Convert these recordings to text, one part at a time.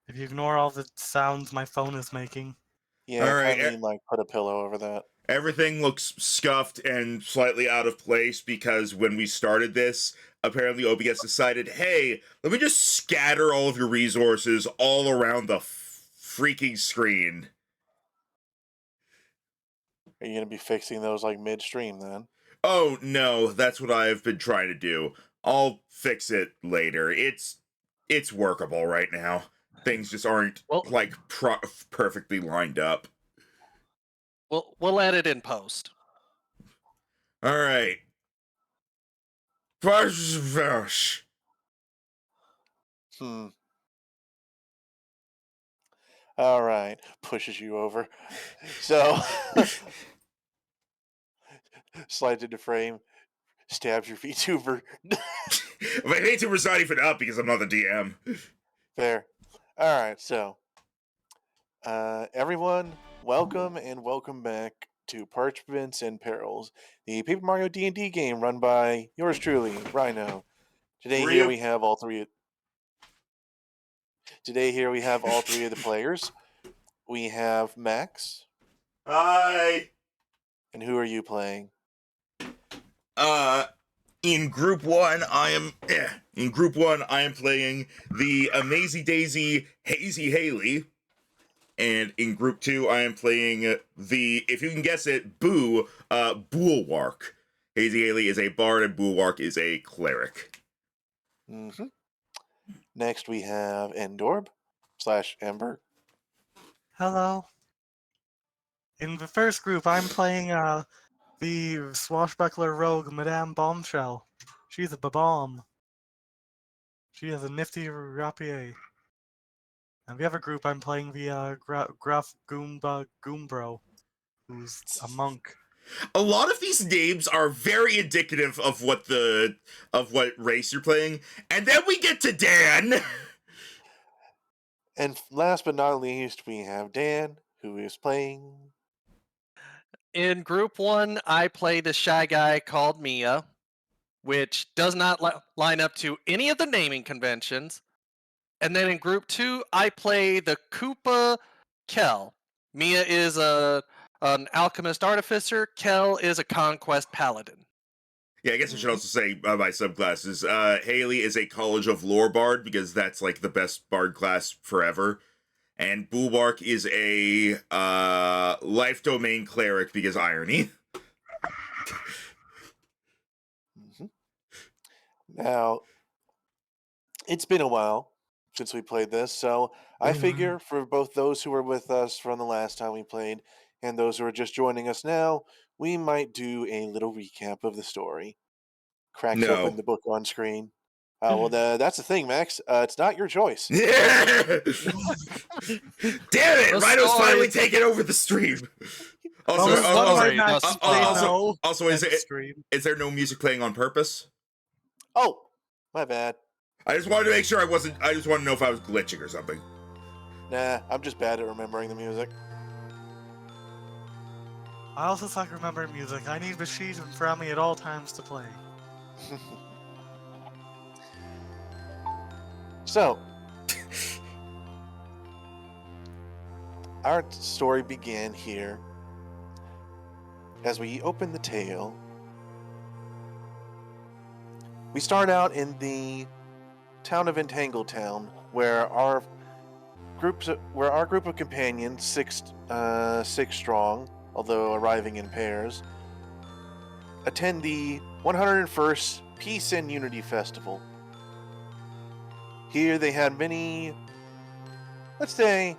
If you ignore all the sounds my phone is making. Yeah, All right, kindly like put a pillow over that. everything looks scuffed and slightly out of place because when we started this, apparently OBS decided, hey, let me just scatter all of your resources all around the freaking screen. Are you gonna be fixing those like midstream then? Oh no, that's what I've been trying to do. I'll fix it later. It's workable right now. Things just aren't Well, like perfectly lined up. we'll add it in post. All right. Hmm. All right. Pushes you over. So slides into frame, stabs your VTuber. My VTuber's not even up because I'm not the DM. Fair. All right. So, everyone, welcome and welcome back to Parchments and Perils, the Paper Mario D&D game run by yours truly, Rhino. Today here we have all three. Today here we have all three of the players. We have Max, Hi. and who are you playing? In group one, I am playing the Amazing Daisy Hazy Haley. And in group two, I am playing the, if you can guess it, Bulwark. Hazy Haley is a bard and Bulwark is a cleric. Mm-hmm. Next we have Endorb / Ember. Hello. In the first group, I'm playing the swashbuckler rogue Madame Bombshell. She's a bomb. She has a nifty rapier. And the other group, I'm playing the Gruff Goombro, who's a monk. A lot of these names are very indicative of what race you're playing, and then we get to Dan. And last but not least, we have Dan, who is playing. In group one, I play the shy guy called Mia, which does not line up to any of the naming conventions. And then in group two, I play the Koopa Kel. Mia is an alchemist artificer. Kel is a conquest paladin. Yeah, I guess I should also say my subclasses. Haley is a College of Lore bard because that's like the best bard class forever. And Bulwark is a life domain cleric because irony. Mm-hmm. Now, it's been a while since we played this, so I figure for both those who were with us from the last time we played and those who are just joining us now, we might do a little recap of the story. Cracks open the book on screen. Well, that's the thing, Max. It's not your choice. Damn it! Rhino's finally taking over the stream. Also, is there no music playing on purpose? Oh, my bad. I just wanted to make sure I wasn't. I just wanted to know if I was glitching or something. Nah, I'm just bad at remembering the music. I also suck remembering music. I need the sheet in front of me at all times to play. So, our story began here. As we open the tale, we start out in the town of Entangletown, where our group of companions, six strong, although arriving in pairs, attend the 101st Peace and Unity Festival. Here they had many, let's say,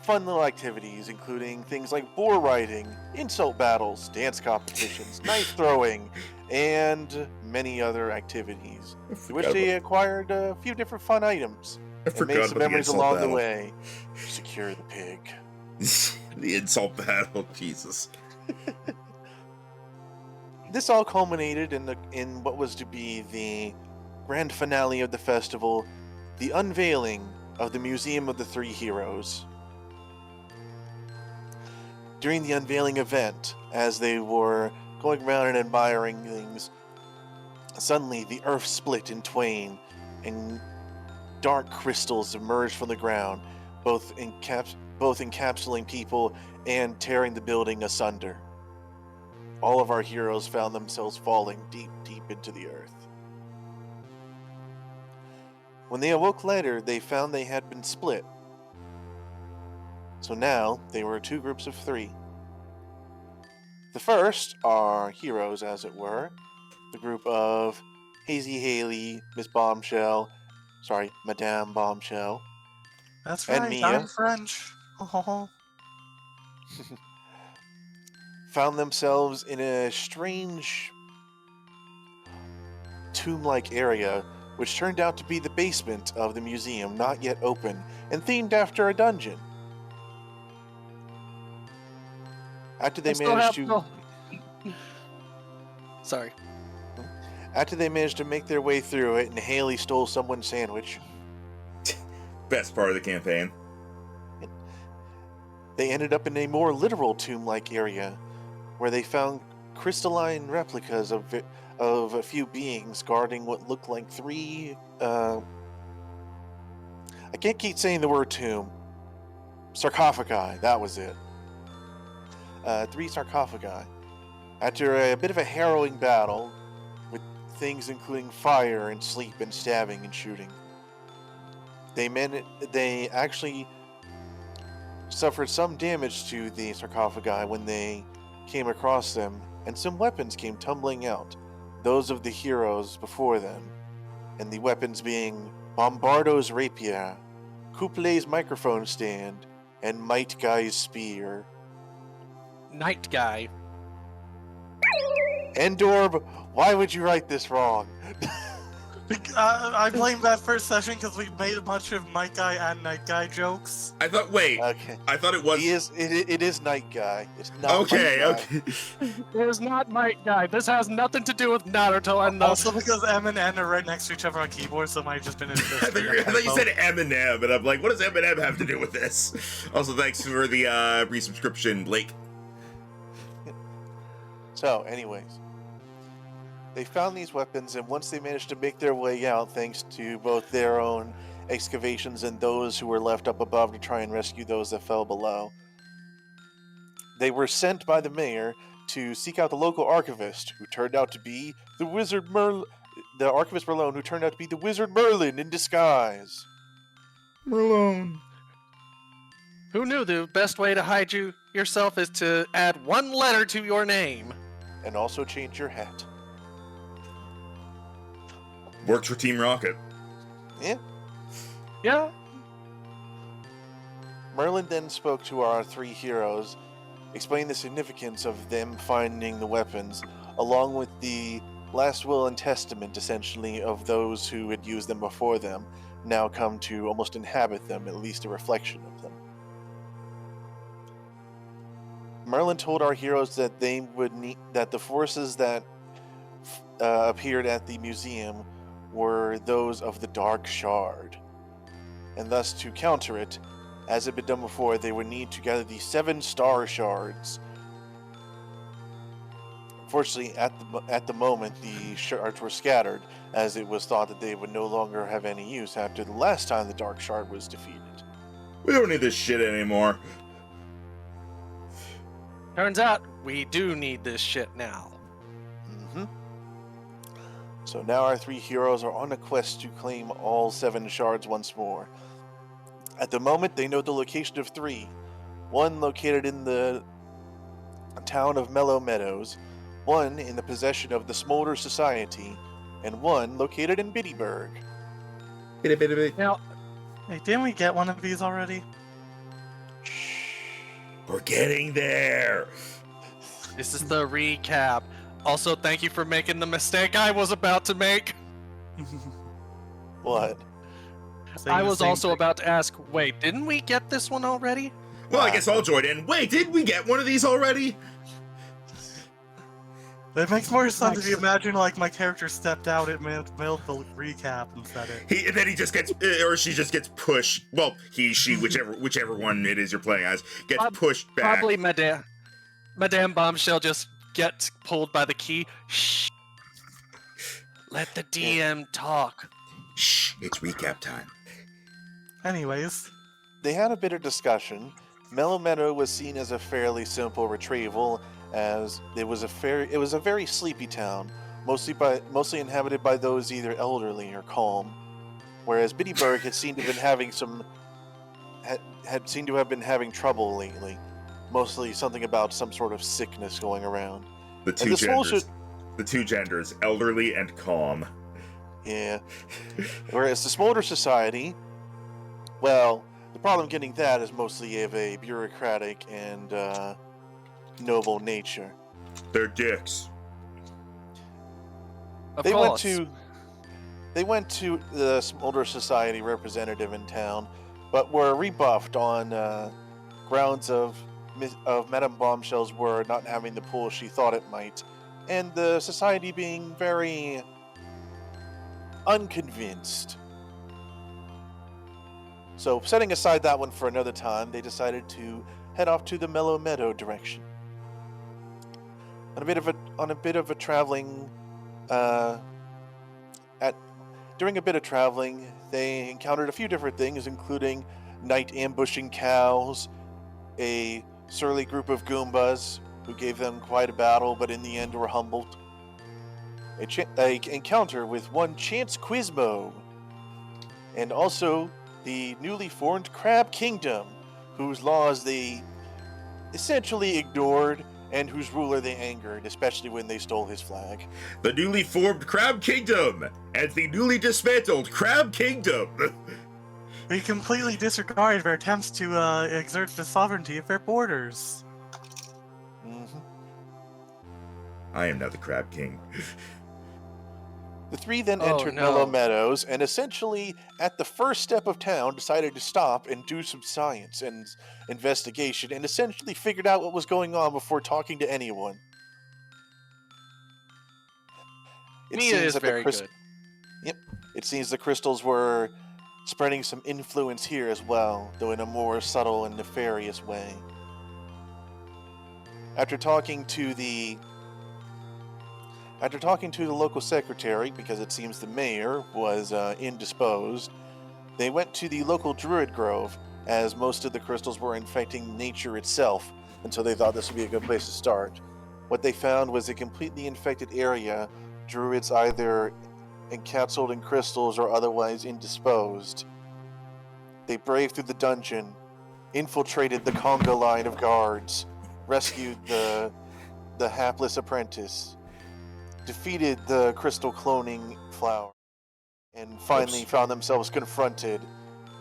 fun little activities, including things like boar riding, insult battles, dance competitions, knife throwing, and many other activities, in which they acquired a few different fun items and made some memories along the way. Secure the pig. The insult battle, Jesus. This all culminated in what was to be the grand finale of the festival, the unveiling of the Museum of the Three Heroes. During the unveiling event, as they were going around and admiring things, suddenly the earth split in twain, and dark crystals emerged from the ground, both encapsulating people and tearing the building asunder. All of our heroes found themselves falling deep, deep into the earth. When they awoke later, they found they had been split. So now they were two groups of three. The first are heroes, as it were, the group of Hazy Haley, Madame Bombshell, That's and right, Mia. I'm French. Oh, Found themselves in a strange tomb-like area, which turned out to be the basement of the museum, not yet open, and themed after a dungeon. After they managed to Sorry. After they managed to make their way through it, and Haley stole someone's sandwich, Best part of the campaign. they ended up in a more literal tomb-like area, where they found crystalline replicas of a few beings guarding what looked like three. I can't keep saying the word tomb. Sarcophagi. That was it. 3 sarcophagi. After a bit of a harrowing battle, with things including fire and sleep and stabbing and shooting, they actually suffered some damage to the sarcophagi when they came across them, and some weapons came tumbling out, those of the heroes before them, and the weapons being Bombardo's rapier, Couplet's microphone stand, and Might Guy's spear. Night guy. Endorb, why would you write this wrong? I blame that first session because we made a bunch of Night Guy and Night Guy jokes. I thought. Wait. Okay. I thought it was. It is Night Guy. It's not Okay. Night Guy. Okay. It is not Night guy. This has nothing to do with Naruto and Also because M and N are right next to each other on keyboards, so it might have just been I thought you said Eminem, and I'm like, what does Eminem have to do with this? Also, thanks for the resubscription, Blake. So, anyways, they found these weapons, and once they managed to make their way out, thanks to both their own excavations and those who were left up above to try and rescue those that fell below, they were sent by the mayor to seek out the local archivist, who turned out to be the archivist Merlin, who turned out to be the wizard Merlin in disguise. Merlone. Who knew the best way to hide yourself is to add one letter to your name? And also change your hat. Works for Team Rocket. Yeah. Yeah. Merlin then spoke to our 3 heroes, explaining the significance of them finding the weapons, along with the last will and testament, essentially, of those who had used them before them, now come to almost inhabit them, at least a reflection of them. Merlin told our heroes that that the forces that appeared at the museum were those of the Dark Shard, and thus to counter it, as had been done before, they would need to gather the 7 star shards. Unfortunately, at the moment, the shards were scattered, as it was thought that they would no longer have any use after the last time the Dark Shard was defeated. We don't need this shit anymore. Turns out we do need this shit now. Mm-hmm. So now our 3 heroes are on a quest to claim all 7 shards once more. At the moment, they know the location of 3. One located in the town of Mellow Meadows, one in the possession of the Smolder Society, and one located in Biddyburg. Now, Hey, didn't we get one of these already? We're getting there. this is the recap. Also, thank you for making the mistake I was about to make. What? Saying I the was same also thing. about to ask, wait, didn't we get this one already? Well, I guess I'll join in. Wait, did we get one of these already? It makes more sense if you Nice. imagine like my character stepped out at middle of the recap and said it. And then he just gets, or she just gets pushed. Well, he, she, whichever one it is you're playing as, gets pushed back. Probably Madame Bombshell just gets pulled by the key. Shh. Let the DM talk. Shh, it's recap time. Anyways, They had a bit of discussion. Mellow Meadow was seen as a fairly simple retrieval, as it was a very sleepy town, mostly inhabited by those either elderly or calm. Whereas Bittyburg had seemed to have been having trouble lately, mostly something about some sort of sickness going around. The two genders, elderly and calm. Yeah. Whereas the Smolder Society, well, the problem getting that is mostly of a bureaucratic and noble nature. They're dicks. Of They course. went to the Smolder Society representative in town, but were rebuffed on grounds of Madame Bombshell's word not having the pull she thought it might, and the society being very unconvinced. So, setting aside that one for another time, they decided to head off to the Mellow Meadow direction. On a bit of a traveling, during a bit of traveling, they encountered a few different things, including night ambushing cows, a surly group of Goombas who gave them quite a battle, but in the end were humbled. A encounter with one Chance Quizmo, and also the newly formed Crab Kingdom, whose laws they essentially ignored and whose ruler they angered, especially when they stole his flag. The newly formed Crab Kingdom and the newly dismantled Crab Kingdom. we completely disregard their attempts to exert the sovereignty of their borders. Mm-hmm. I am now the Crab King. The three then Oh, entered no. Mellow Meadows, and essentially, at the first step of town, decided to stop and do some science and investigation, and essentially figured out what was going on before talking to anyone. Mia is very good. Yep. It seems the crystals were spreading some influence here as well, though in a more subtle and nefarious way. After talking to the local secretary, because it seems the mayor was indisposed, they went to the local druid grove, as most of the crystals were infecting nature itself, and so they thought this would be a good place to start. What they found was a completely infected area, druids either encapsulated in crystals or otherwise indisposed. They braved through the dungeon, infiltrated the conga line of guards, rescued the hapless apprentice, defeated the crystal cloning flower, and finally found themselves confronted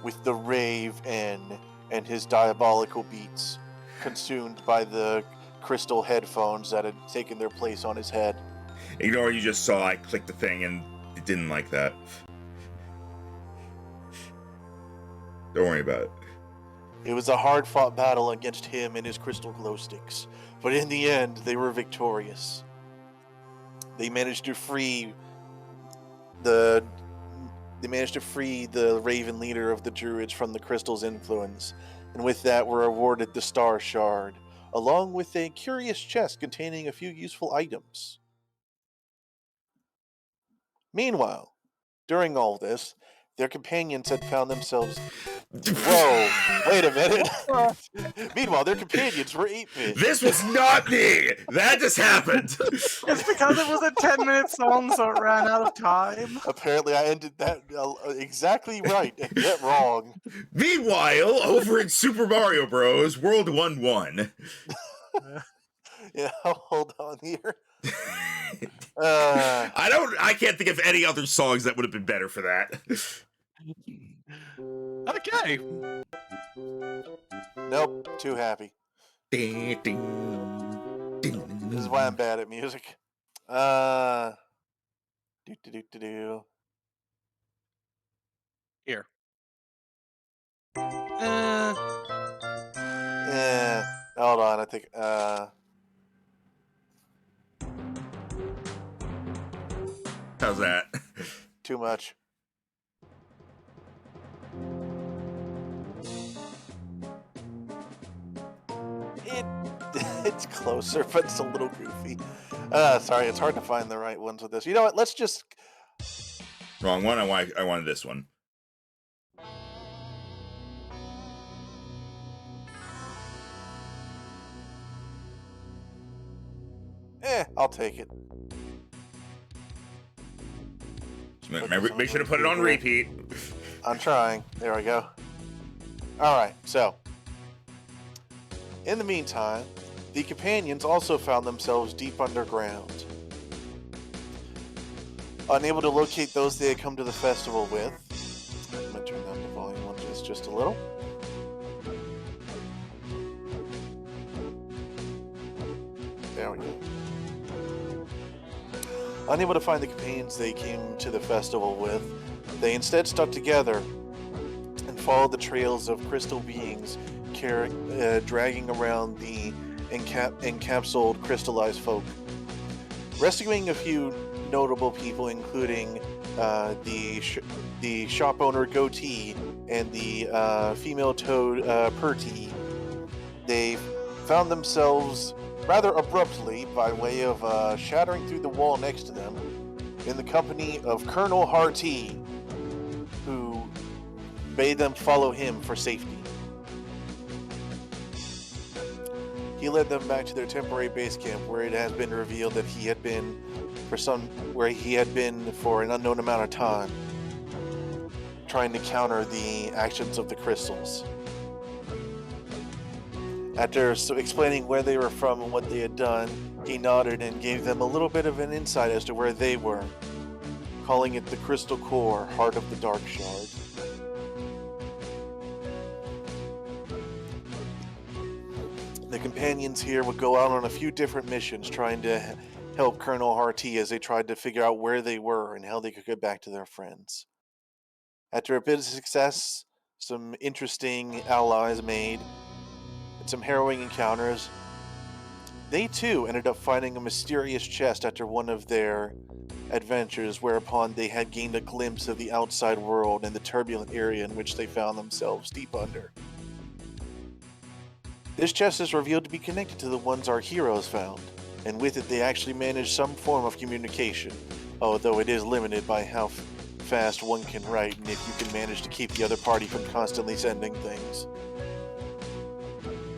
with the Rave N and his diabolical beats, consumed by the crystal headphones that had taken their place on his head. Ignore what you just saw. I clicked the thing and it didn't like that. Don't worry about it. It was a hard-fought battle against him and his crystal glow sticks, but in the end, they were victorious. They managed to free the Raven leader of the Druids from the crystal's influence, and with that were awarded the Star Shard, along with a curious chest containing a few useful items. Meanwhile, during all this, their companions had found themselves... Whoa, wait a minute. Meanwhile, their companions were 8-bit. This was not me! That just happened! It's because it was a 10-minute song, so it ran out of time. Apparently, I ended that exactly right and yet wrong. Meanwhile, over in Super Mario Bros. World 1-1. Yeah, hold on here. I can't think of any other songs that would have been better for that. Okay. Nope, too happy. This is why I'm bad at music. Here. Yeah, hold on, I think, How's that? too much. It's closer, but it's a little goofy. Sorry, it's hard to find the right ones with this. You know what? Let's just... Wrong one. I wanted this one. I'll take it. Remember, make sure to put it on repeat. I'm trying. There we go. Alright, so. In the meantime, the companions also found themselves deep underground. Unable to locate those they had come to the festival with. I'm going to turn down the volume on just a little. There we go. Unable to find the companions they came to the festival with, they instead stuck together and followed the trails of crystal beings dragging around the encapsulated crystallized folk. Rescuing a few notable people, including the shop owner Goatee and the female toad Purty, they found themselves rather abruptly, by way of shattering through the wall next to them, in the company of Colonel Hartee, who bade them follow him for safety. He led them back to their temporary base camp, where it has been revealed that he had been for an unknown amount of time, trying to counter the actions of the crystals. After explaining where they were from and what they had done, he nodded and gave them a little bit of an insight as to where they were, calling it the Crystal Core, Heart of the Dark Shard. The companions here would go out on a few different missions trying to help Colonel Hartee as they tried to figure out where they were and how they could get back to their friends. After a bit of success, some interesting allies made, and some harrowing encounters, they too ended up finding a mysterious chest after one of their adventures, whereupon they had gained a glimpse of the outside world and the turbulent area in which they found themselves deep under. This chest is revealed to be connected to the ones our heroes found, and with it they actually managed some form of communication, although it is limited by how fast one can write and if you can manage to keep the other party from constantly sending things.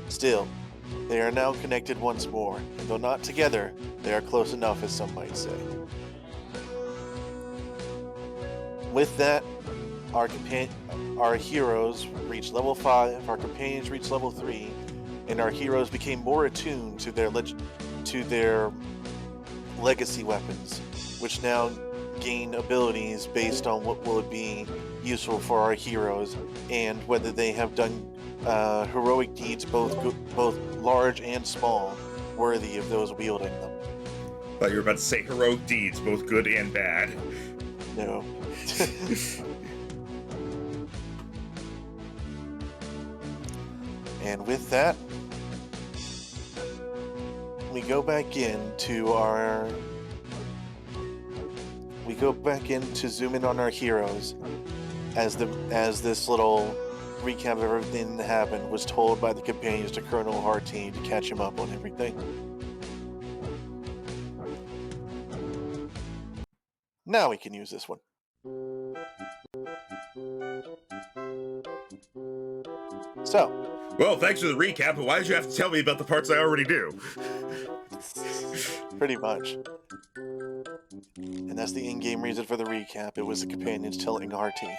Still, they are now connected once more, and though not together, they are close enough, as some might say. With that, our heroes reached level 5, our companions reached level 3, and our heroes became more attuned to their legacy weapons, which now gain abilities based on what will be useful for our heroes and whether they have done heroic deeds, both large and small, worthy of those wielding them. Thought you were about to say heroic deeds, both good and bad. No. And with that, we go back into zoom in on our heroes as this little recap of everything that happened was told by the companions to Colonel Hartee to catch him up on everything. Now we can use this one. So, well, thanks for the recap, but why did you have to tell me about the parts I already do? Pretty much. And that's the in-game reason for the recap. It was the companions telling Hartee.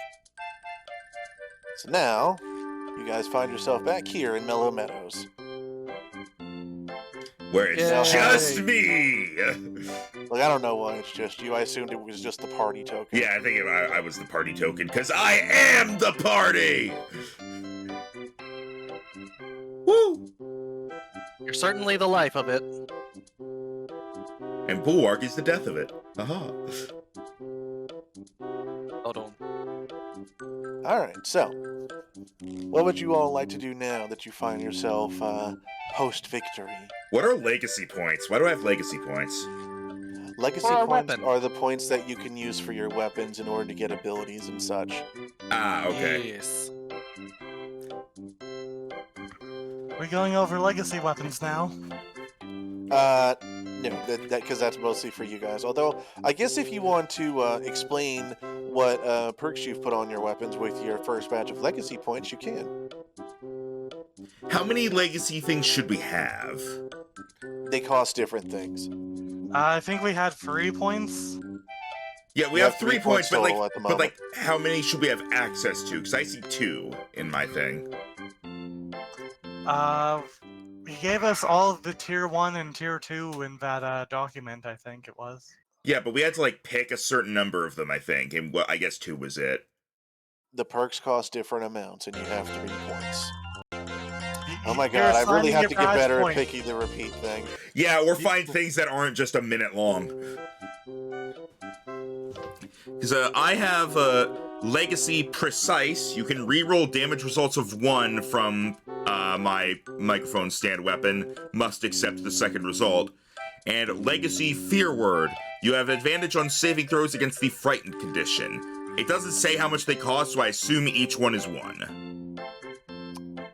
So now, you guys find yourself back here in Mellow Meadows. Where it's just me! Look, I don't know why it's just you. I assumed it was just the party token. Yeah, I think I was the party token, because I am the party! Woo! You're certainly the life of it. And Bulwark is the death of it. Aha. Hold on. Alright, so, what would you all like to do now that you find yourself post-victory? What are legacy points? Why do I have legacy points? Legacy points are the points that you can use for your weapons in order to get abilities and such. Ah, okay. Yes. We're going over legacy weapons now. No, because that's mostly for you guys. Although, I guess if you want to explain what perks you've put on your weapons with your first batch of legacy points, you can. How many legacy things should we have? They cost different things. I think we had 3 points. Yeah, we We have have 3 3 points, points but total at the moment. how many should we have access to? Because I see 2 in my thing. He gave us all of the tier 1 and tier 2 in that document, I think it was. Yeah, but we had to like pick a certain number of them, I think, and I guess 2 was it. The perks cost different amounts, and you have 3 points. Oh You're my god, I really assigning have your to get badge better at points. picking the repeat thing. Yeah, or find things that aren't just a minute long. Because I have Legacy Precise. You can reroll damage results of 1 from my microphone stand weapon. Must accept the second result. And Legacy Fear Word. You have advantage on saving throws against the frightened condition. It doesn't say how much they cost, so I assume each one is 1.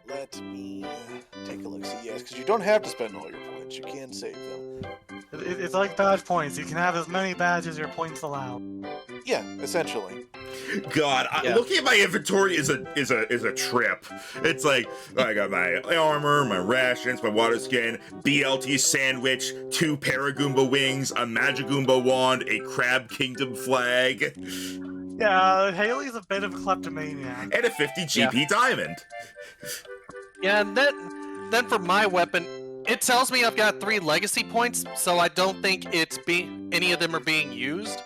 Let me take a look. See, yes, because you don't have to spend all your points. You can save them. It's like badge points. You can have as many badges as your points allow. Yeah, essentially. God, Yeah. looking at my inventory is a trip. It's like I got my armor, my rations, my water skin, BLT sandwich, 2 Paragoomba wings, a Magigoomba wand, a Crab Kingdom flag, Yeah, Haley's a bit of a kleptomaniac. and a 50 GP diamond. Yeah, and then for my weapon, it tells me I've got 3 legacy points, so I don't think any of them are being used.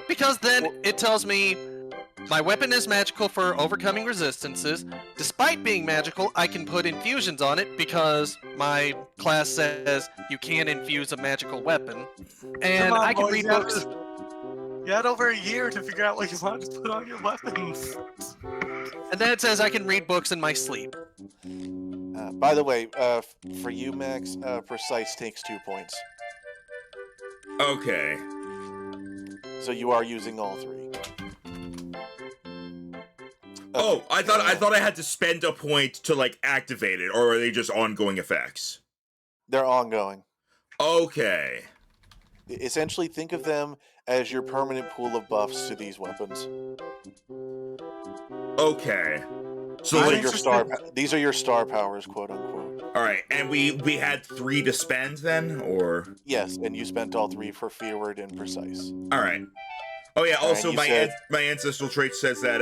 Because then it tells me my weapon is magical for overcoming resistances. Despite being magical, I can put infusions on it because my class says you can infuse a magical weapon. And Come on, I can boys, read you have books. You had over a year to figure out what you wanted to put on your weapons. And then it says I can read books in my sleep. By the way, for you, Max, Precise takes 2 points. Okay. So you are using all 3. Oh, I thought I had to spend a point to like activate it, or are they just ongoing effects? They're ongoing. Okay. Essentially, think of them as your permanent pool of buffs to these weapons. Okay. So I'm like, interested- These are your star powers, quote unquote. all right, and we had 3 to spend then, or Yes, and you spent all 3 for Fearward and Precise. all right. Oh yeah. All right, Also, you my said- my ancestral trait says that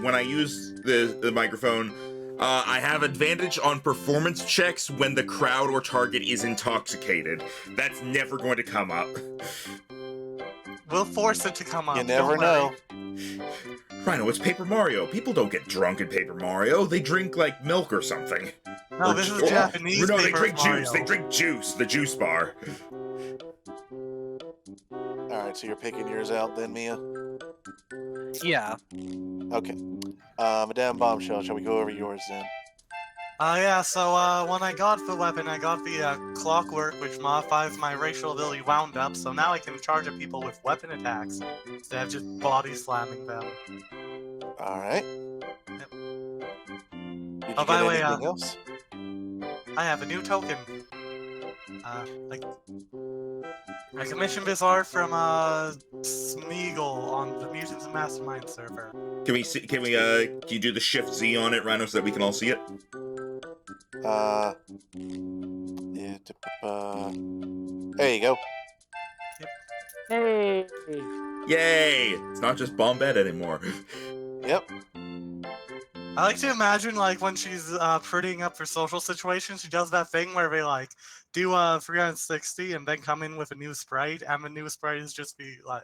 when I use the microphone, I have advantage on performance checks when the crowd or target is intoxicated. That's never going to come up. We'll force it to come up. You never don't know. worry. Rhino, it's Paper Mario. People don't get drunk in Paper Mario. They drink like milk or something. No, this is Yeah. Japanese. No, they Paper drink Mario. juice. They drink juice. The juice bar. Alright, so you're picking yours out then, Mia? Yeah. Okay. Madame Bombshell, shall we go over yours then? Yeah, so when I got the weapon, I got the clockwork, which modifies my racial ability wound up, so now I can charge at people with weapon attacks instead of just body slamming them. Alright. Yep. Did you Oh, by get the way, anything else? I have a new token. I commissioned this art from Smeagol on the Mutants and Mastermind server. Can we see? Can you do the Shift Z on it, Rhino, so that we can all see it? Yeah, there you go. Hey. Yay! It's not just Bombette anymore. Yep. I like to imagine, like, when she's prettying up for social situations, she does that thing where they, like, do 360 and then come in with a new sprite, and the new sprite is just the, like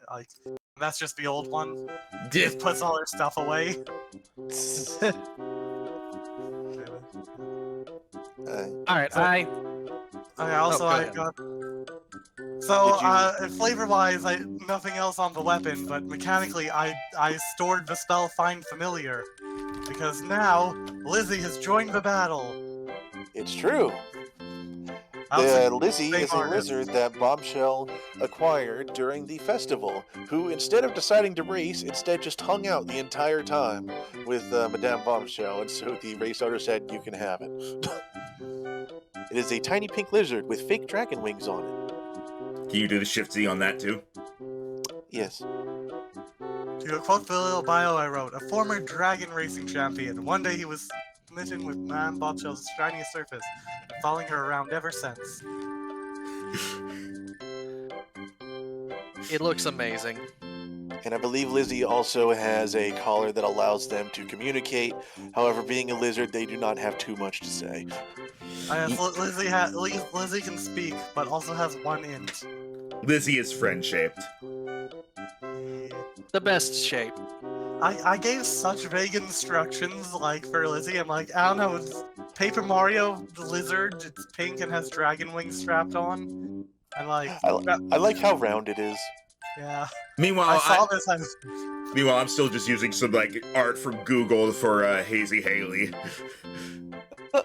that's just the old one. Just puts all her stuff away. Alright, Okay, also, go I ahead. got... So, Did flavor-wise, nothing else on the weapon, but mechanically, I stored the spell Find Familiar. Because now, Lizzie has joined the battle. It's true. Also, Lizzie same is a artist. lizard that Bombshell acquired during the festival, who, instead of deciding to race, instead just hung out the entire time with Madame Bombshell, and so the race artist said, you can have it. It is a tiny pink lizard with fake dragon wings on it. Can you do the Shift Z on that too? Yes. To quote the little bio I wrote, a former dragon racing champion. One day he was smitten with Madame Bombshell's shiniest surface, and following her around ever since. It looks amazing. And I believe Lizzie also has a collar that allows them to communicate. However, being a lizard, they do not have too much to say. Lizzie can speak, but also has one int. Lizzie is friend-shaped. The best shape. I gave such vague instructions, like, for Lizzie. I'm like, I don't know, it's Paper Mario, the lizard, it's pink and has dragon wings strapped on. I'm like, I like how round it is. yeah. Meanwhile, I saw this, Meanwhile, I'm still just using some like art from Google for Hazy Haley.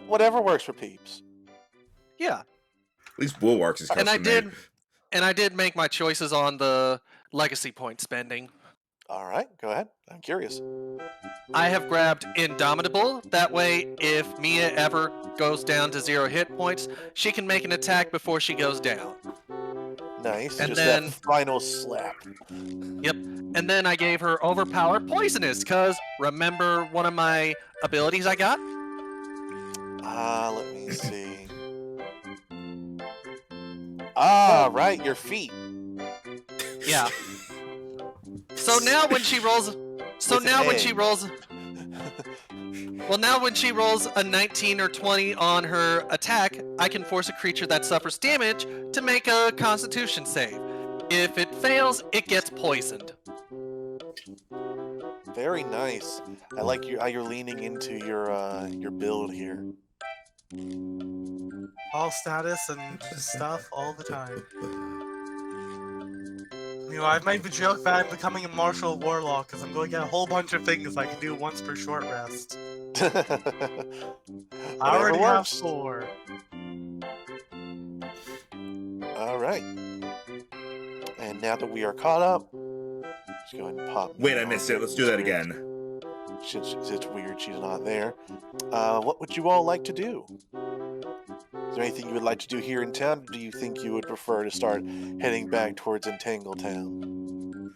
Whatever works for peeps. Yeah. At least Bulwark's is custom And I did make my choices on the legacy point spending. All right, go ahead. I'm curious. I have grabbed Indomitable. That way, if Mia ever goes down to 0 hit points, she can make an attack before she goes down. Nice. And just then- that final slap. Yep. And then I gave her Overpower Poisonous, because remember one of my abilities I got? Let me see. Right, your feet. Yeah. So now when she rolls... So With now an when A. she rolls... Well, now when she rolls a 19 or 20 on her attack, I can force a creature that suffers damage to make a Constitution save. If it fails, it gets poisoned. Very nice. I like how you're leaning into your build here. all status and stuff all the time. You know, I've made the joke that I'm becoming a martial warlock because I'm going to get a whole bunch of things I can do once per short rest. I already have 4. All right. And now that we are caught up, let's go ahead and pop. Wait, I missed it. Let's do that again. It's weird she's not there. What would you all like to do? Is there anything you would like to do here in town? Or do you think you would prefer to start heading back towards Entangle Town?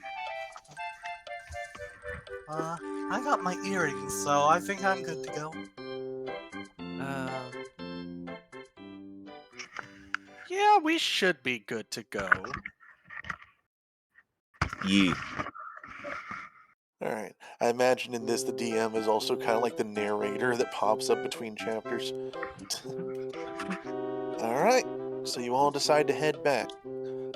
I got my earrings, so I think I'm good to go. Yeah, we should be good to go. Yeah. Alright. I imagine in this the DM is also kind of like the narrator that pops up between chapters. Alright. So you all decide to head back. You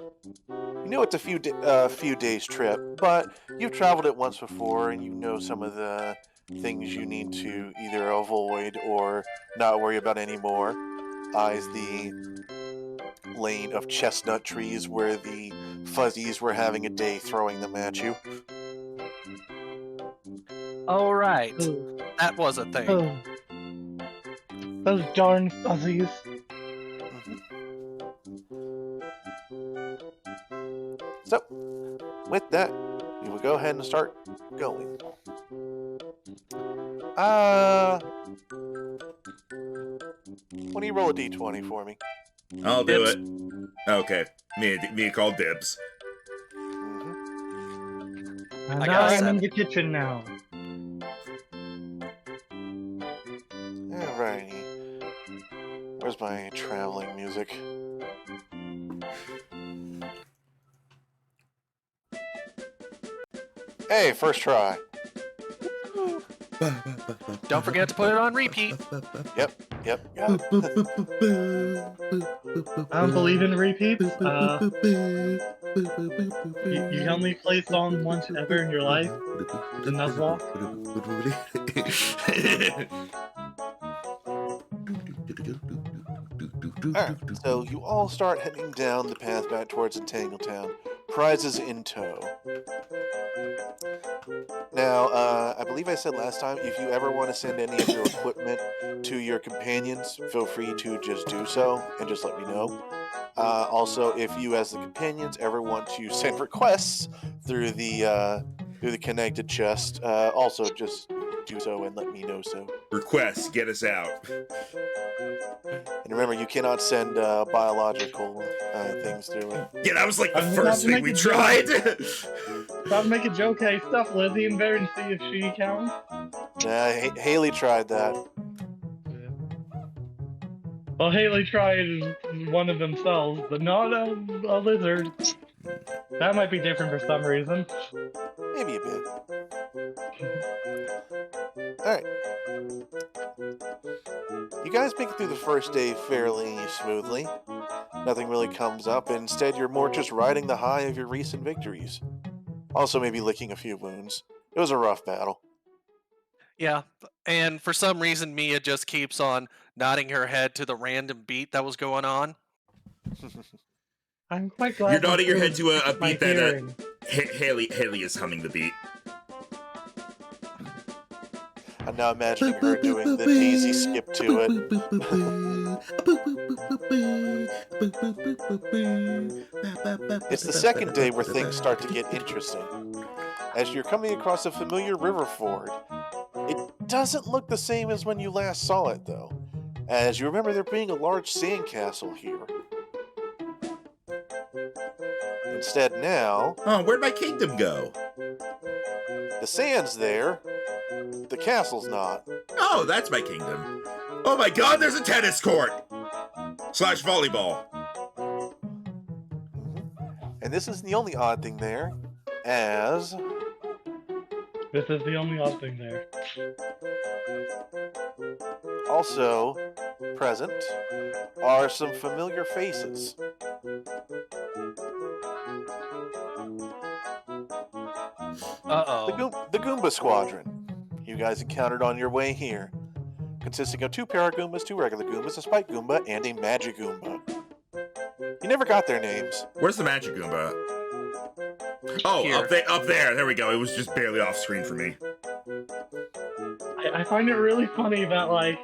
know it's a few days trip, but you've traveled it once before and you know some of the things you need to either avoid or not worry about anymore. Is the lane of chestnut trees where the fuzzies were having a day throwing them at you. All right, Oh, that was a thing. oh. Those darn fuzzies. So, with that, we will go ahead and start going. Why don't you roll a d20 for me? I'll do Dibs. it. Okay. Me call dibs. Mhm. And I now got a I'm in 7. the kitchen now. Alrighty. Where's my traveling music? Hey, first try. Don't forget to put it on repeat. Yep, got it. I don't believe in repeats. You can only play songs once ever in your life. The Nuzlocke. Alright, so you all start heading down the path back towards Entangle Town. Prizes in tow. Now, I believe I said last time, if you ever want to send any of your equipment to your companions, feel free to just do so and just let me know. Also, if you as the companions ever want to send requests through the connected chest, also just do so and let me know so. Requests, get us out. And remember, you cannot send biological things through it. Yeah, that was like the I'm first about to thing we make a tried. About to make a joke. Hey, stuff Lizzie in there and see if she counts. Nah, Haley tried that. Well, Haley tried one of themselves, but not a lizard. That might be different for some reason. Maybe a bit. Alright. You guys make it through the first day fairly smoothly. Nothing really comes up, and instead you're more just riding the high of your recent victories. Also maybe licking a few wounds. It was a rough battle. Yeah, and for some reason Mia just keeps on nodding her head to the random beat that was going on. I'm quite glad You're nodding your head this to a improved my beat that hearing. Haley is humming the beat. I'm now imagining her doing the daisy skip to it. It's the second day where things start to get interesting. As you're coming across a familiar river ford, it doesn't look the same as when you last saw it, though, as you remember there being a large sandcastle here. Instead now, Oh, where'd my kingdom go? the sand's there, the castle's not. Oh, that's my kingdom. Oh my god, there's a tennis court! Slash volleyball. And this isn't the only odd thing there, as This is the only odd thing there. also present are some familiar faces. Uh-oh. The Goomba Squadron, you guys encountered on your way here, consisting of 2 Paragoombas, 2 regular Goombas, a Spike Goomba, and a Magic Goomba. You never got their names. Where's the magic Goomba? Oh, Here. up there. There we go. It was just barely off screen for me. I find it really funny that, like,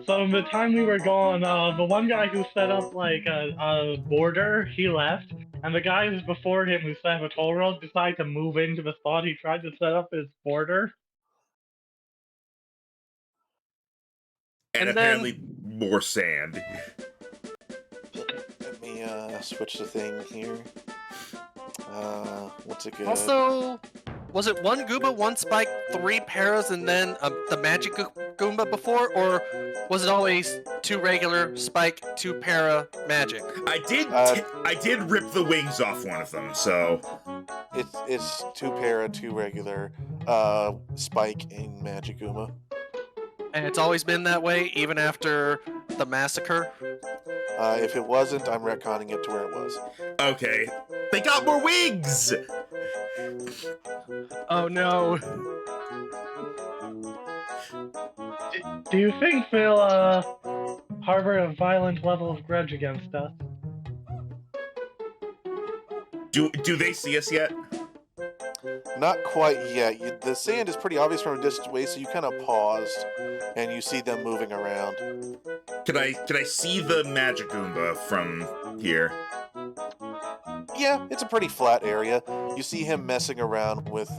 so the time we were gone, the one guy who set up, like, a border, he left, and the guys before him who set up a toll road decided to move into the spot he tried to set up his border. And And then- apparently more sand. Let me switch the thing here. What's it good? Also, was it 1 Goomba, 1 Spike, 3 Paras, and then the Magic Goomba before? Or was it always 2 regular, Spike, 2 Para, Magic? I did rip the wings off one of them, so It's 2 Para, 2 regular, Spike, and Magic Goomba. And it's always been that way, even after the massacre? If it wasn't, I'm retconning it to where it was. okay. They got more wings! Oh no. Do you think they'll, harbor a violent level of grudge against us? Do they see us yet? Not quite yet. The sand is pretty obvious from a distance away, so you kind of paused, and you see them moving around. Can I see the magic Goomba from here? Yeah, it's a pretty flat area. You see him messing around with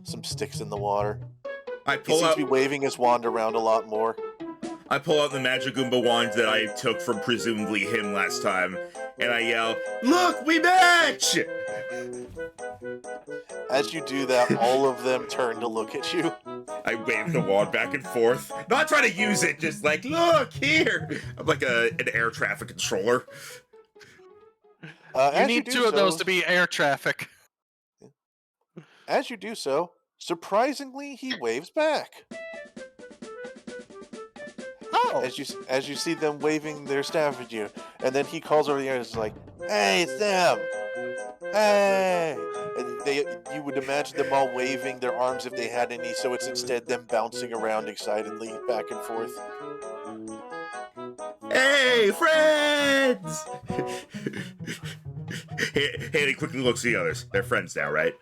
some sticks in the water. I He pull seems out to be waving his wand around a lot more. the magic Goomba wand that I took from presumably him last time, and I yell, "Look, we match!" As you do that, all of them turn to look at you. I wave the wand back and forth. Not trying to use it, just like, look, here! I'm like an air traffic controller. You As need do 2 of those so- to be air traffic. As you do so, surprisingly, he waves back. Oh! As you see them waving their staff at you, and then he calls over the air and is like, "Hey, it's them! Hey!" And you would imagine them all waving their arms if they had any, so it's instead them bouncing around excitedly back and forth. Hey, friends! Haley quickly looks at the others. They're friends now, right?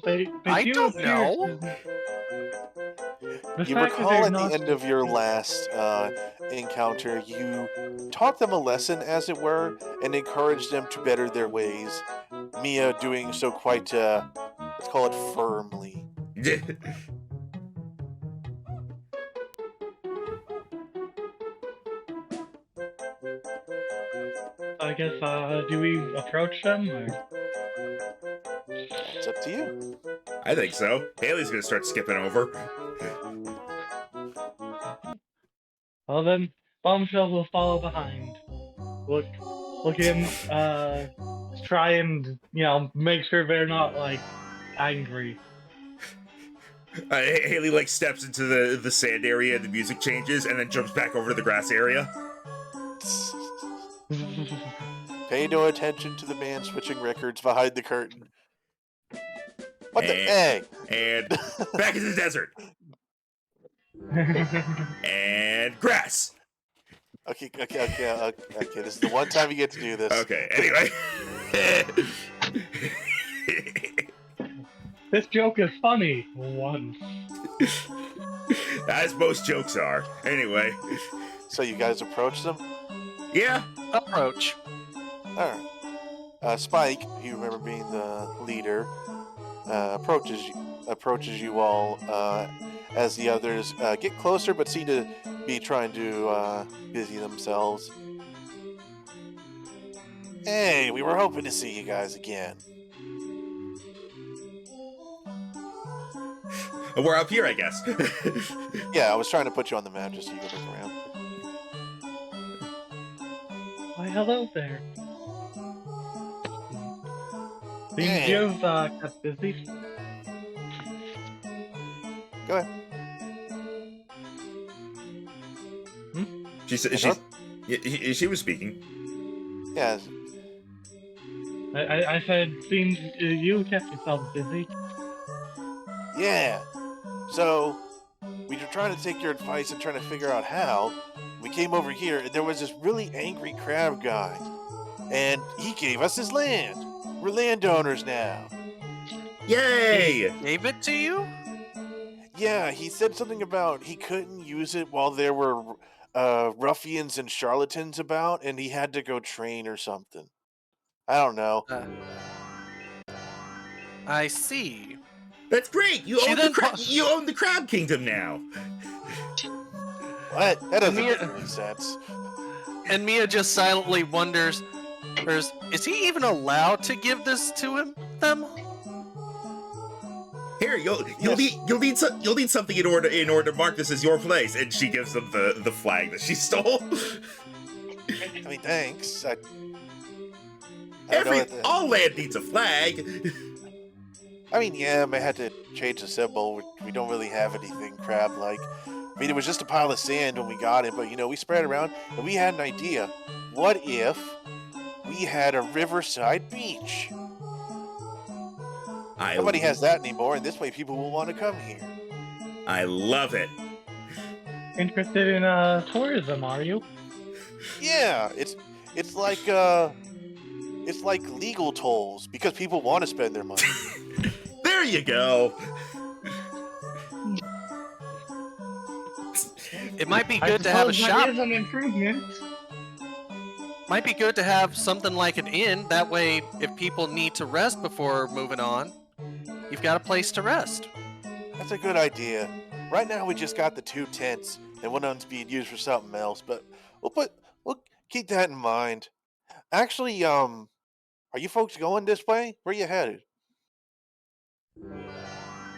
They I do don't appear- know. The You fact that recall they're at not- the end of your last encounter, you taught them a lesson, as it were, and encouraged them to better their ways. Mia doing so quite, let's call it firmly. I guess, do we approach them, or? It's up to you. I think so. Haley's gonna start skipping over. Well then, Bombshell will follow behind. Look looking, try and, make sure they're not, like, angry. Haley like steps into the sand area and the music changes and then jumps back over to the grass area. Pay no attention to the man switching records behind the curtain. What the? And- Hey! And back in the desert. And grass. Okay. This is the one time you get to do this. Okay, anyway. This joke is funny. Once. As most jokes are. Anyway. So you guys approach them? Yeah. Approach. Alright. Spike, you remember being the leader, approaches you all as the others get closer but seem to be trying to busy themselves. Hey, we were hoping to see you guys again. We're up here, I guess. Yeah, I was trying to put you on the map just so you could look around. Why, hello there. Seems Hey. you've kept busy. Go ahead. She was speaking. Yeah, I said, seems you kept yourself busy. yeah. So, we were trying to take your advice and trying to figure out how. We came over here, and there was this really angry crab guy. And he gave us his land. We're landowners now. Yay! Gave it to you? Yeah, he said something about he couldn't use it while there were ruffians and charlatans about, and he had to go train or something. I don't know. I see. That's great! You She own, then you own the Crab Kingdom now! What? That doesn't Mia- make any sense. And Mia just silently wonders, is he even allowed to give this to them? Here, you'll Yes. need something in order to mark this as your place, and she gives them the flag that she stole. I mean, thanks. I don't know what the- All land needs a flag. I mean, yeah, I had to change the symbol. We don't really have anything crab-like. I mean, it was just a pile of sand when we got it, but, we spread it around, and we had an idea. What if we had a riverside beach? Nobody has that anymore, and this way people will want to come here. I love it. Interested in tourism, are you? Yeah, it's like legal tolls because people want to spend their money. There you go. It might be I good to have a suppose that shop. is an improvement. Might be good to have something like an inn. That way, if people need to rest before moving on, you've got a place to rest. That's a good idea. Right now we just got the 2 tents, and one of them's being used for something else. But we'll keep that in mind. Actually, are you folks going this way? Where you headed?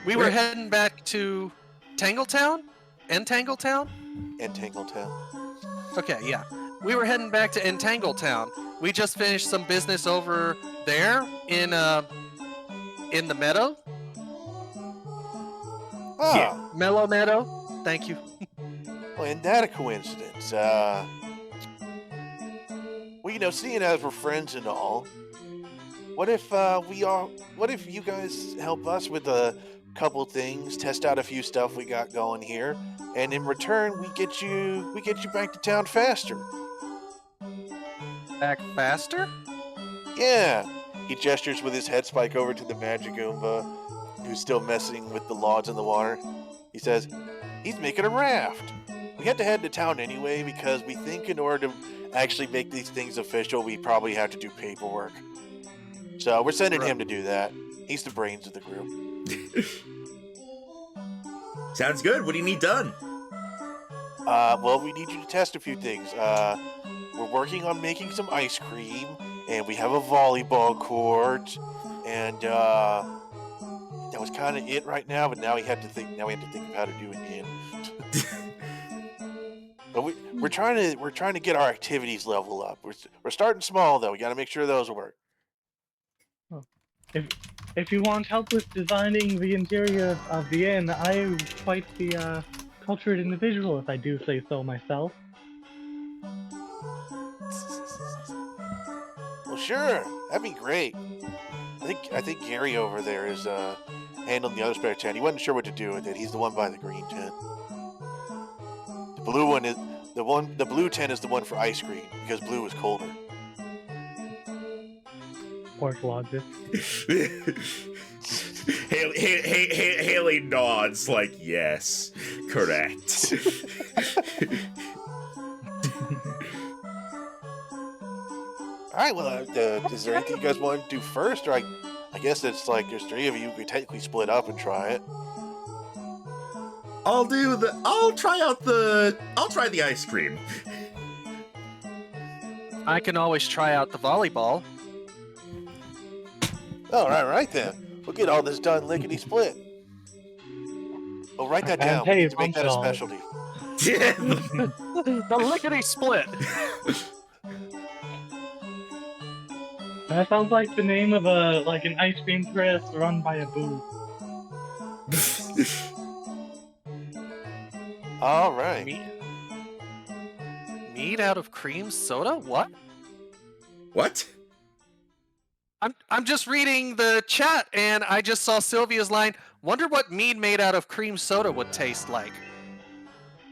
We were heading back to Tangletown? Entangletown? Entangletown. Okay, yeah. We were heading back to Entangletown. We just finished some business over there in the meadow. Ah, Yeah. Mellow Meadow. Thank you. well, isn't that a coincidence? Well, seeing as we're friends and all, what if you guys help us with a couple things, test out a few stuff we got going here, and in return we get you back to town faster. Back faster? Yeah. He gestures with his head spike over to the Magic Goomba, who's still messing with the logs in the water. He says, he's making a raft. We had to head to town anyway because we think in order to actually make these things official, we probably have to do paperwork. So we're sending him to do that. He's the brains of the group. Sounds good. What do you need done? Well, we need you to test a few things. We're working on making some ice cream, and we have a volleyball court, and that was kind of it right now. But now we have to think. Now we have to think of how to do it in. But we're trying to get our activities level up. We're starting small though. We got to make sure those work. If you want help with designing the interior of the inn, I'm quite the cultured individual, if I do say so myself. Well, sure, that'd be great. I think Gary over there is handling the other spare tent. He wasn't sure what to do with it. He's the one by the green tent. The blue one is the blue tent is the one for ice cream because blue is colder. Pork logic. Haley nods like, yes, correct. All right, well, is there anything you guys want to do first? Or I guess it's like there's three of you. We technically split up and try it. I'll try the ice cream. I can always try out the volleyball. All right then. We'll get all this done lickety split. Oh, write that down. We need to make that a specialty. The lickety split. That sounds like the name of an ice cream press run by a booth. All right. Mead out of cream soda? What? What? I'm just reading the chat and I just saw Sylvia's line. Wonder what mead made out of cream soda would taste like.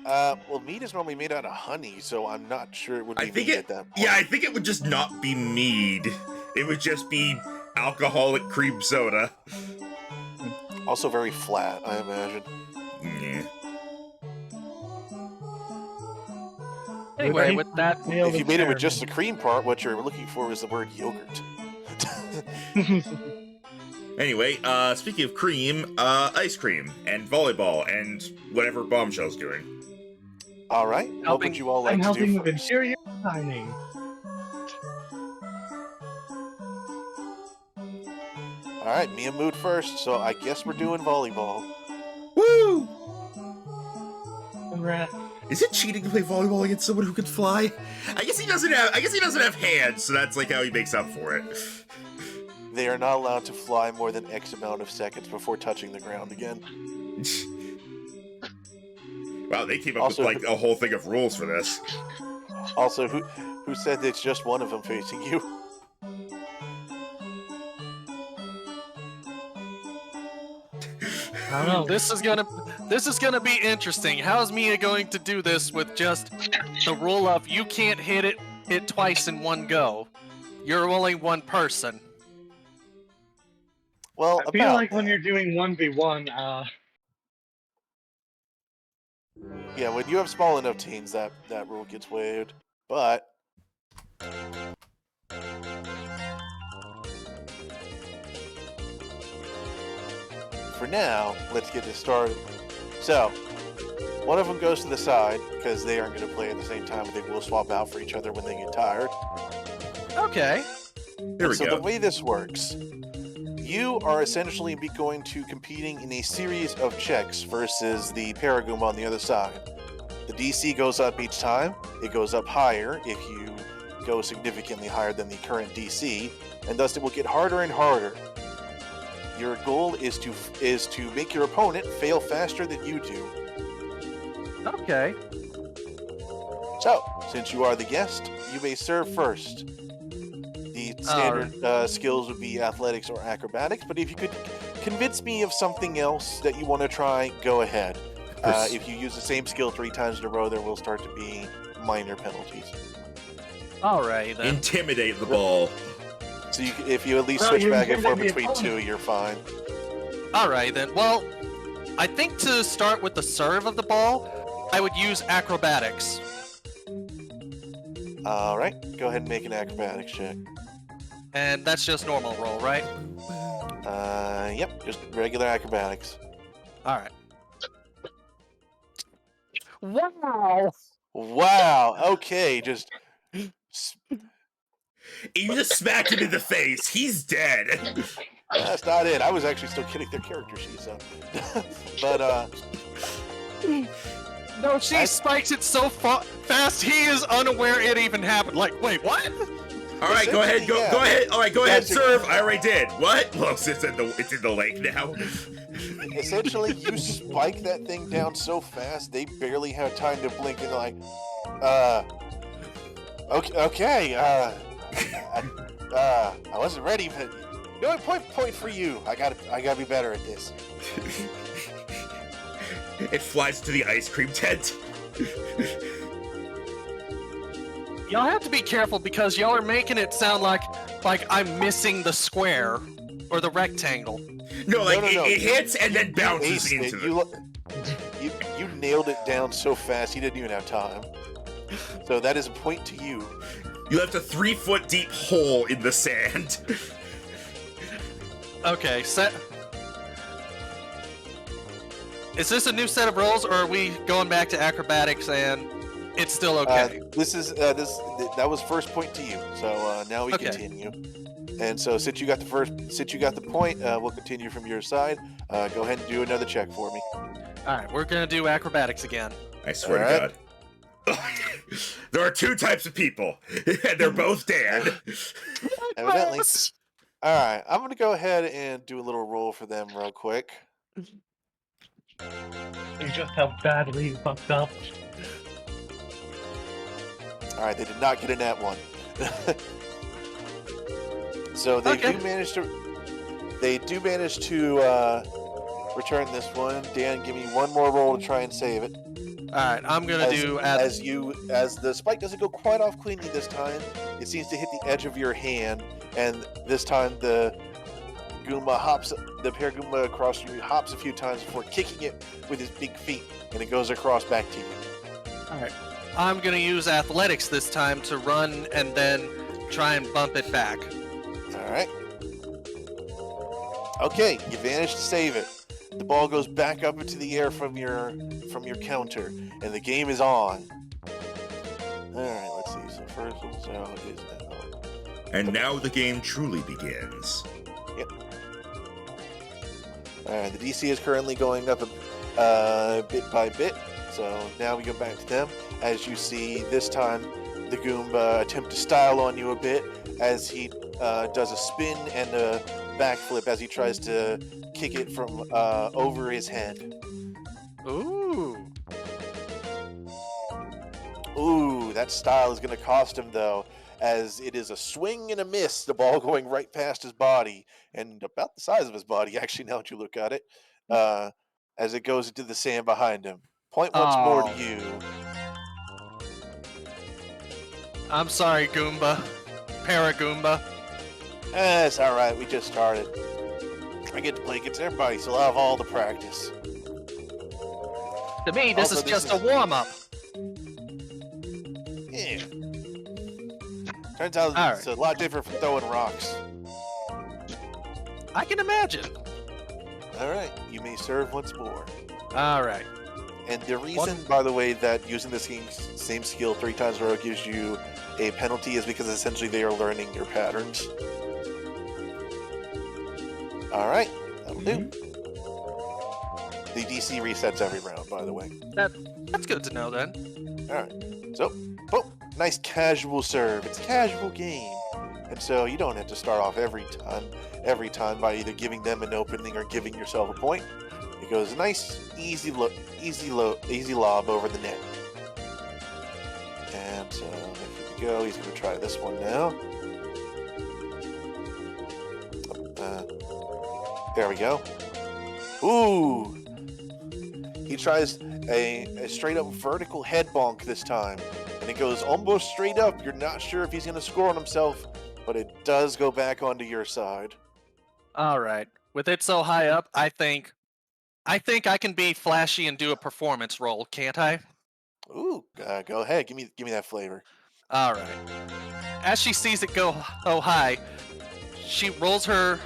Well, mead is normally made out of honey, so I'm not sure it would be mead at that point. Yeah, I think it would just not be mead. It would just be alcoholic cream soda. Also very flat, I imagine. Yeah. Anyway, with that, If you made it with just the cream part, what you're looking for is the word yogurt. Anyway, speaking of cream, ice cream and volleyball and whatever Bombshell's doing. All right. What would you all like I'm to helping do with first? interior designing. All right, me and Mood first, so I guess we're doing volleyball. Woo! Congrats. Is it cheating to play volleyball against someone who can fly? I guess he doesn't have hands, so that's like how he makes up for it. They are not allowed to fly more than X amount of seconds before touching the ground again. Wow, they came up Also, with like a whole thing of rules for this. Also, who said it's just one of them facing you? I don't know. this is gonna be interesting. How's Mia going to do this with just the rule of you can't hit twice in one go? You're only one person. Well, I feel like when you're doing 1v1, yeah, when you have small enough teams, that rule gets waived. But for now, let's get this started. So, one of them goes to the side because they aren't going to play at the same time, but they will swap out for each other when they get tired. Okay. Here we So go. the way this works, you are essentially going to competing in a series of checks versus the Paragum on the other side. The DC goes up each time. It goes up higher if you go significantly higher than the current DC, and thus it will get harder and harder. Your goal is to make your opponent fail faster than you do. Okay. So, since you are the guest, you may serve first. The standard skills would be athletics or acrobatics, but if you could convince me of something else that you want to try, go ahead. If you use the same skill 3 times in a row, there will start to be minor penalties. All right then. Intimidate the ball. So if you at least switch back and forth between 2, you're fine. All right then. Well, I think to start with the serve of the ball, I would use acrobatics. All right, go ahead and make an acrobatics check. And that's just normal roll, right? Yep, just regular acrobatics. All right. Wow. Wow. Okay, just. You just smacked him in the face. He's dead. That's not it. I was actually still getting their character sheets up. But No, she spikes it so fast he is unaware it even happened. Like, wait, what? All right, go ahead, go ahead. All right, go ahead, That's serve. I already did. What? Look, it's in the lake now. Essentially, you spike that thing down so fast they barely have time to blink, and they're like, okay, I wasn't ready, but no, point for you. I gotta be better at this. It flies to the ice cream tent. Y'all have to be careful because y'all are making it sound like I'm missing the square or the rectangle. No, like No. It hits and then bounces Aced into it. You nailed it down so fast you didn't even have time. So that is a point to you. You left a 3-foot deep hole in the sand. Okay, is this a new set of rolls, or are we going back to acrobatics and it's still okay? That was first point to you. So now we continue. And so since you got the point, we'll continue from your side. Go ahead and do another check for me. All right, we're gonna do acrobatics again. I swear to God. There are 2 types of people, and they're both dead. Evidently. All right, I'm gonna go ahead and do a little roll for them real quick. You just how badly you fucked up. All right, they did not get a nat 1. So they do manage to return this one. Dan, give me one more roll to try and save it. All right, I'm gonna as the spike doesn't go quite off cleanly this time. It seems to hit the edge of your hand, and this time the pair Goomba across you hops a few times before kicking it with his big feet, and it goes across back to you. All right, I'm gonna use athletics this time to run and then try and bump it back. All right. Okay, you managed to save it. The ball goes back up into the air from your counter, and the game is on. All right, let's see. So first one's out is now. And now the game truly begins. Yep. All right, the DC is currently going up bit by bit. So now we go back to them. As you see, this time the Goomba attempt to style on you a bit as he does a spin and a backflip as he tries to kick it from over his head. Ooh. Ooh, that style is going to cost him, though, as it is a swing and a miss, the ball going right past his body, and about the size of his body, actually, now that you look at it, as it goes into the sand behind him. Point once more to you. I'm sorry, Goomba. Paragoomba. It's all right. We just started. I get to play against everybody, so I'll have all the practice. To me, this is just a warm-up. Yeah. Turns out it's a lot different from throwing rocks. I can imagine. All right. You may serve once more. All right. And the reason, by the way, that using this same skill 3 times in a row gives you a penalty is because essentially they are learning your patterns. All right, that'll do. The DC resets every round, by the way. That's good to know then. All right, so nice casual serve. It's a casual game, and so you don't have to start off every time by either giving them an opening or giving yourself a point. It goes a nice, easy lob over the net. And so here we go. He's going to try this one now. There we go. Ooh! He tries a straight up vertical head bonk this time. And it goes almost straight up. You're not sure if he's going to score on himself, but it does go back onto your side. All right. With it so high up, I think I can be flashy and do a performance roll, can't I? Ooh, go ahead. Give me that flavor. All right. As she sees it go high, she rolls her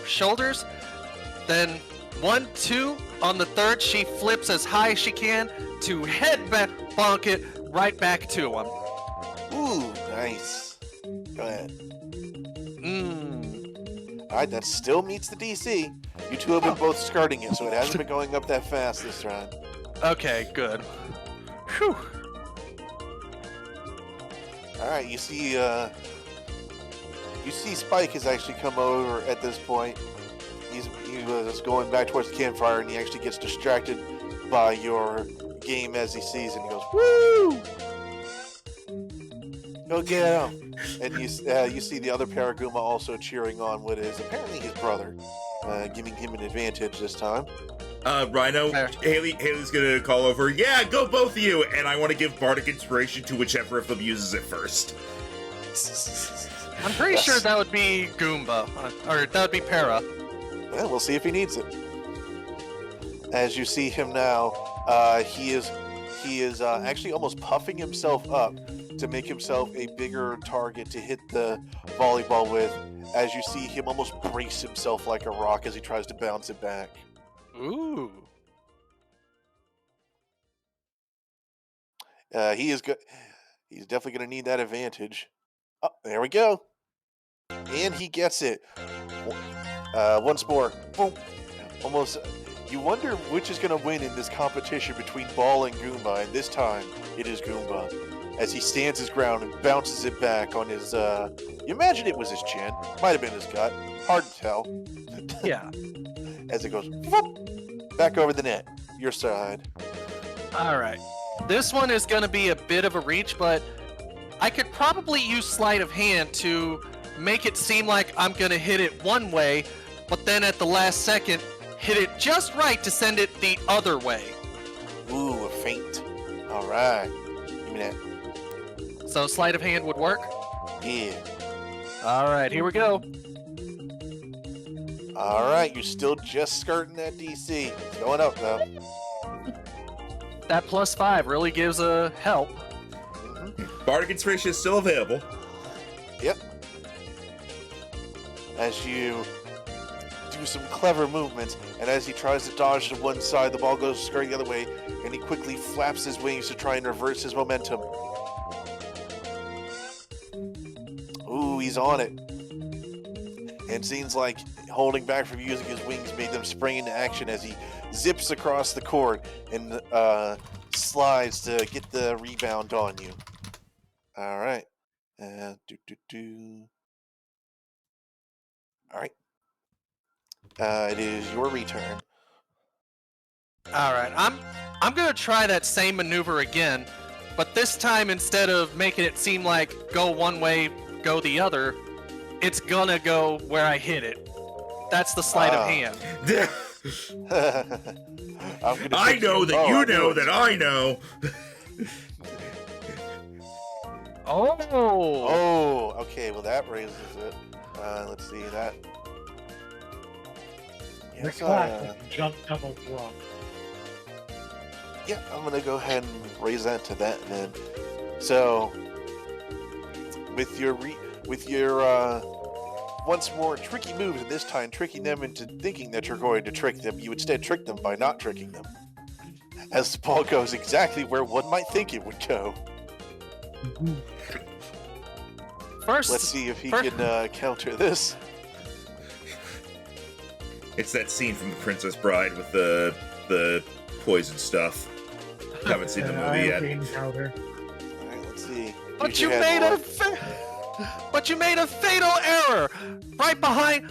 shoulders. Then 1, 2. On the third, she flips as high as she can to head bonk it right back to him. Ooh, nice. Go ahead. All right, that still meets the DC. You two have been both skirting it, so it hasn't been going up that fast this round. Okay, good. Whew. All right, you see Spike has actually come over at this point. He was going back towards the campfire, and he actually gets distracted by your game as he sees it. And he goes, "Woo! Go get him!" And you see the other Paraguma also cheering on what is apparently his brother, giving him an advantage this time. Rhino, There. Haley's gonna call over. Yeah, go both of you! And I want to give Bardic Inspiration to whichever of them uses it first. I'm pretty sure that would be Goomba, or that would be Para. Yeah, we'll see if he needs it. As you see him now, he is actually almost puffing himself up to make himself a bigger target to hit the volleyball with. As you see him almost brace himself like a rock as he tries to bounce it back. Ooh. He's definitely going to need that advantage. Oh, there we go. And he gets it. Once more. Boom. Almost. You wonder which is going to win in this competition between Ball and Goomba, and this time it is Goomba. As he stands his ground and bounces it back on his, you imagine it was his chin. Might have been his gut. Hard to tell. Yeah. As it goes whoop, back over the net. Your side. All right. This one is going to be a bit of a reach, but I could probably use Sleight of Hand to make it seem like I'm going to hit it one way, but then at the last second, hit it just right to send it the other way. Ooh, a feint. All right. Give me that. So Sleight of Hand would work? Yeah. All right, here we go. All right, you're still just skirting that DC. It's going up, though. That +5 really gives a help. Bardic Inspiration is still available. Yep. As you do some clever movements, and as he tries to dodge to one side, the ball goes skirting the other way, and he quickly flaps his wings to try and reverse his momentum. Ooh, he's on it. And seems like holding back from using his wings made them spring into action as he zips across the court and slides to get the rebound on you. All right. All right. It is your return. All right, I'm gonna try that same maneuver again, but this time instead of making it seem like go one way, go the other, it's gonna go where I hit it. That's the sleight of hand. I know that you know that I know. Oh. Oh, okay. Well, that raises it. Let's see that. The Yes, classic jump double block. yeah, I'm gonna go ahead and raise that to that then. So, with your once more tricky moves, and this time tricking them into thinking that you're going to trick them, you instead trick them by not tricking them. As the ball goes exactly where one might think it would go. First, Let's see if he can counter this. It's that scene from The Princess Bride with the poison stuff. Haven't seen the movie yet. Alright, let's see. but Use you your made head, but you made a fatal error. Right behind,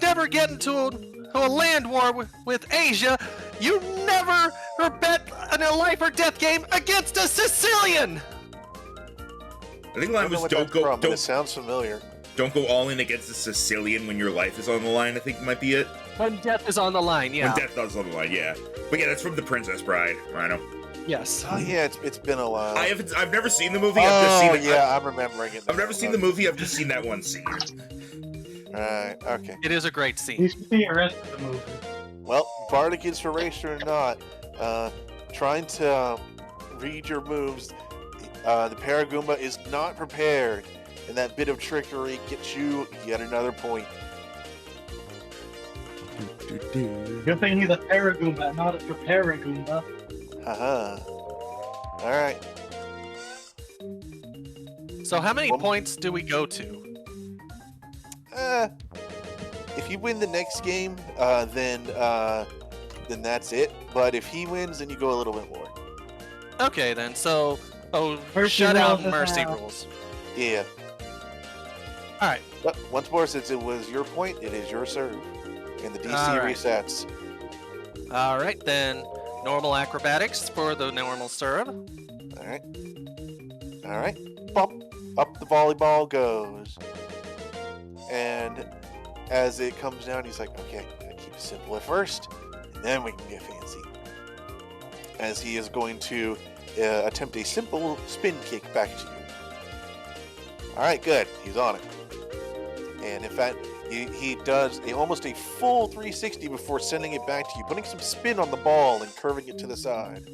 never getting to a land war with Asia. You never bet in a life or death game against a Sicilian. I think I line don't know was what that's from, but it don't sounds familiar. go all in against the Sicilian when your life is on the line. I think might be it. When death is on the line, yeah. When death is on the line, yeah. But yeah, that's from The Princess Bride, Rhino. Yes. Oh yeah, it's been a while. I've never seen the movie. I've just seen it. Yeah, I'm remembering it. I've never seen the movie. I've just seen that one scene. Alright, okay. It is a great scene. You should see the rest of the movie. Well, Bardic Inspiration or not, trying to read your moves, the Paragoomba is not prepared, and that bit of trickery gets you yet another point. Good thing he's a Paragoomba, not a Preparagoomba. Haha. Alright. So how many Well- points do we go to? If you win the next game, then then that's it. But if he wins, then you go a little bit more. Okay, then. So, Mercy shutout rules and is mercy out. rules. Yeah. All right. But once more, since it was your point, it is your serve, and the DC All right. resets. All right, then. Normal acrobatics for the normal serve. All right. All right. Bump. Up the volleyball goes. And as it comes down, he's like, okay, gotta keep it simple at first, and then we can get fancy. As he is going to attempt a simple spin kick back to you. All right, good. He's on it. And in fact, he does almost a full 360 before sending it back to you, putting some spin on the ball and curving it to the side.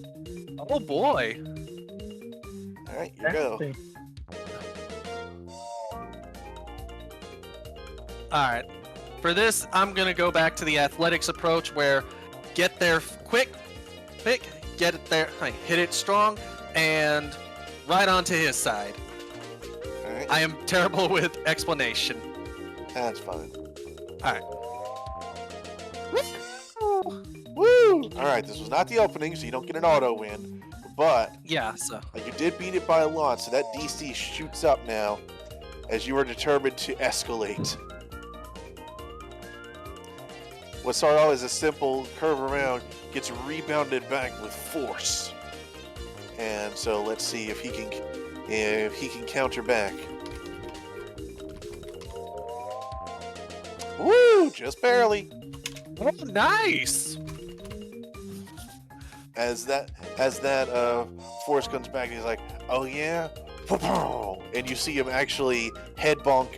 Oh boy. All right, here you go. All right. For this, I'm going to go back to the athletics approach where get there quick, get it there, hit it strong, and right onto his side. All right, I am terrible with explanation. that's fine. All right. Woo! All right, this was not the opening, so you don't get an auto win, but Yeah, so. you did beat it by a lot, so that DC shoots up now as you are determined to escalate. What started out as a simple curve around gets rebounded back with force. And so let's see if he can counter back. Woo! Just barely. Oh, nice. As that force comes back, he's like, "Oh yeah," and you see him actually head bonk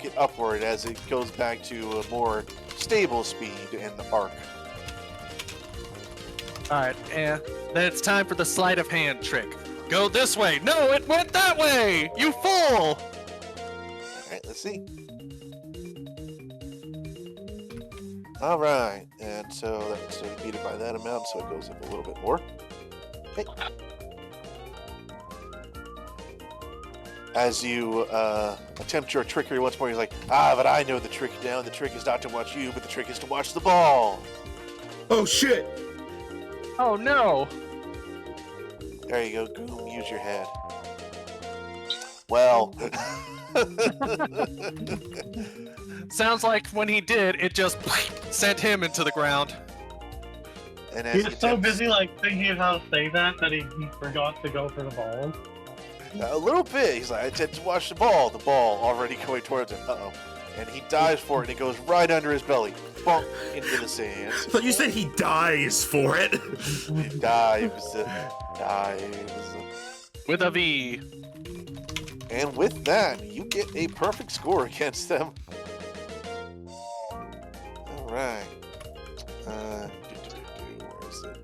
it upward as it goes back to a more stable speed in the arc. All right, and then it's time for the sleight of hand trick. Go this way. No, it went that way. You fool. All right, let's see. All right, and so we beat it by that amount, so it goes up a little bit more. Okay. As you attempt your trickery once more, he's like, but I know the trick now. The trick is not to watch you, but the trick is to watch the ball. Oh shit! Oh no. There you go, Goom, use your head. Well. Sounds like when he did, it just sent him into the ground. And as He he was so attempts- busy like thinking of how to say that he forgot to go for the ball. A little bit. He's like, I attempt to watch the ball already going towards him. Uh-oh. And he dives for it, and it goes right under his belly. Bonk, into the sand. I thought you said he dies for it. Dives. With a V. And with that, you get a perfect score against them. All right. Where is it?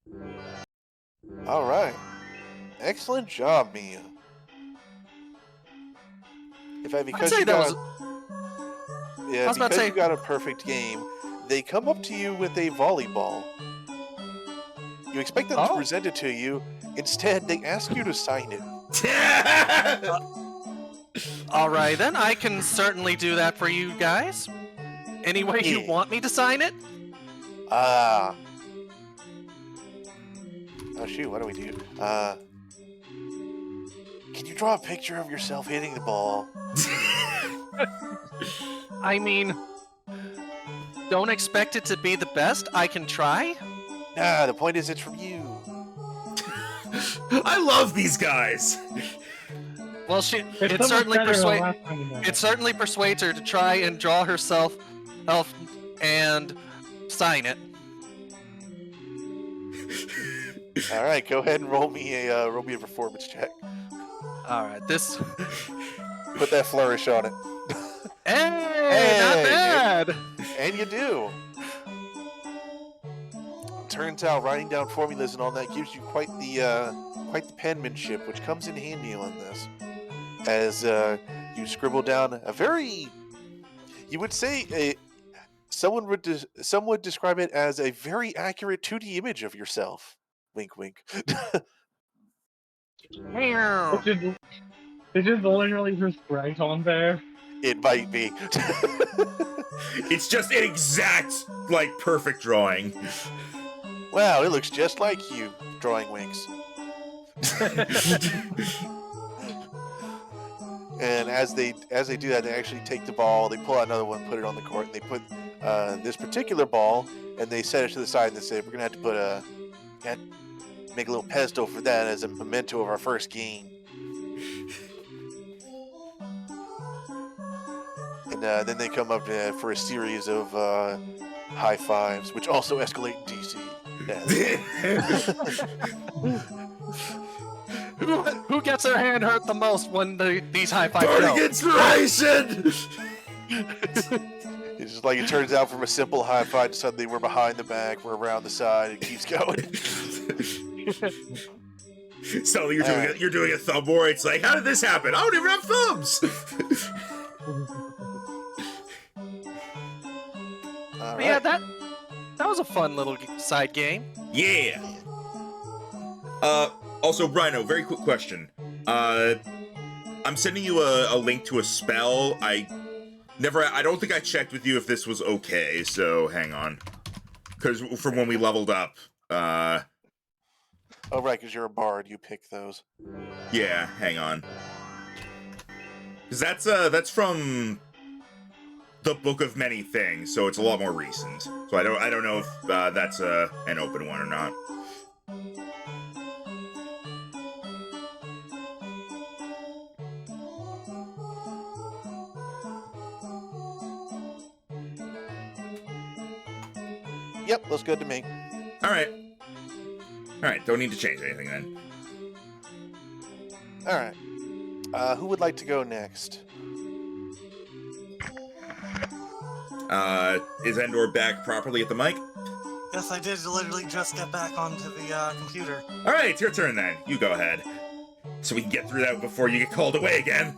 There we go. All right. Excellent job, Mia. In fact, because say you that got was- yeah, I was about to because say- you got a perfect game, they come up to you with a volleyball. You expect them to Oh. present it to you. Instead, they ask you to sign it. All right, then I can certainly do that for you guys. Any way you Yeah. want me to sign it? Oh shoot, what do we do? Can you draw a picture of yourself hitting the ball? I mean, don't expect it to be the best. I can try. Nah, the point is it's from you. I love these guys. Well, It's it so much certainly better than last time we met. it certainly persuades her to try and draw herself and sign it. All right, go ahead and roll me a performance check. All right, this. Put that flourish on it, Hey, not Hey, bad. and you do. Turns out writing down formulas and all that gives you quite the penmanship, which comes in handy on this. As you scribble down a very, you would say some would describe it as a very accurate 2D image of yourself. Wink, wink. Which is They just literally just right on there. It might be. It's just an exact, like, perfect drawing. Wow, it looks just like you, drawing Winks. And as they do that, they actually take the ball, they pull out another one, put it on the court, and they put this particular ball, and they set it to the side, and they say, we're going to have to make a little pesto for that as a memento of our first game. And then they come up for a series of high fives, which also escalate in DC. Who gets their hand hurt the most when these high fives Burning go? inspiration! It's just like it turns out from a simple high five to suddenly we're behind the back, we're around the side, it keeps going. So you're doing a thumb war. It's like, how did this happen? I don't even have thumbs. All Yeah, right. that was a fun little side game. Yeah. Also, Rhino, very quick question. I'm sending you a link to a spell. I don't think I checked with you if this was okay, so hang on. Because from when we leveled up, Oh, right, because you're a bard, you pick those. yeah, hang on. Because that's from the Book of Many Things, so it's a lot more recent. So I don't know if that's an open one or not. Yep, looks good to me. All right, don't need to change anything then. All right. Who would like to go next? Is Endor back properly at the mic? Yes, I did literally just get back onto the computer. All right, it's your turn then. You go ahead. So we can get through that before you get called away again.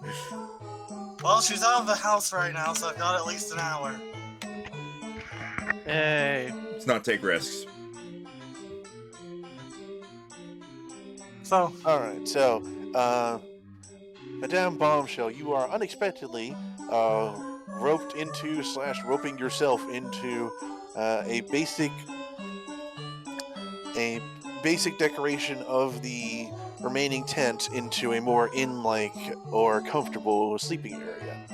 Well, she's out of the house right now, so I've got at least an hour. Hey. Let's not take risks. So, All right, so, Madame Bombshell, you are unexpectedly roped into / roping yourself into a basic decoration of the remaining tent into a more inn-like or comfortable sleeping area.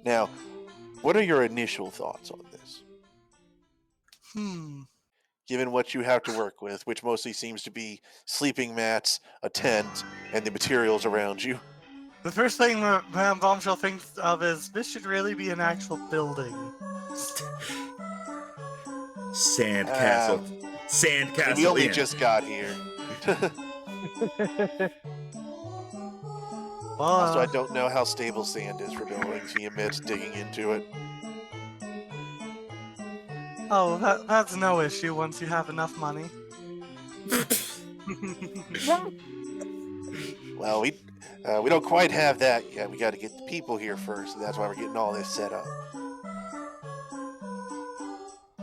Now, what are your initial thoughts on this? Given what you have to work with, which mostly seems to be sleeping mats, a tent, and the materials around you. the first thing Madame Bombshell thinks of is, this should really be an actual building. Sandcastle. Sandcastle We only Inn. just got here. Well, Also, I don't know how stable sand is for buildings. He admits digging into it. oh, that's no issue once you have enough money. Well, we don't quite have that yet. We got to get the people here first, and that's why we're getting all this set up.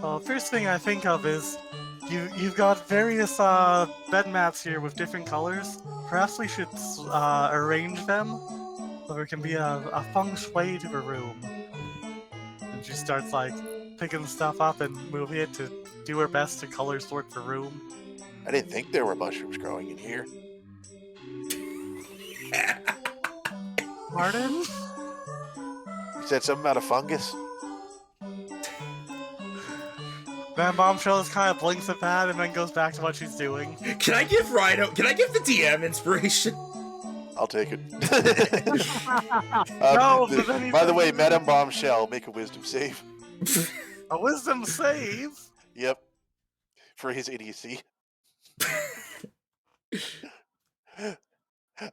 Well, first thing I think of is, you've got various bed mats here with different colors. Perhaps we should arrange them so there can be a feng shui to the room. And she starts like picking stuff up and moving it to do her best to color sort the room. I didn't think there were mushrooms growing in here. Pardon? You said something about a fungus? Van Bombshell just kind of blinks at that and then goes back to what she's doing. Can I give the DM inspiration? I'll take it. No, but then by the way, Madame Bombshell, make a wisdom save. A wisdom save? Yep. For his idiocy.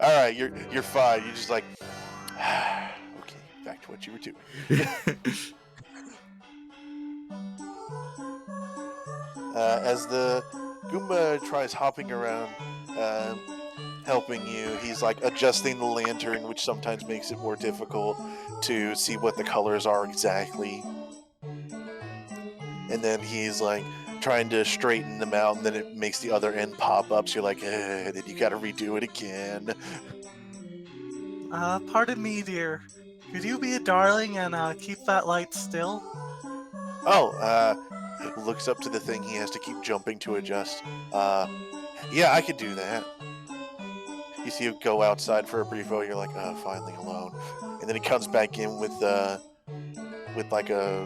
Alright, you're fine. You're just like, okay, back to what you were doing. As the Goomba tries hopping around, helping you, he's like adjusting the lantern, which sometimes makes it more difficult to see what the colors are exactly. And then he's like, trying to straighten them out, and then it makes the other end pop up. So you're like, then you got to redo it again. Pardon me, dear. Could you be a darling and keep that light still? Oh, looks up to the thing he has to keep jumping to adjust. Yeah, I could do that. You see him go outside for a brief moment, you're like, finally alone. And then he comes back in with like a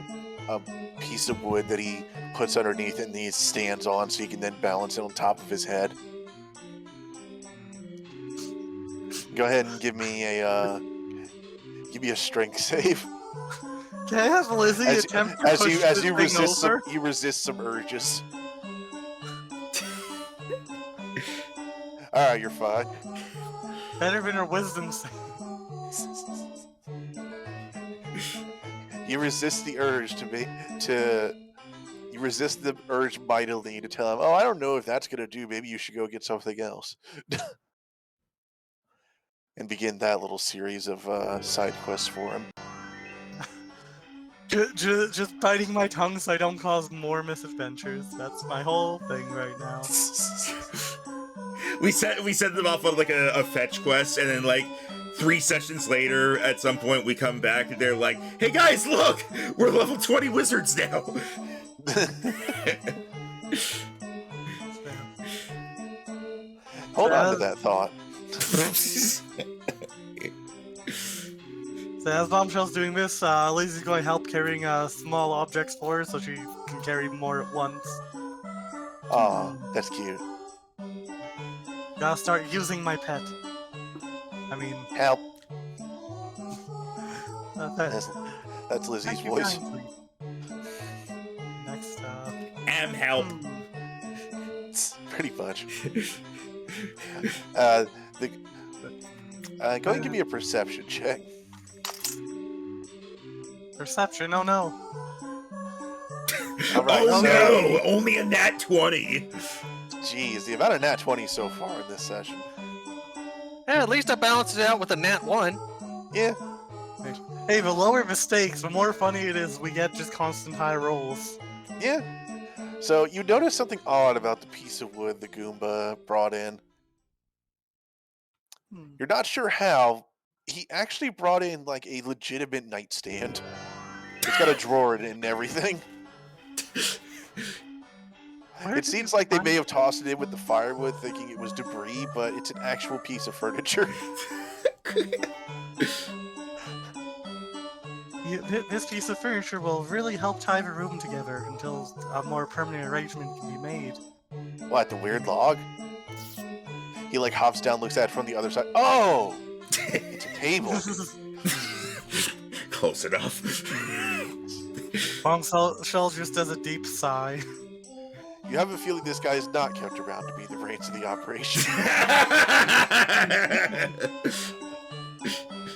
piece of wood that he puts underneath it and he stands on so he can then balance it on top of his head. Go ahead and give me a strength save. Can I have Lizzie attempt to push this thing over? You resist some urges. Alright, you're fine. Better than her wisdom save. You resist the urge you resist the urge mightily to tell him, oh, I don't know if that's gonna do, maybe you should go get something else. And begin that little series of side quests for him. Just biting my tongue so I don't cause more misadventures. That's my whole thing right now. We send them off on like a fetch quest, and then like 3 sessions later, at some point, we come back and they're like, "Hey guys, look, we're level 20 wizards now." Hold on to that thought. So as Bombshell's doing this, Lizzie's going to help carrying small objects for her so she can carry more at once. Aw, that's cute. Gotta start using my pet. I mean... Help. Pet. That's Lizzie's Thank you voice. kindly. Next, help. Pretty much. Go ahead and give me a perception check. Perception, oh no. Alright, Oh so, no, only a nat 20. Geez, the amount of nat 20 so far in this session. Yeah, at least I balanced it out with a nat 1. Yeah. Hey, the lower the stakes, the more funny it is we get just constant high rolls. Yeah. So you notice something odd about the piece of wood the Goomba brought in. You're not sure how. He actually brought in like a legitimate nightstand. It's got a drawer in it and everything. It seems like they may have tossed it in with the firewood thinking it was debris, but it's an actual piece of furniture. This piece of furniture will really help tie the room together until a more permanent arrangement can be made. What, the weird log? He like hops down, looks at it from the other side. Oh! It's a table. Close enough. Bombshell just does a deep sigh. You have a feeling this guy is not kept around to be the brains of the operation.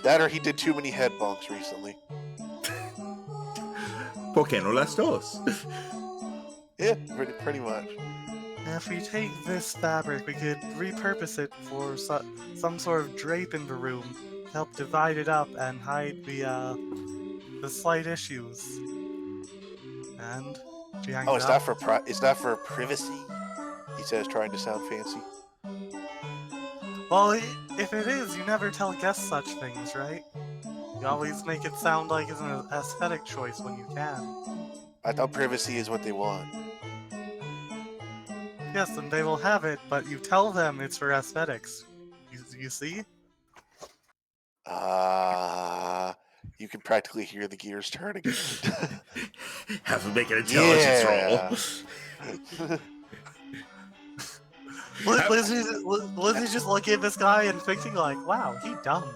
That or he did too many head bonks recently. ¿Por qué no las dos? Yeah, pretty much. If we take this fabric, we could repurpose it for some sort of drape in the room, help divide it up and hide the slight issues. And she hangs Oh, is up. that for privacy? He says, trying to sound fancy. Well, if it is, you never tell guests such things, right? You always make it sound like it's an aesthetic choice when you can. I thought privacy is what they want. Yes, and they will have it, but you tell them it's for aesthetics. You see? You can practically hear the gears turning. Have to make an intelligence roll. Lizzie's just looking at this guy and thinking like, wow, he dumb.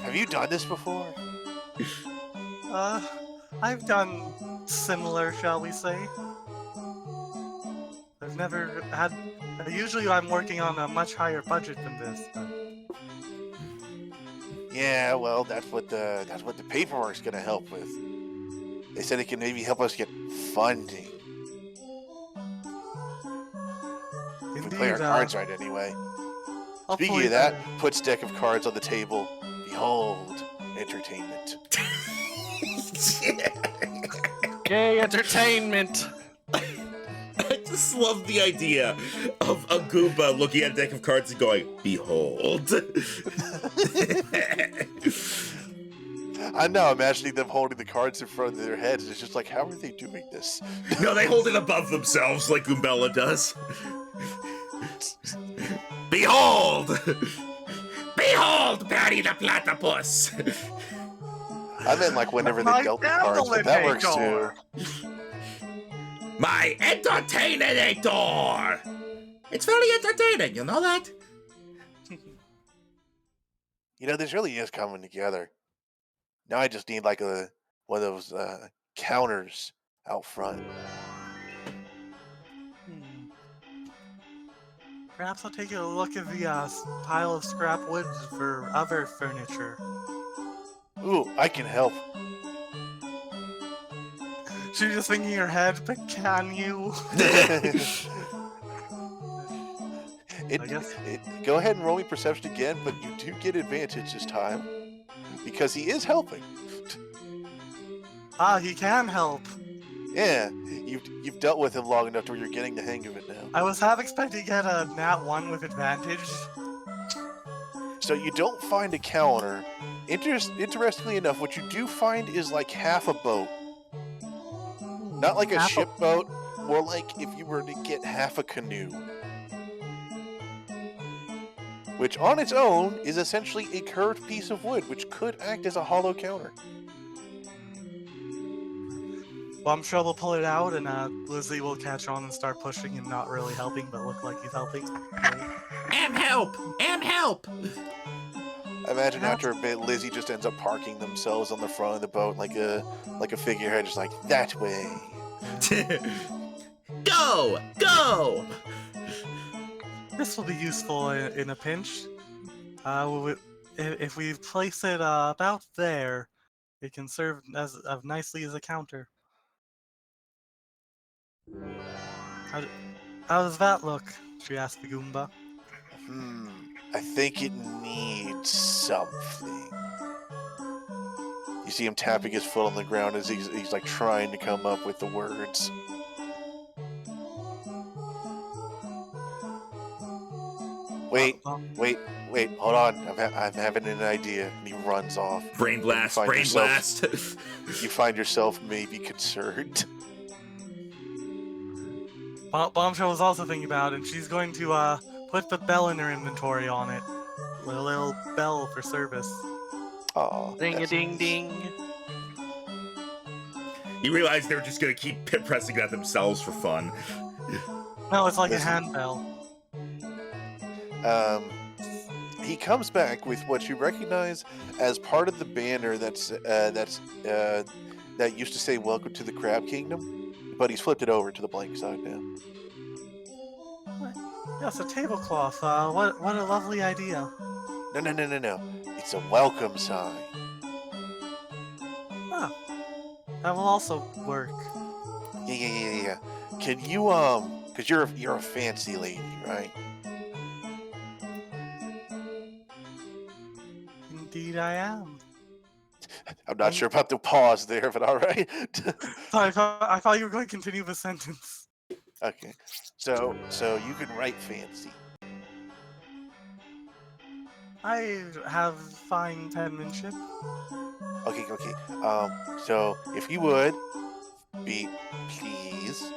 Have you done this before? I've done similar, shall we say. I've never had... Usually I'm working on a much higher budget than this, but... Yeah, well, that's what the paperwork's gonna help with. They said it can maybe help us get funding. If we play our cards right, anyway. Speaking of that, puts deck of cards on the table. Behold, entertainment. Yay, entertainment! I just love the idea of a Goomba looking at a deck of cards and going, "Behold." I'm now imagining them holding the cards in front of their heads. It's just like, how are they doing this? No, they hold it above themselves like Goombella does. Behold! Behold, Patty the Platypus! I meant like whenever they My dealt the cards, but that works too. My entertainator! It's very entertaining, you know that? You know, this really is coming together. Now I just need like one of those counters out front. Perhaps I'll take a look at the pile of scrap wood for other furniture. Ooh, I can help. She's just thinking in her head, but can you? Go ahead and roll me perception again, but you do get advantage this time because he is helping. He can help. Yeah, you've dealt with him long enough to where you're getting the hang of it now. I was half expecting to get a nat 1 with advantage. So you don't find a counter. Interestingly enough, what you do find is like half a boat. Not like a ship boat, more like if you were to get half a canoe. Which on its own is essentially a curved piece of wood, which could act as a hollow counter. Well, I'm sure we'll pull it out, and Lizzie will catch on and start pushing and not really helping, but look like he's helping. Am help! Am help! I imagine after a bit, Lizzie just ends up parking themselves on the front of the boat like a figurehead, just like, that way. Go! Go! This will be useful in a pinch. If we place it about there, it can serve as nicely as a counter. How does that look? She asked the Goomba. I think it needs something. You see him tapping his foot on the ground as he's like trying to come up with the words. Wait, hold on. I'm having an idea. And he runs off. Brain blast, brain blast. You find yourself maybe concerned. Bombshell was also thinking about it, and she's going to put the bell in her inventory on it. A little bell for service. Aw. Ding-a-ding-ding. You realize they're just gonna keep pressing that themselves for fun. No, it's like a handbell. He comes back with what you recognize as part of the banner that used to say "Welcome to the Crab Kingdom," but he's flipped it over to the blank side now. Yes, a tablecloth. What a lovely idea. No. It's a welcome sign. Ah, that will also work. Yeah. Can you because you're a fancy lady, right? Indeed, I am. I'm not sure about the pause there, but all right. I thought you were going to continue the sentence. Okay, so you can write fancy. I have fine penmanship. Okay. So if you would please,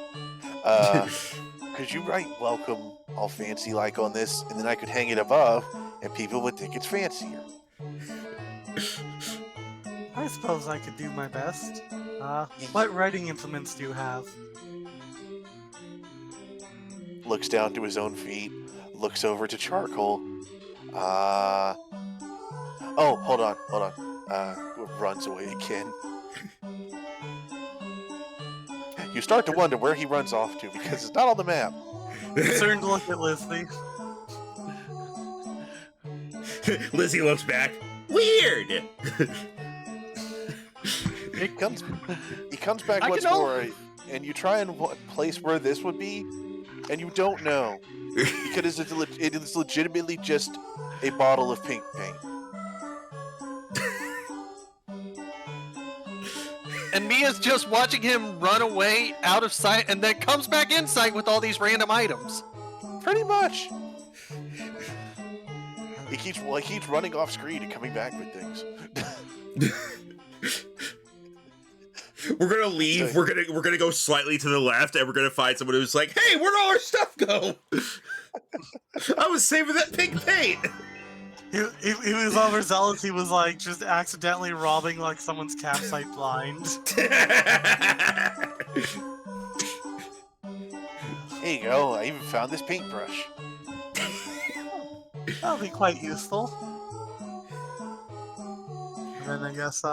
could you write "welcome" all fancy like on this, and then I could hang it above, and people would think it's fancier. I suppose I could do my best. What writing implements do you have? Looks down to his own feet, looks over to charcoal. Oh, hold on. Runs away again. You start to wonder where he runs off to because it's not on the map. Concerned look at Lizzie. Lizzie looks back. Weird! He comes back once more, and you try and place where this would be, and you don't know. Because it is legitimately just a bottle of pink paint. And and Mia's just watching him run away out of sight and then comes back in sight with all these random items. Pretty much. He keeps running off screen and coming back with things. We're gonna leave. So- We're gonna go slightly to the left, and we're gonna find someone who's like, "Hey, where'd all our stuff go? I was saving that pink paint." He was overzealous. He was like just accidentally robbing like someone's campsite blind. Here you go. I even found this paintbrush. That'll be quite useful. And then I guess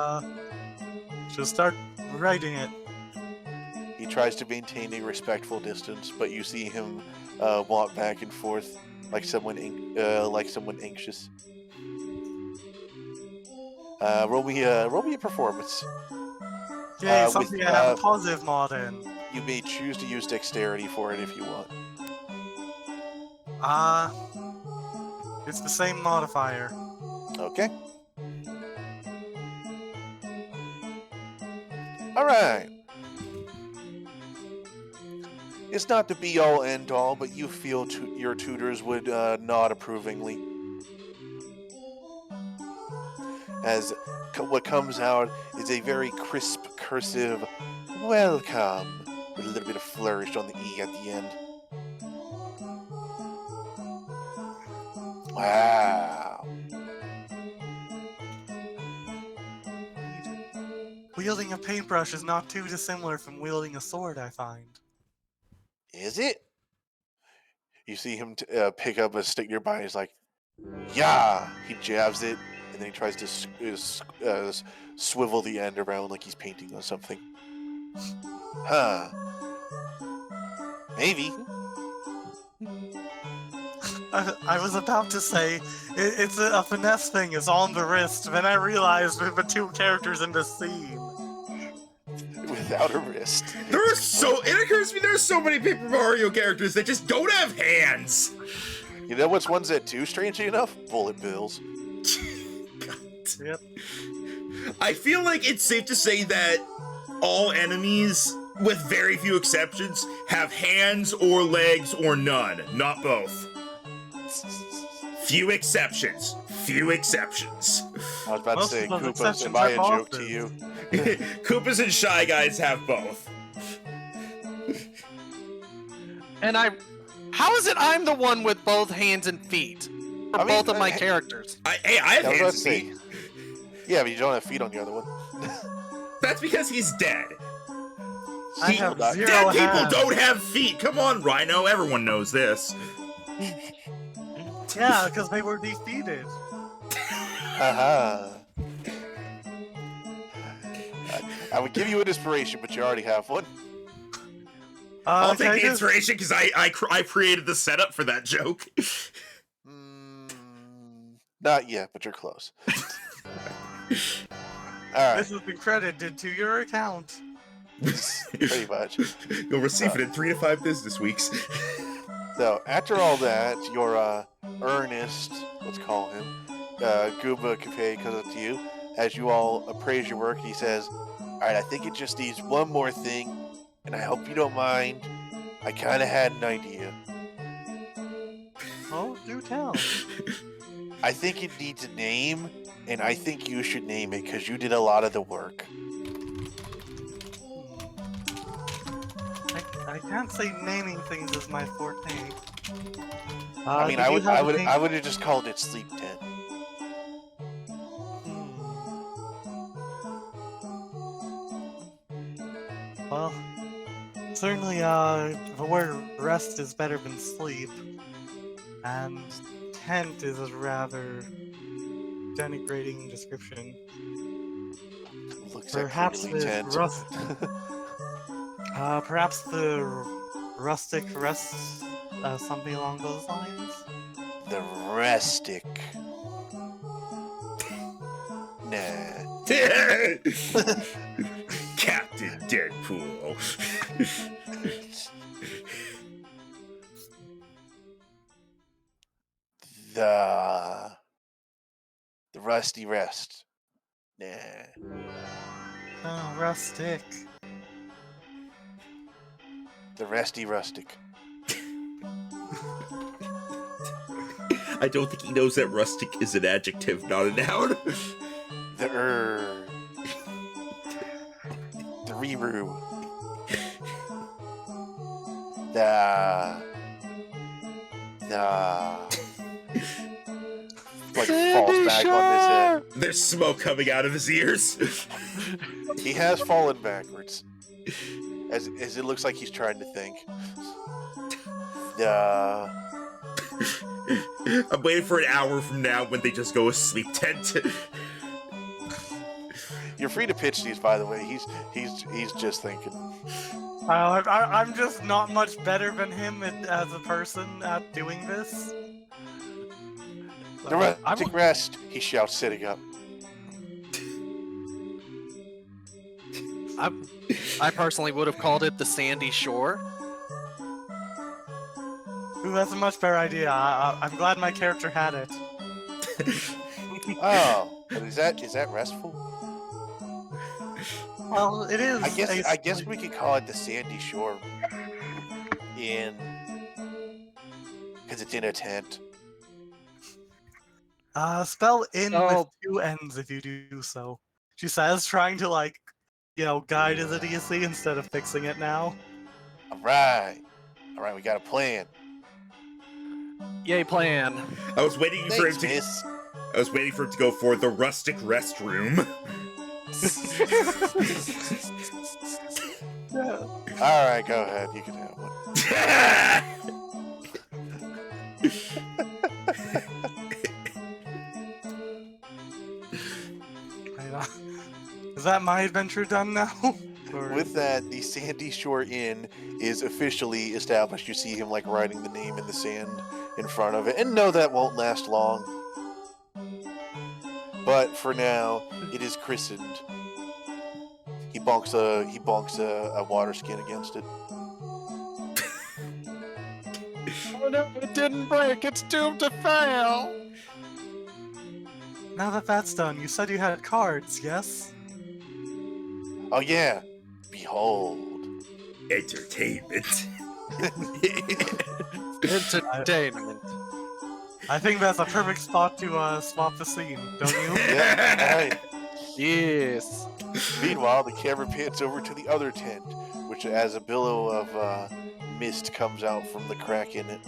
just start writing it. He tries to maintain a respectful distance, but you see him walk back and forth like someone anxious. Roll me a performance. Yay, with, something I have a positive mod in. You may choose to use dexterity for it if you want. It's the same modifier. Okay. All right. It's not the be-all, end-all, but you feel your tutors would nod approvingly. As what comes out is a very crisp, cursive, welcome, with a little bit of flourish on the E at the end. Wow. Wielding a paintbrush is not too dissimilar from wielding a sword, I find. Is it? You see him pick up a stick nearby, and he's like, yeah! He jabs it, and then he tries to swivel the end around like he's painting on something. Huh. Maybe. I was about to say, it's a finesse thing, it's on the wrist, then I realized with the two characters in the scene. Without a wrist. It occurs to me there are so many Paper Mario characters that just don't have hands. You know what's ones that do, strangely enough? Bullet bills. Yep. I feel like it's safe to say that all enemies, with very few exceptions, have hands or legs or none, not both. Few exceptions. Few exceptions. I was about Most to say, of those Koopas, exceptions am I a are joke to bosses. you? Koopas and Shy Guys have both. And how is it I'm the one with both hands and feet? For I mean, both of my characters. I have Yeah, I was about hands to and say. feet. Yeah, but you don't have feet on the other one. That's because he's dead. I have Dead zero Dead people hands. don't have feet. Come on, Rhino. Everyone knows this. Yeah, because they were defeated. Haha. I would give you an inspiration, but you already have one. I'll can I take the just- inspiration because I created the setup for that joke. Not yet, but you're close. Alright, This has been credited to your account. pretty much. You'll receive it in 3 to 5 business weeks. So, after all that, your earnest, let's call him, Gooba Cafe comes up to you. As you all appraise your work, he says, alright, I think it just needs one more thing, and I hope you don't mind. I kind of had an idea. Oh, do tell. I think it needs a name, and I think you should name it, because you did a lot of the work. I can't say naming things is my forte. I mean, do I you would, have I a would, name? I would have just called it Sleep Tent. Well, certainly, the word rest is better than sleep, and tent is a rather denigrating description. Looks Perhaps like tent. Perhaps the rustic rest, something along those lines. The Rustic. Nah. Captain Deadpool. The Rusty Rest. Nah. Oh, rustic. The resty rustic. I don't think he knows that rustic is an adjective, not a noun. The reru. Like falls back on his head. There's smoke coming out of his ears. He has fallen backwards. As it looks like he's trying to think. I'm waiting for an hour from now when they just go a sleep tent. You're free to pitch these, by the way. He's just thinking. I'm just not much better than him as a person at doing this. The rustic rest, he shouts, sitting up. I personally would have called it the Sandy Shore. Ooh, that's a much better idea. I'm glad my character had it. Oh, but is that restful? Well, it is. I guess we could call it the Sandy Shore. Because it's in a tent. Spell in with Oh. 2 N's if you do so. She says, trying to guide his idiocy instead of fixing it now. All right, we got a plan. Yay, plan. I was waiting for him Thanks, to. miss. I was waiting for it to go for the rustic restroom. All right, go ahead. You can have one. Is that my adventure done now? Or- With that, the Sandy Shore Inn is officially established. You see him writing the name in the sand in front of it, and no, that won't last long. But for now, it is christened. He bonks a water skin against it. Oh no, it didn't break. It's doomed to fail. Now that that's done, you said you had cards, yes? Oh yeah, behold. Entertainment. Entertainment. I think that's a perfect spot to swap the scene, don't you? Yeah, all right. Yes. Meanwhile, the camera pans over to the other tent, which as a billow of mist comes out from the crack in it.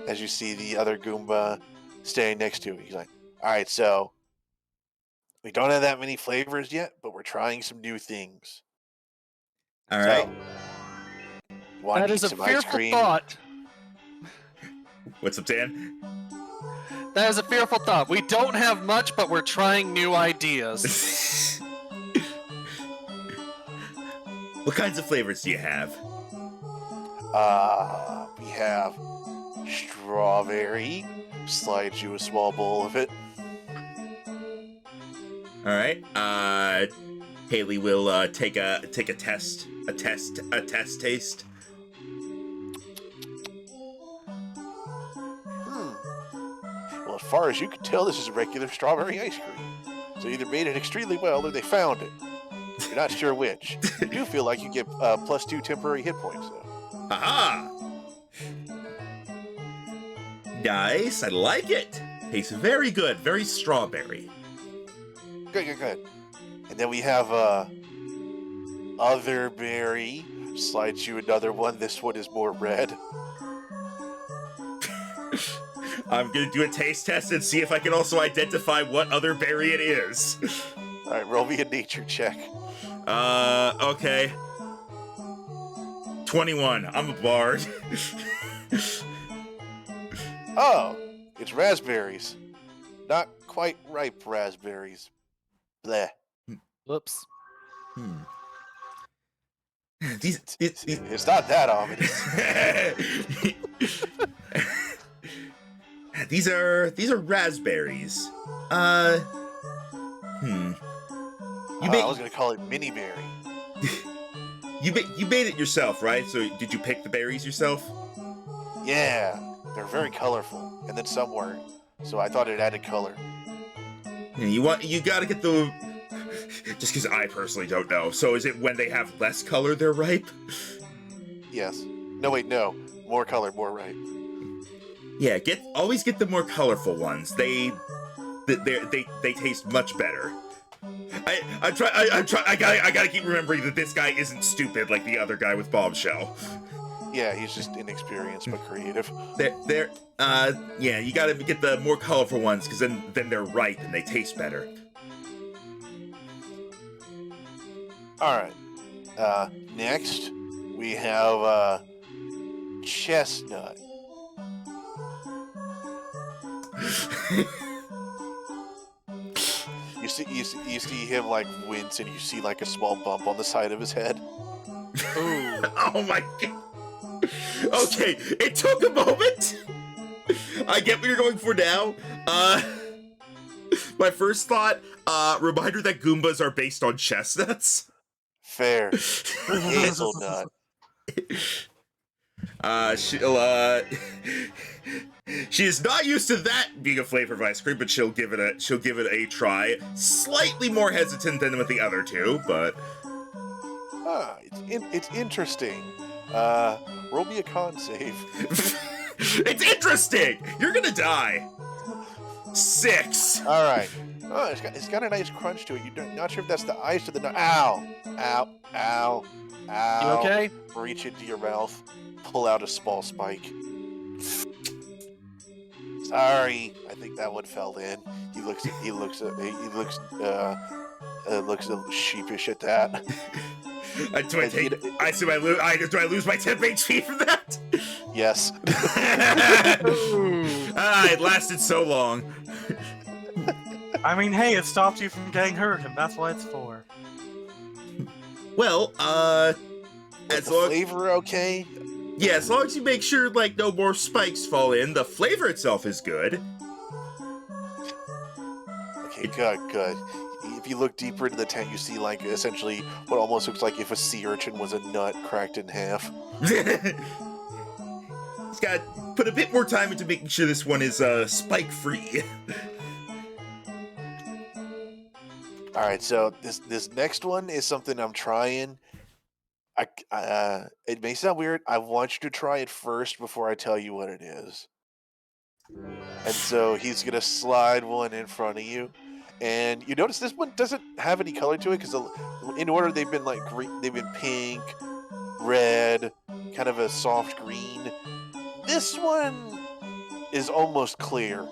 As you see the other Goomba standing next to it. He's like, all right, so we don't have that many flavors yet, but we're trying some new things. All right. So, want That to is eat a some ice fearful cream? thought. What's up, Dan? That is a fearful thought. We don't have much, but we're trying new ideas. What kinds of flavors do you have? We have strawberry. Slides you a small bowl of it. All right. Haley will take a test taste. Well, as far as you can tell, this is a regular strawberry ice cream. So either made it extremely well or they found it. You're not sure which. You do feel like you get +2 temporary hit points, though. Aha! Nice. I like it. Tastes very good. Very strawberry. Good. And then we have other berry. Slides you another one. This one is more red. I'm gonna do a taste test and see if I can also identify what other berry it is. All right, roll me a nature check. Okay. 21. I'm a bard. Oh, it's raspberries. Not quite ripe raspberries. Bleh. Whoops. It's not that ominous. These are raspberries. I was gonna call it mini berry. You made it yourself, right? So did you pick the berries yourself? Yeah, they're very colorful, and then some weren't. So I thought it added color. Yeah, you gotta get the Just because I personally don't know. So is it when they have less color they're ripe? Yes. No, wait, no. More color, more ripe. Yeah, always get the more colorful ones. They taste much better. I gotta keep remembering that this guy isn't stupid like the other guy with Bombshell. Yeah, he's just inexperienced but creative. Yeah, you gotta get the more colorful ones because then they're ripe and they taste better. All right. Next, we have Chestnut. You see him like wince, and you see like a small bump on the side of his head. Ooh. Oh my god. Okay, it took a moment. I get what you're going for now. My first thought, reminder that Goombas are based on chestnuts. Fair. Hazelnut. She is not used to that being a flavor of ice cream, but she'll give it a try. Slightly more hesitant than with the other two, but It's interesting. Roll me a con save. it's interesting. You're gonna die. 6. All right. Oh, it's got a nice crunch to it. You're not sure if that's the ice or the nut. Ow! Ow! Ow! Ow! You okay? Reach into your mouth. Pull out a small spike. Sorry, I think that one fell in. He looks a little sheepish at that. Do I lose my 10 HP from that? Yes. It lasted so long. I mean, hey, it stopped you from getting hurt, and that's what it's for. Well, Is the flavor okay? Yeah, as long as you make sure like no more spikes fall in, the flavor itself is good. Okay, good. If you look deeper into the tent, you see like essentially what almost looks like if a sea urchin was a nut cracked in half. It's got to put a bit more time into making sure this one is spike free. All right, so this next one is something I'm trying. It may sound weird. I want you to try it first before I tell you what it is. And so he's gonna slide one in front of you, and you notice this one doesn't have any color to it because in order they've been like green, they've been pink, red, kind of a soft green. This one is almost clear,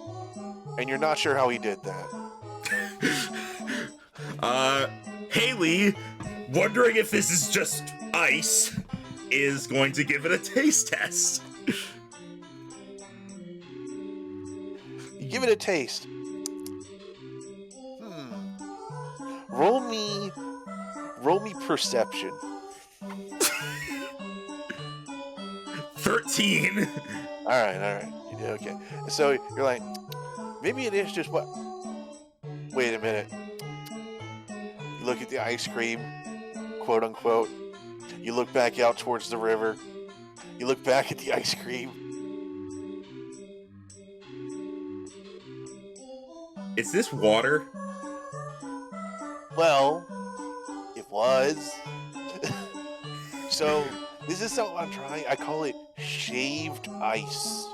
and you're not sure how he did that. Haley, wondering if this is just ice, is going to give it a taste test. You give it a taste. Roll me perception. 13. All right. You did okay. So you're like, maybe it is just what? Wait a minute. You look at the ice cream, quote unquote. You look back out towards the river. You look back at the ice cream. Is this water? Well, it was. So this is something I'm trying. I call it shaved ice.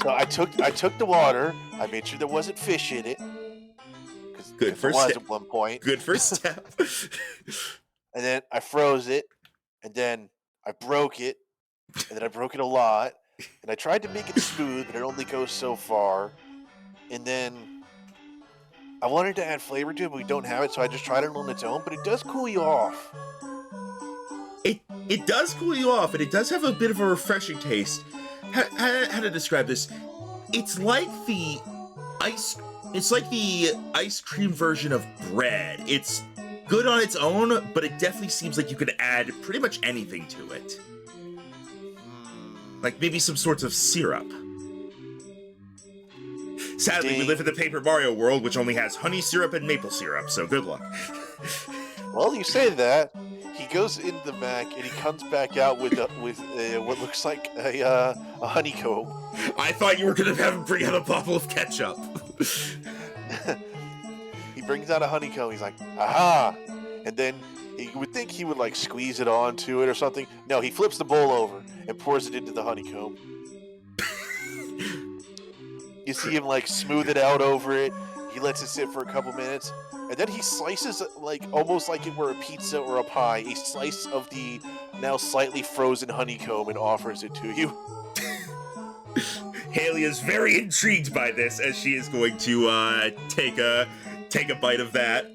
So I took the water. I made sure there wasn't fish in it. Good first step. At one point. Good first step. And then I froze it, and then I broke it, and then I broke it a lot, and I tried to make it smooth, but it only goes so far. And then I wanted to add flavor to it, but we don't have it, so I just tried it on its own. But it does cool you off. It does cool you off, and it does have a bit of a refreshing taste. How to describe this? It's like the ice cream version of bread. It's good on its own, but it definitely seems like you could add pretty much anything to it. Like maybe some sorts of syrup. Sadly, we live in the Paper Mario world, which only has honey syrup and maple syrup, so good luck. Well, you say that. He goes into the back, and he comes back out with what looks like a honeycomb. I thought you were going to have him bring out a bottle of ketchup. He brings out a honeycomb. He's like, aha! And then you would think he would like squeeze it onto it or something. No, he flips the bowl over and pours it into the honeycomb. You see him like smooth it out over it. He lets it sit for a couple minutes, and then he slices like almost like it were a pizza or a pie, a slice of the now slightly frozen honeycomb and offers it to you. Haley is very intrigued by this, as she is going to take a bite of that.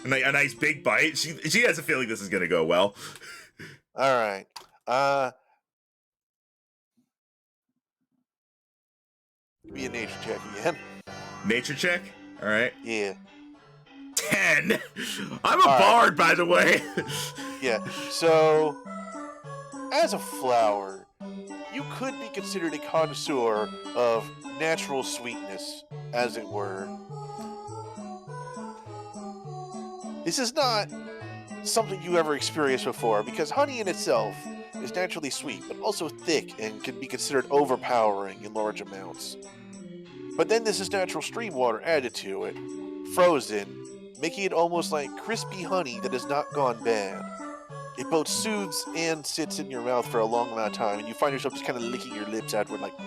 A nice big bite. She has a feeling this is going to go well. All right. Be a nature check again. Nature check? All right. Yeah. 10. I'm a All right. bard, by the way. Yeah. So, as a flower, you could be considered a connoisseur of natural sweetness, as it were. This is not something you ever experienced before, because honey in itself is naturally sweet, but also thick and can be considered overpowering in large amounts. But then this is natural stream water added to it, frozen, making it almost like crispy honey that has not gone bad. It both soothes and sits in your mouth for a long amount of time, and you find yourself just kind of licking your lips afterward, like,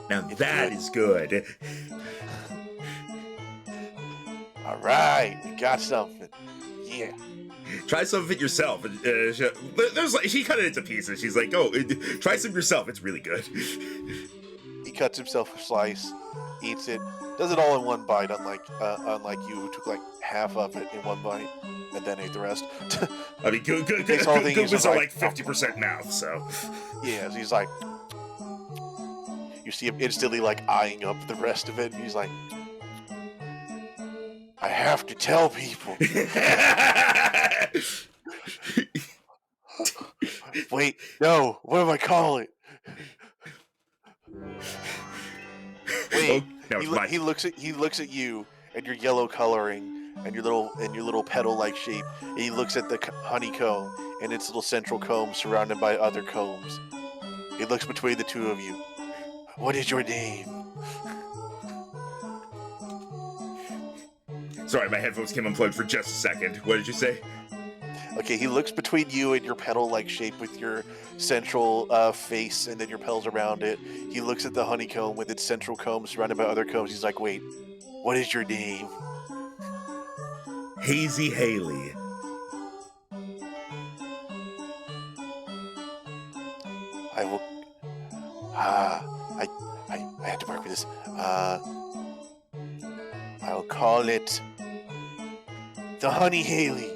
Now It's that good. is good. all right, we got something. Yeah. Try some of it yourself. She cut it into pieces. She's like, "Oh, try some yourself. It's really good." He cuts himself a slice, eats it, does it all in one bite, unlike you who took like half of it in one bite and then ate the rest. I mean, This whole thing is Goombas are like like- 50% mouth, so. Yeah, so he's like, you see him instantly like eyeing up the rest of it, and he's like, I have to tell people. Wait, no, what do I call it? Wait, no, it's mine. he looks at you and your yellow coloring and your little petal-like shape. And he looks at the honeycomb and its little central comb surrounded by other combs. He looks between the two of you. What is your name? Sorry, my headphones came unplugged for just a second. What did you say? Okay, he looks between you and your petal-like shape with your central face and then your petals around it. He looks at the honeycomb with its central comb surrounded by other combs. He's like, wait, what is your name? Hazy Haley. I will... I had to work with this. I'll call it... the Honey Haley.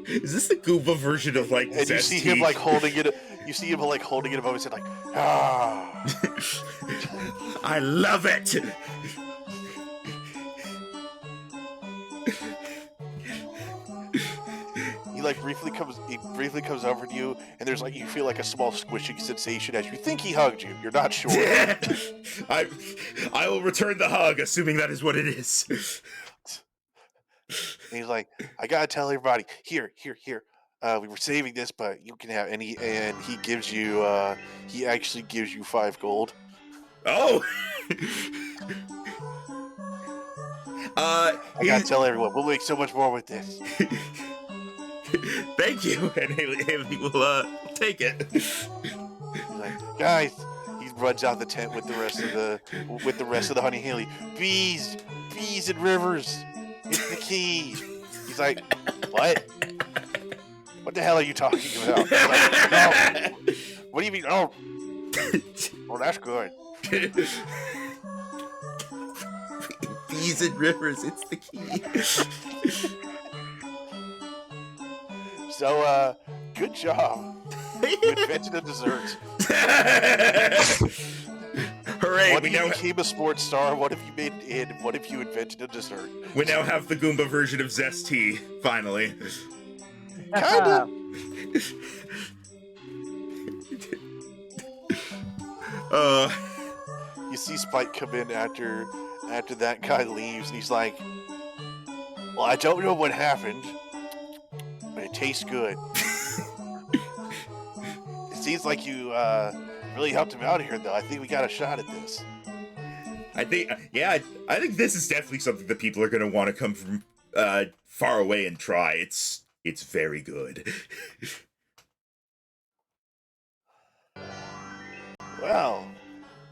Is this the Goomba version of like And you see him like holding it. You see him like holding it above his head, like I love it. He briefly comes over to you, and there's like you feel like a small squishing sensation as you think he hugged you. You're not sure. I will return the hug, assuming that is what it is. And he's like, I gotta tell everybody. Here. We were saving this, but you can have any. And he gives you. He actually gives you 5 gold. Oh. I gotta tell everyone. We'll make so much more with this. Thank you, and Haley will take it. He's like, guys. He runs out the tent with the rest of the Honey Haley. Bees and rivers. It's the key. He's like, what? What the hell are you talking about? He's like, no. What do you mean? Oh, that's good. Bees and rivers, it's the key. So, good job. You invented a dessert. Hooray! One of you became a sports star. What have you made it? What if you invented a dessert? We now have the Goomba version of Zest Tea, finally. Kinda. You see Spike come in after that guy leaves, and he's like, well, I don't know what happened, but it tastes good. Seems like you really helped him out here, though. I think we got a shot at this. I think, I think this is definitely something that people are going to want to come from far away and try. It's very good. Well,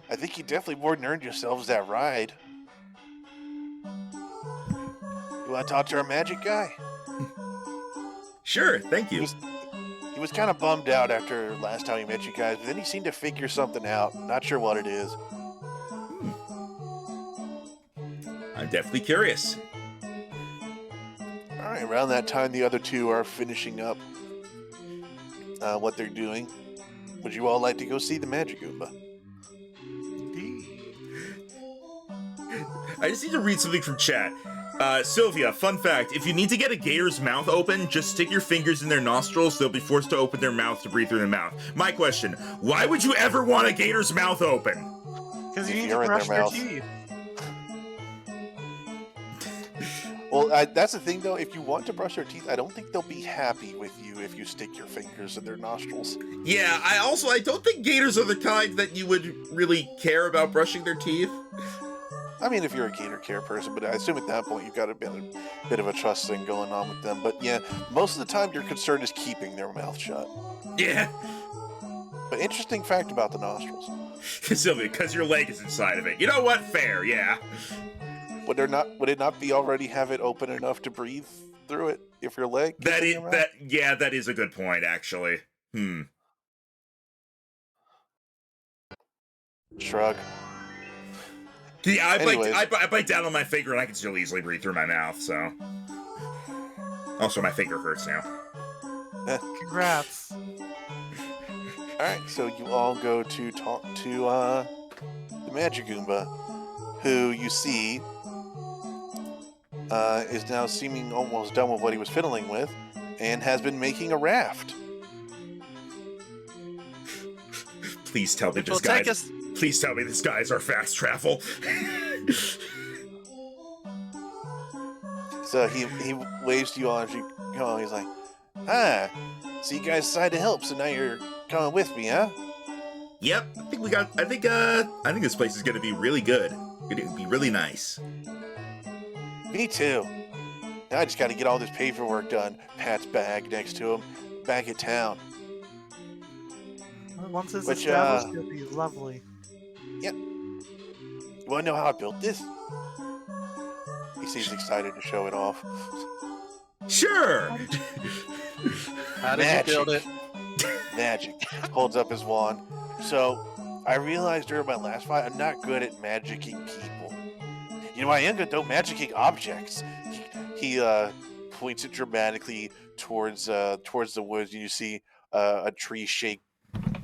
I think you definitely more than earned yourselves that ride. You want to talk to our magic guy? Sure, thank you. He was kind of bummed out after last time he met you guys, but then he seemed to figure something out. Not sure what it is. I'm definitely curious. All right, around that time, the other two are finishing up what they're doing. Would you all like to go see the Magic Goomba? I just need to read something from chat. Sylvia, fun fact, if you need to get a gator's mouth open, just stick your fingers in their nostrils. They'll be forced to open their mouth to breathe through their mouth. My question, why would you ever want a gator's mouth open? Because you need to brush their teeth. Well, that's the thing, though. If you want to brush their teeth, I don't think they'll be happy with you if you stick your fingers in their nostrils. Yeah, I don't think gators are the kind that you would really care about brushing their teeth. I mean, if you're a gator care person, but I assume at that point you've got a bit of a trust thing going on with them. But yeah, most of the time your concern is keeping their mouth shut. Yeah. But interesting fact about the nostrils. Sylvia, because your leg is inside of it. You know what? Fair, yeah. Would it not be already have it open enough to breathe through it if your leg? That is a good point, actually. Shrug. Yeah, Anyways. I bite down on my finger and I can still easily breathe through my mouth, so. Also, my finger hurts now. Congrats. Alright, so you all go to talk to the Magic Goomba, who you see is now seeming almost done with what he was fiddling with, and has been making a raft. Please tell me Please tell me this guy's our fast travel. So he waves to you all as you go. He's like, so you guys decided to help, so now you're coming with me, huh? Yep, I think this place is gonna be really good. Gonna be really nice. Me too. Now I just gotta get all this paperwork done. Pat's bag next to him, back at town. Well, once it's established, it'll be lovely. Yep. You wanna know how I built this? He seems excited to show it off. Sure! How did you build it? Magic. Holds up his wand. So, I realized during my last fight, I'm not good at magicking people. You know, I am good, though, magicking objects. He points it dramatically towards the woods, and you see a tree shake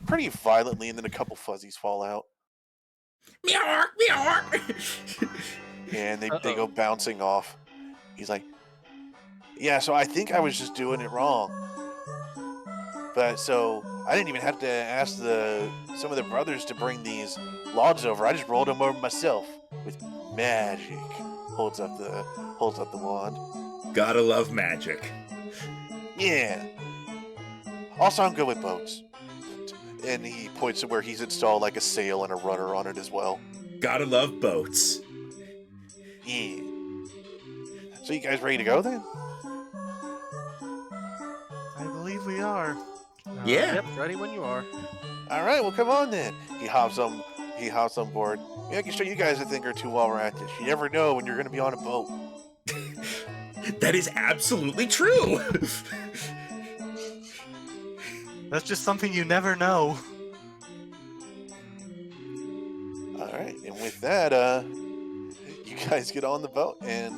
pretty violently, and then a couple fuzzies fall out. Meow, meow. And they go bouncing off. He's like, yeah, so I think I was just doing it wrong. But so I didn't even have to ask some of the brothers to bring these logs over. I just rolled them over myself with magic. Holds up the wand. Gotta love magic. Yeah. Also, I'm good with boats. And he points to where he's installed like a sail and a rudder on it as well. Gotta love boats. Yeah. So you guys ready to go then? I believe we are. Yeah. Yep, ready when you are. All right, well, come on then. He hops on board. Yeah, I can show you guys a thing or two while we're at this. You never know when you're going to be on a boat. That is absolutely true. That's just something you never know. All right, and with that, you guys get on the boat, and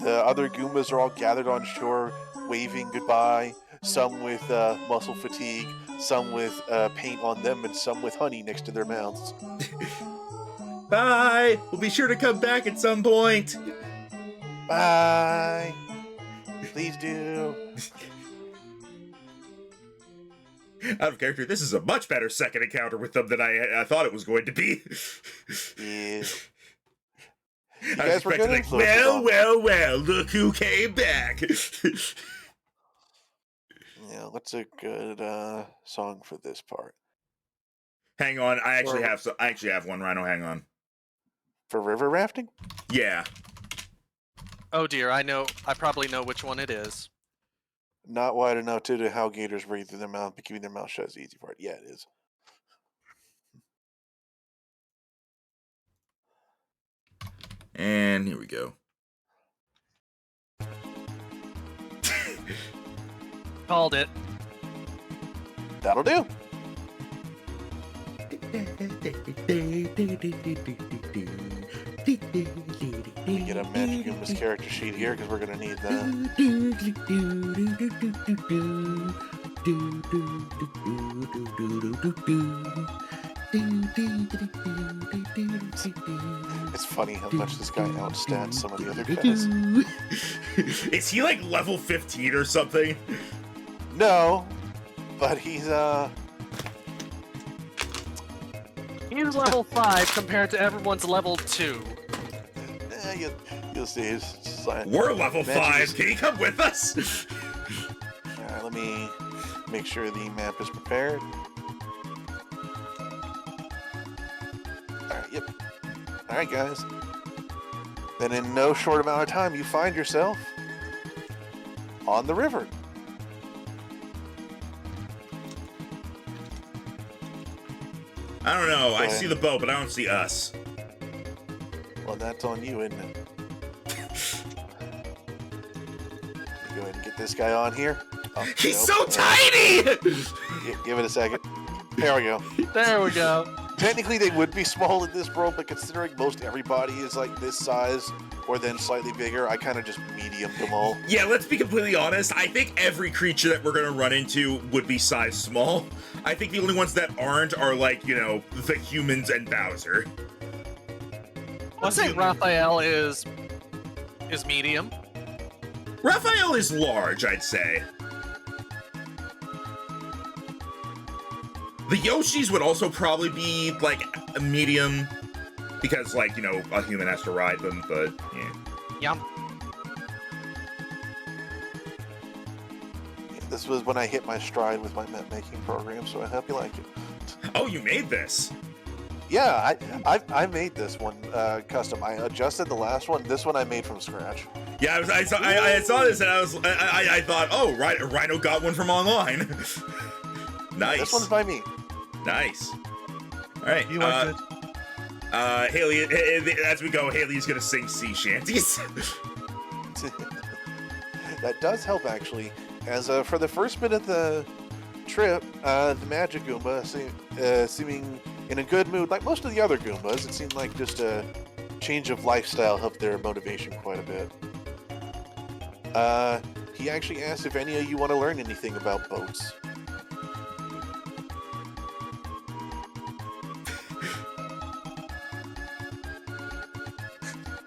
the other Goombas are all gathered on shore, waving goodbye. Some with muscle fatigue, some with paint on them, and some with honey next to their mouths. Bye. We'll be sure to come back at some point. Bye. Please do. Out of character, this is a much better second encounter with them than I thought it was going to be. Yeah. You I was guys were expecting, good like, influences well, look who came back. Yeah, what's a good song for this part? Hang on, I actually have one, Rhino. Hang on. For river rafting? Yeah. Oh dear, I probably know which one it is. Not wide enough to how gators breathe through their mouth, but keeping their mouth shut is the easy part. Yeah, it is. And here we go. Called it. That'll do. Let me get a Magic Goomba's character sheet here because we're going to need that. It's funny how much this guy outstats some of the other guys. Is he like level 15 or something? No, but he's He's level 5 compared to everyone's level 2. you'll see. It's just like, We're level Magic 5. is- Can you come with us? Alright, let me make sure the map is prepared. Alright, yep. Alright, guys. Then in no short amount of time, you find yourself on the river. I don't know. I Go see ahead. the boat, but I don't see us. Well, that's on you, isn't it? Go ahead and get this guy on here. Oh, He's nope. so tiny! Give it a second. There we go. There we go. Technically, they would be small in this world, but considering most everybody is like this size or then slightly bigger, I kind of just mediumed them all. Yeah, let's be completely honest. I think every creature that we're going to run into would be size small. I think the only ones that aren't are like, you know, the humans and Bowser. I'd say Raphael is medium. Raphael is large, I'd say. The Yoshis would also probably be like a medium because, like, you know, a human has to ride them, but yeah. Yum. This was when I hit my stride with my map making program, so I hope you like it. Oh, you made this. Yeah, I made this one custom. I adjusted the last one. This one I made from scratch. Yeah, I saw this and I thought, oh, Rhino got one from online. Nice. This one's by me. Nice. All right. You liked it. Haley, as we go, Haley's gonna sing sea shanties. That does help, actually. As for the first bit of the trip, the Magic Goomba seeming in a good mood, like most of the other Goombas. It seemed like just a change of lifestyle helped their motivation quite a bit. He actually asked if any of you want to learn anything about boats.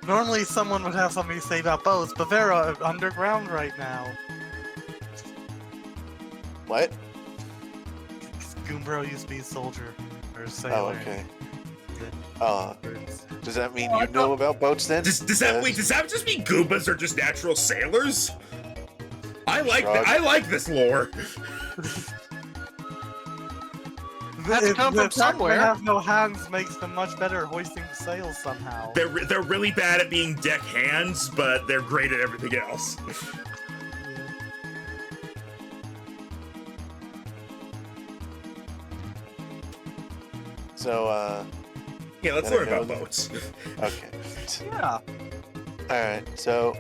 Normally someone would have something to say about boats, but they're underground right now. What? Goombro used to be a soldier or a Oh, sailor. okay. Birds. Does that mean you know about boats then? Does that just mean Goombas are just natural sailors? I Shrug. like this lore. Had to come The from fact somewhere. They have no hands makes them much better at hoisting sails somehow. They're really bad at being deck hands, but they're great at everything else. So, Yeah, let's Gotta learn about go. boats. okay. Yeah. Alright, so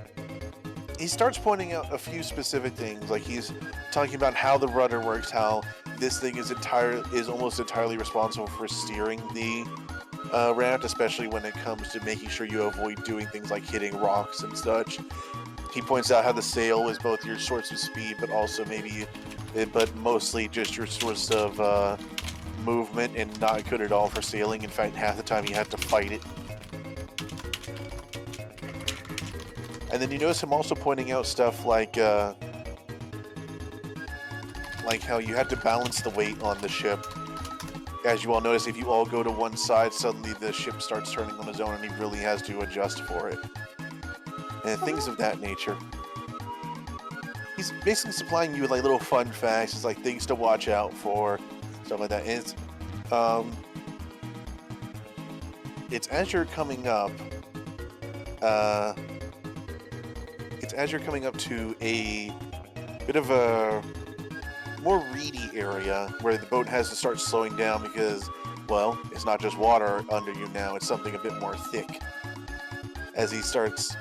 he starts pointing out a few specific things, like he's talking about how the rudder works, how this thing is almost entirely responsible for steering the raft, especially when it comes to making sure you avoid doing things like hitting rocks and such. He points out how the sail is both your source of speed, but also but mostly just your source of movement, and not good at all for sailing. In fact, half the time you have to fight it. And then you notice him also pointing out stuff like how you have to balance the weight on the ship. As you all notice, if you all go to one side, suddenly the ship starts turning on its own and he really has to adjust for it. And things of that nature. He's basically supplying you with like little fun facts, it's like things to watch out for, stuff like that. And It's as you're coming up. It's as you're coming up to a bit of a more reedy area where the boat has to start slowing down because, well, it's not just water under you now; it's something a bit more thick. As he starts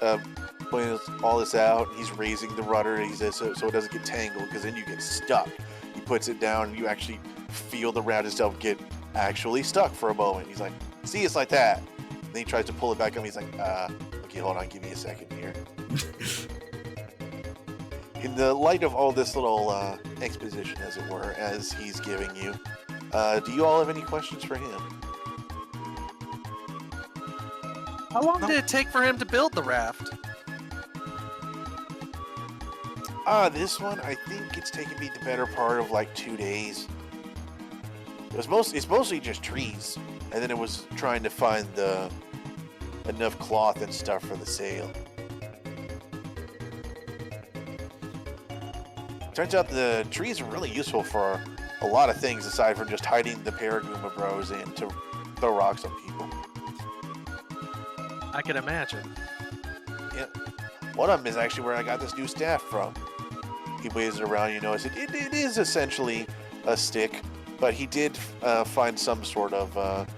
pointing all this out, he's raising the rudder. He says so it doesn't get tangled because then you get stuck. He puts it down, and you actually feel the raft itself get actually stuck for a moment. He's like, "See, it's like that." And then he tries to pull it back up. He's like, "Okay, hold on, give me a second here." In the light of all this little exposition, as it were, as he's giving you, do you all have any questions for him? How long did it take for him to build the raft? This one, I think it's taken me the better part of like 2 days. It's mostly just trees, and then it was trying to find enough cloth and stuff for the sail. Turns out the trees are really useful for a lot of things aside from just hiding the Paraguma Bros and to throw rocks on people. I can imagine. Yeah. One of them is actually where I got this new staff from. He waves it around, you notice it is essentially a stick, but he did find some sort of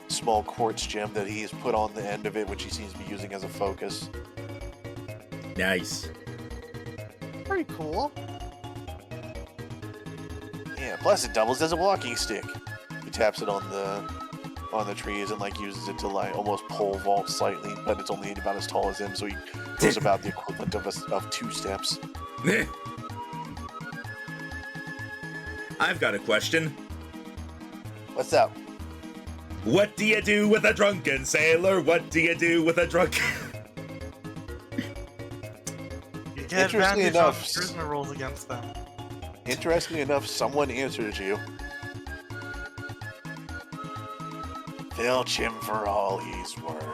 small quartz gem that he's put on the end of it, which he seems to be using as a focus. Nice. Pretty cool. Yeah, plus it doubles as a walking stick. He taps it on the trees and like uses it to like almost pole vault slightly, but it's only about as tall as him, so he goes about the equivalent of 2 steps. I've got a question. What's up? What do you do with a drunken sailor? What do you do with a drunken... You get Interestingly advantage on enough, charisma rolls against them. Interestingly enough, someone answers you. Filch him for all he's worth.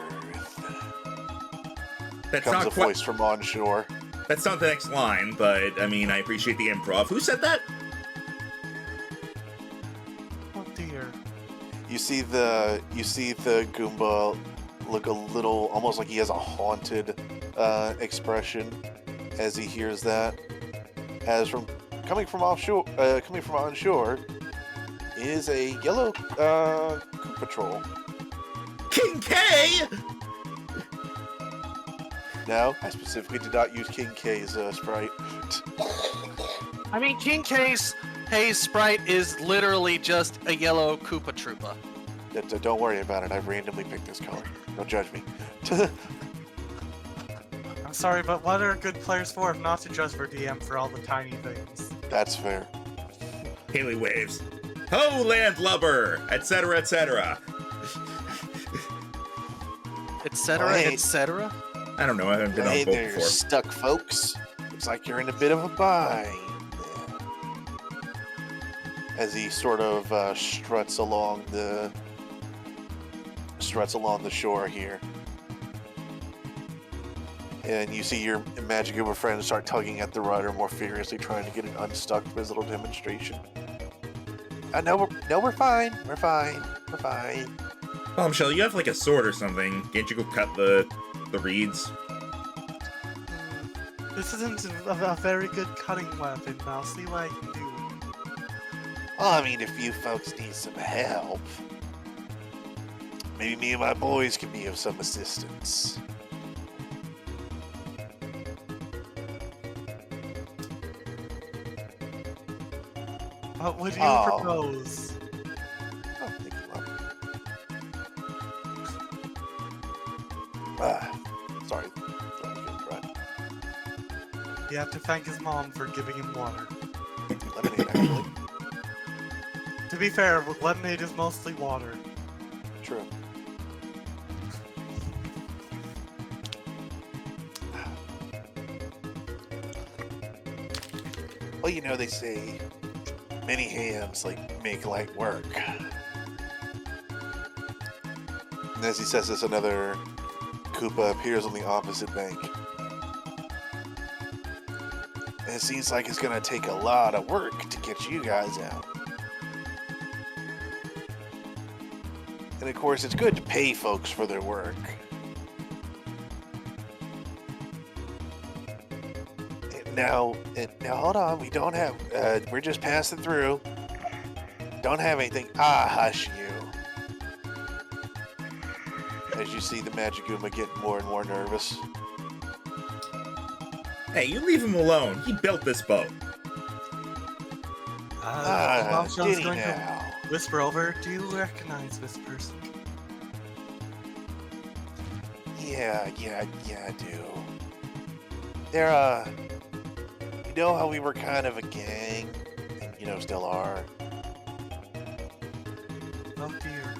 That's Comes not a quite... voice from on shore. That's not the next line, but, I mean, I appreciate the improv. Who said that? Oh dear. You see the Goomba look a little, almost like he has a haunted expression as he hears that. As from coming from on shore, is a yellow Koopa troll. King K! No, I specifically did not use King K's sprite. I mean, King K's sprite is literally just a yellow Koopa Troopa. Don't worry about it. I've randomly picked this color. Don't judge me. I'm sorry, but what are good players for if not to judge their DM for all the tiny things? That's fair. Haley waves. Ho, landlubber! Etc., etc. Etc., Hey. etc. I don't know, I haven't been on Hey a boat there, before. stuck folks. Looks like you're in a bit of a bind. As he sort of struts along the shore here. And you see your Magic Uber friends start tugging at the rudder more furiously, trying to get it unstuck for his little demonstration. No, we're fine. We're fine. We're fine. Bombshell, you have like a sword or something. Can't you go cut the reeds? This isn't a very good cutting weapon. I'll see what I can do. Well, I mean, if you folks need some help, maybe me and my boys can be of some assistance. What would you Oh. propose? Oh, thank you, Mom. Sorry. You have to thank his mom for giving him water. Lemonade, actually. To be fair, lemonade is mostly water. True. Well, you know, they say many hands make light work. And as he says this, another Koopa appears on the opposite bank. And it seems like it's gonna take a lot of work to get you guys out. And of course, it's good to pay folks for their work. Now hold on. We don't have. We're just passing through. Don't have anything. Hush you. As you see the Magiguma getting more and more nervous. Hey, you leave him alone. He built this boat. Bombshell's Diddy going now. to whisper over. Do you recognize this person? Yeah, I do. They're, you know how we were kind of a gang, and still are. Oh dear.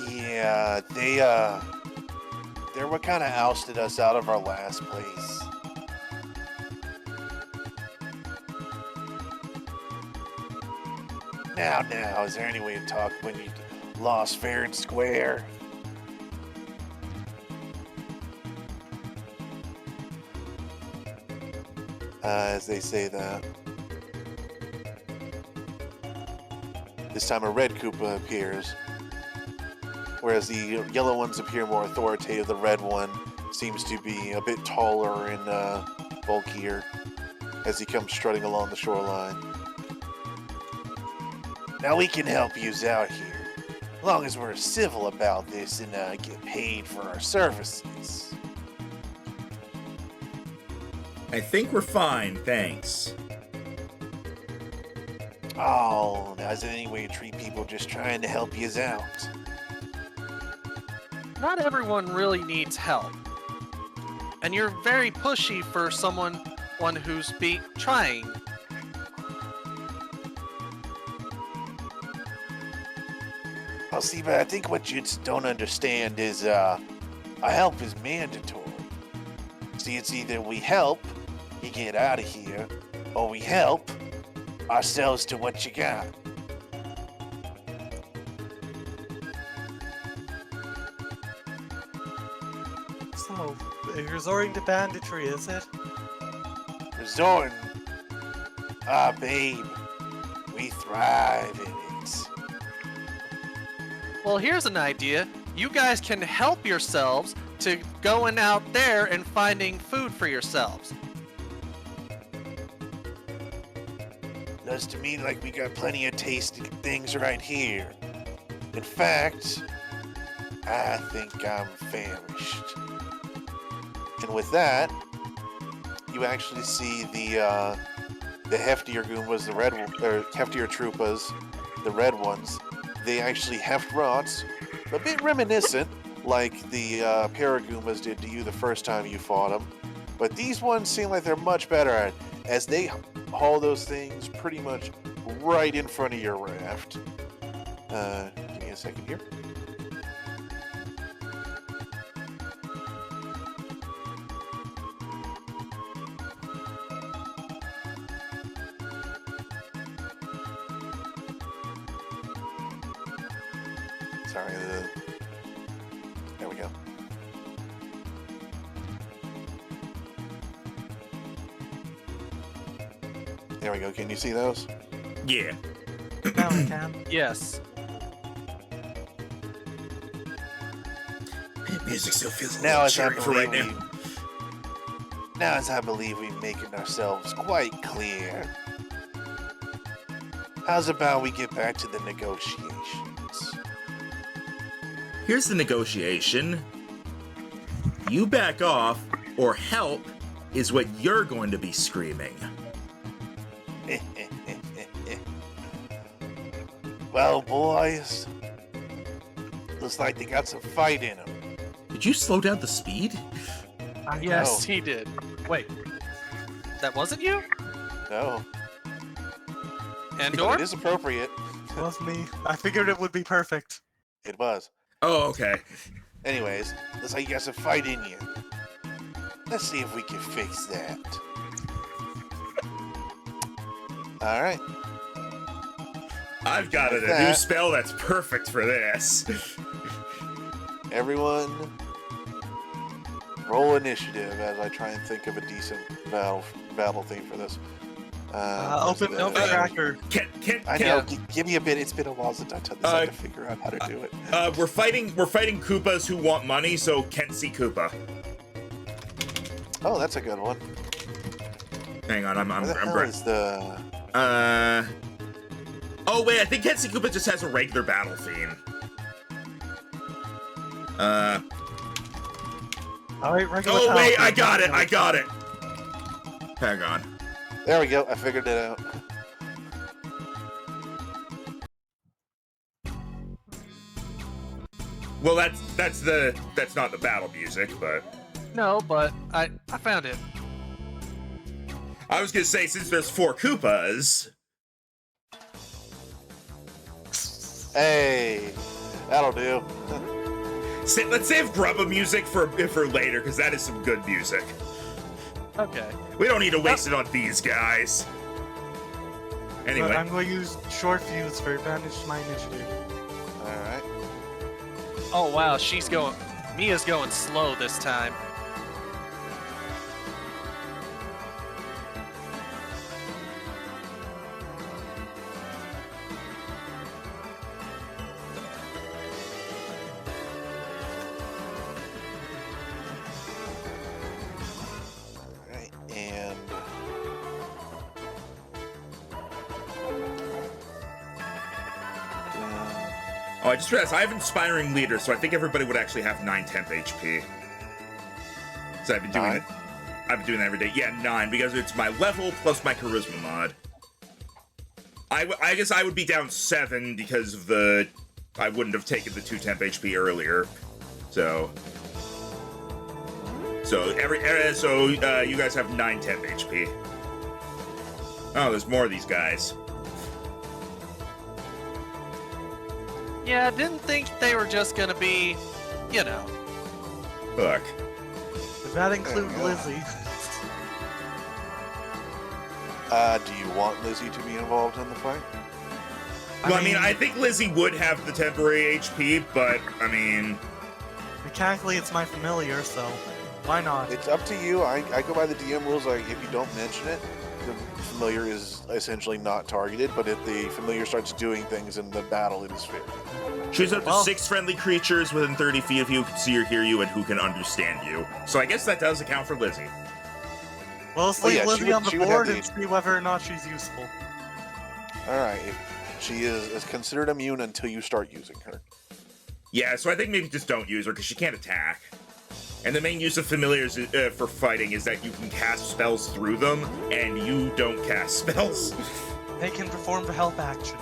Yeah, they're what kind of ousted us out of our last place. Now, is there any way to talk when you lost fair and square? As they say that. This time a red Koopa appears. Whereas the yellow ones appear more authoritative, the red one seems to be a bit taller and bulkier as he comes strutting along the shoreline. Now we can help yous out here, as long as we're civil about this and get paid for our services. I think we're fine, thanks. Oh, now is there any way to treat people just trying to help yous out? Not everyone really needs help. And you're very pushy for someone who's trying. Well, see, but I think what you just don't understand is, a help is mandatory. See, it's either we help you get out of here, or we help ourselves to what you got. So, you're resorting to banditry, is it? Resorting? Babe, we thrive in it. Well, here's an idea. You guys can help yourselves to going out there and finding food for yourselves. Looks to me like we got plenty of tasty things right here. In fact, I think I'm famished. And with that, you actually see the heftier Goombas, the red, or heftier Troopas, the red ones. They actually heft rods, a bit reminiscent, like the Paragoombas did to you the first time you fought them. But these ones seem like they're much better at it, as they haul those things pretty much right in front of your raft. Give me a second here. Sorry, there we go. There we go. Can you see those? Yeah. Now I can. Yes. Music still feels a Now little as I cheery for right believe now. Now as I believe we're making ourselves quite clear. How's about we get back to the negotiations? Here's the negotiation. You back off, or help is what you're going to be screaming. Well, boys, looks like they got some fight in them. Did you slow down the speed? Yes, he did. Wait. That wasn't you? No, Andor? but it is appropriate. It was me. I figured it would be perfect. It was. Oh, okay. Anyways, looks like you got some fight in you. Let's see if we can fix that. Alright. I've got With a new that- spell that's perfect for this. Everyone, roll initiative as I try and think of a decent battle theme for this. Open tracker. I know. Give me a bit. It's been a while since I've done this. I had to figure out how to do it. We're fighting Koopas who want money, so can't see Koopa. Oh, that's a good one. Hang on, I'm is the... Oh wait, I think Kensi Koopa just has a regular battle theme. Alright, regular Oh wait, battle I got it. Hang on. There we go. I figured it out. Well, that's not the battle music, but No, but I found it. I was gonna say since there's 4 Koopas. Hey, that'll do. Let's save Grubba music for later, because that is some good music. Okay. We don't need to waste it on these guys. Anyway. But I'm going to use short fuse for advantage to my initiative. Alright. Oh wow, Mia's going slow this time. Alright, and... Oh, I just realized I have Inspiring Leader, so I think everybody would actually have 9 temp HP. So I've been doing it. I've been doing that every day. Yeah, 9, because it's my level plus my charisma mod. I guess I would be down 7 because of the... I wouldn't have taken the 2 temp HP earlier. So... So, you guys have 9 temp HP. Oh, there's more of these guys. Yeah, didn't think they were just gonna be, you know. Look. Does that include Lizzie? Do you want Lizzie to be involved in the fight? Well, I mean, I think Lizzie would have the temporary HP, but, I mean... Mechanically, it's my familiar, so why not? It's up to you. I go by the DM rules. Like, if you don't mention it, the familiar is essentially not targeted, but if the familiar starts doing things in the battle, it is fair. Choose up to 6 friendly creatures within 30 feet of you who can see or hear you and who can understand you. So I guess that does account for Lizzie. Well, let's leave Lizzie on the board and HP. see whether or not she's useful. Alright, she is considered immune until you start using her. Yeah, so I think maybe just don't use her, because she can't attack. And the main use of familiars for fighting is that you can cast spells through them, and you don't cast spells. They can perform the help action.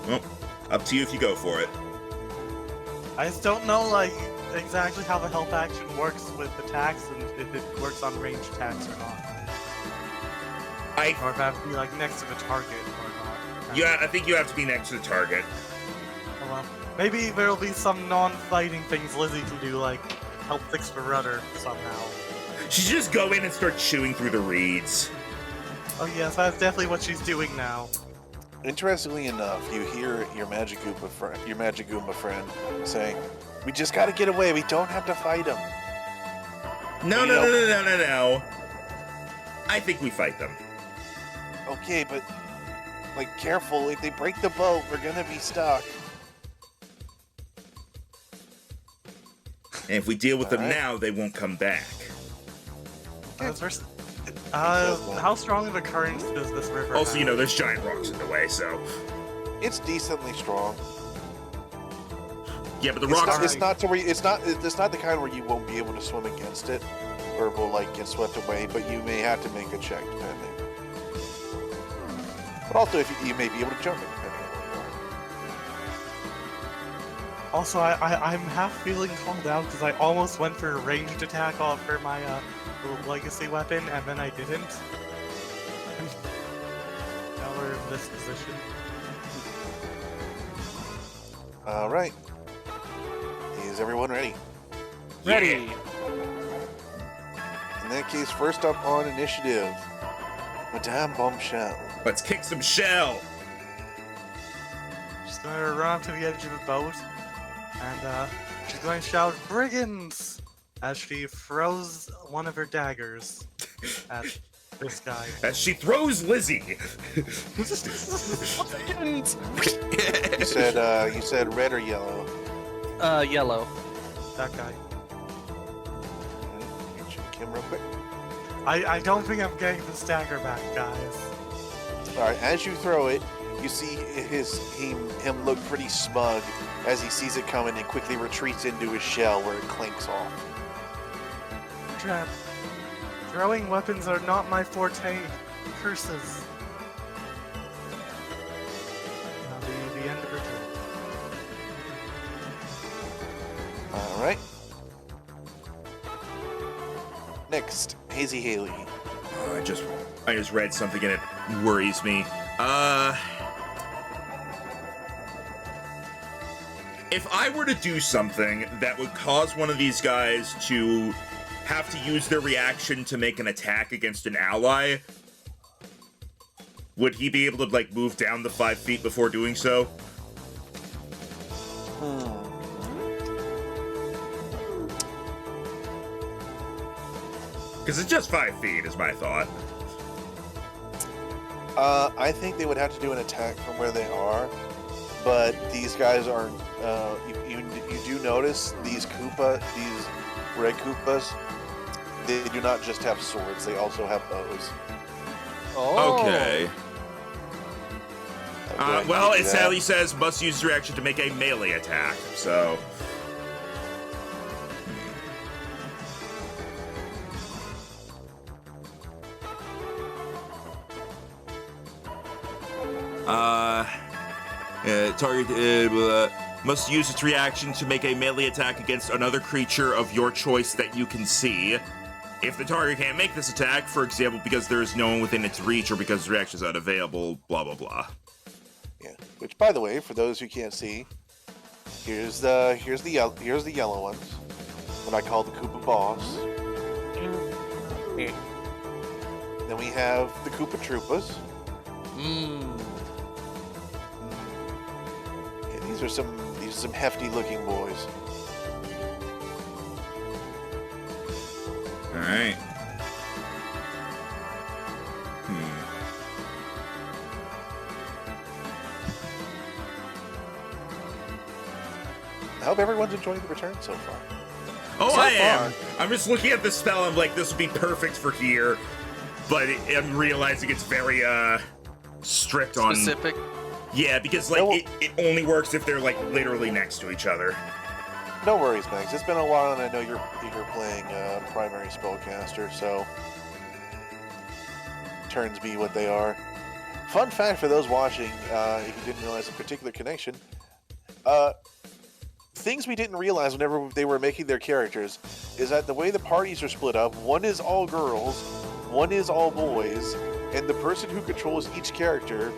Well, up to you if you go for it. I just don't know, like, exactly how the help action works with attacks and if it works on ranged attacks or not. Or if I have to be, like, next to the target or not. Yeah, I think you have to be next to the target. Oh well. Maybe there'll be some non-fighting things Lizzie can do, like help fix the rudder somehow. She should just go in and start chewing through the reeds. Oh yes, that's definitely what she's doing now. Interestingly enough, you hear your Magic Goomba friend saying, "We just gotta get away. We don't have to fight him." No. I think we fight them. Okay, but like, careful. If they break the boat, we're gonna be stuck. And if we deal with them now, they won't come back. How strong of a current does this river Also, have? you know, there's giant rocks in the way, so... It's decently strong. Yeah, but the rocks... It's not the kind where you won't be able to swim against it, or will, like, get swept away, but you may have to make a check, depending. But also, if you may be able to jump it, depending on where you are. Also, I'm half feeling called out because I almost went for a ranged attack off for my legacy weapon, and then I didn't. Now we're in this position. Alright. Is everyone ready? Ready. In that case, first up on initiative, Madame Bombshell. Let's kick some shell! She's gonna run up to the edge of the boat, and she's going to shout, "Brigands!" as she throws one of her daggers. at this guy. As she throws Lizzie. And You said red or yellow? yellow. That guy. Check him real quick. I don't think I'm getting the stagger back, guys. All right, as you throw it, you see him look pretty smug as he sees it coming and quickly retreats into his shell where it clinks off. Trap. Throwing weapons are not my forte. Curses. Now the end of her turn. All right. Next, Hazy Haley. I just read something and it worries me. If I were to do something that would cause one of these guys to have to use their reaction to make an attack against an ally, would he be able to, like, move down the 5 feet before doing so? Because it's just 5 feet, is my thought. I think they would have to do an attack from where they are, but these guys are. You do notice these red Koopas. They do not just have swords; they also have bows. Oh. Okay. Go ahead and Well, do it that. sadly says must use reaction to make a melee attack, so... Target must use its reaction to make a melee attack against another creature of your choice that you can see. If the target can't make this attack, for example, because there is no one within its reach or because the reaction is unavailable, blah blah blah. Yeah. Which, by the way, for those who can't see, here's the yellow ones. What I call the Koopa boss. Then we have the Koopa Troopas. Yeah, these are some hefty looking boys. All right. I hope everyone's enjoying the return so far. Oh, So I am. far. I'm just looking at this spell. I'm like, this would be perfect for here, but I'm realizing it's very strict on. Specific. Yeah, because like No. it only works if they're like literally next to each other. No worries, Max. It's been a while, and I know you're playing primary spellcaster, so turns be what they are. Fun fact for those watching, if you didn't realize a particular connection, things we didn't realize whenever they were making their characters is that the way the parties are split up, one is all girls, one is all boys, and the person who controls each character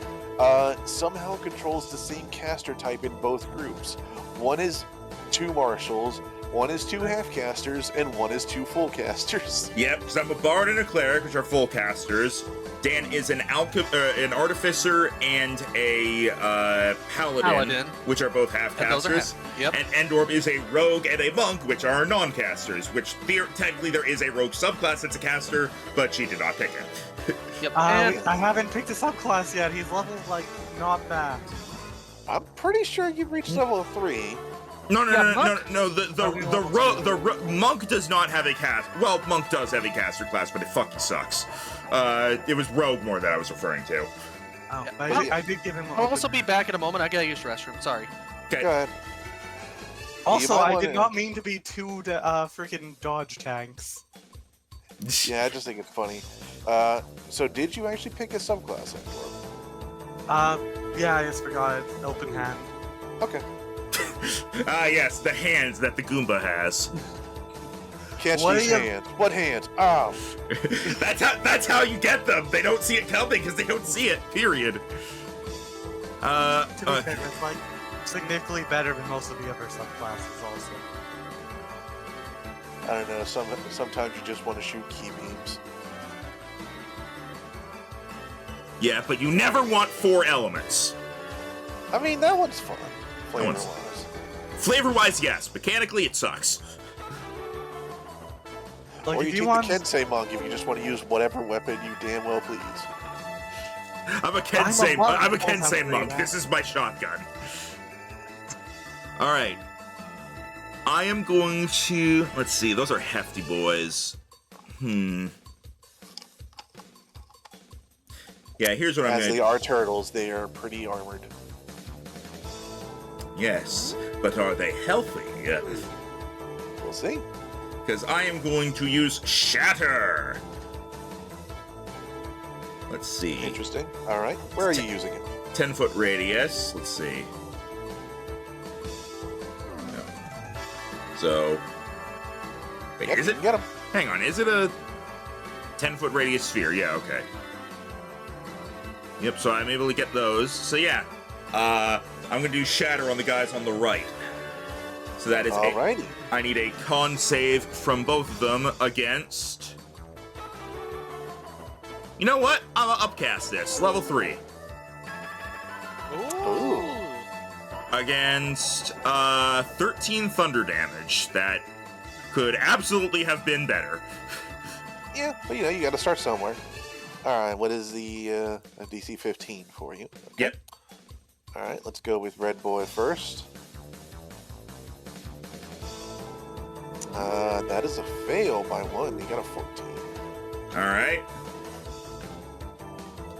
somehow controls the same caster type in both groups. One is 2 marshals, one is 2 half casters, and one is 2 full casters. Yep, because I'm a bard and a cleric, which are full casters. Dan is an artificer and a paladin, which are both half And those are casters. Yep. And Endorb is a rogue and a monk, which are non-casters. Which technically there is a rogue subclass that's a caster, but she did not pick it. Yep. And I haven't picked a subclass yet. He's leveled, like, not bad. I'm pretty sure you've reached level 3. No. Monk? The monk does not have a cast. Well, monk does have a caster class, but it fucking sucks. It was rogue more that I was referring to. Oh, Yeah. I did give him. I'll also be back in a moment. I gotta use the restroom. Sorry. Okay. Go ahead. Also, You might I wanna- did not mean to be 2 freaking dodge tanks. Yeah, I just think it's funny. So did you actually pick a subclass, Endor? Yeah, I just forgot. Open hand. Okay. Yes, the hands that the Goomba has. Can't What use do you- hands. What hands? Oh. That's how you get them. They don't see it coming because they don't see it. Period. To be fair, it's like significantly better than most of the other subclasses. Also, I don't know. Sometimes you just want to shoot key beams. Yeah, but you never want 4 elements. I mean, that one's fun. That one's- Flavor-wise. Flavor-wise, yes. Mechanically, it sucks. Like, or you if take you want, the Kensei monk if you just want to use whatever weapon you damn well please. I'm a Kensei monk. monk. This is my shotgun. All right. I am going to, let's see, those are hefty boys. Yeah, here's what I'm As going to they are turtles, they are pretty armored. Yes, but are they healthy? We'll see. Because I am going to use Shatter. Let's see. Interesting. All right. Where are you using it? 10-foot radius. Let's see. No. So. Wait, Yep, is you it? can get 'em. Hang on. Is it a 10-foot radius sphere? Yeah, okay. Yep, so I'm able to get those. So yeah. I'm going to do Shatter on the guys on the right. So that is Alrighty. I need a con save from both of them against... You know what? I'll upcast this. Level 3. Ooh. Against 13 thunder damage. That could absolutely have been better. Yeah, but you know, you got to start somewhere. All right, what is the DC 15 for you? Okay. Yep. All right, let's go with Red Boy first. That is a fail by 1. You got a 14. All right.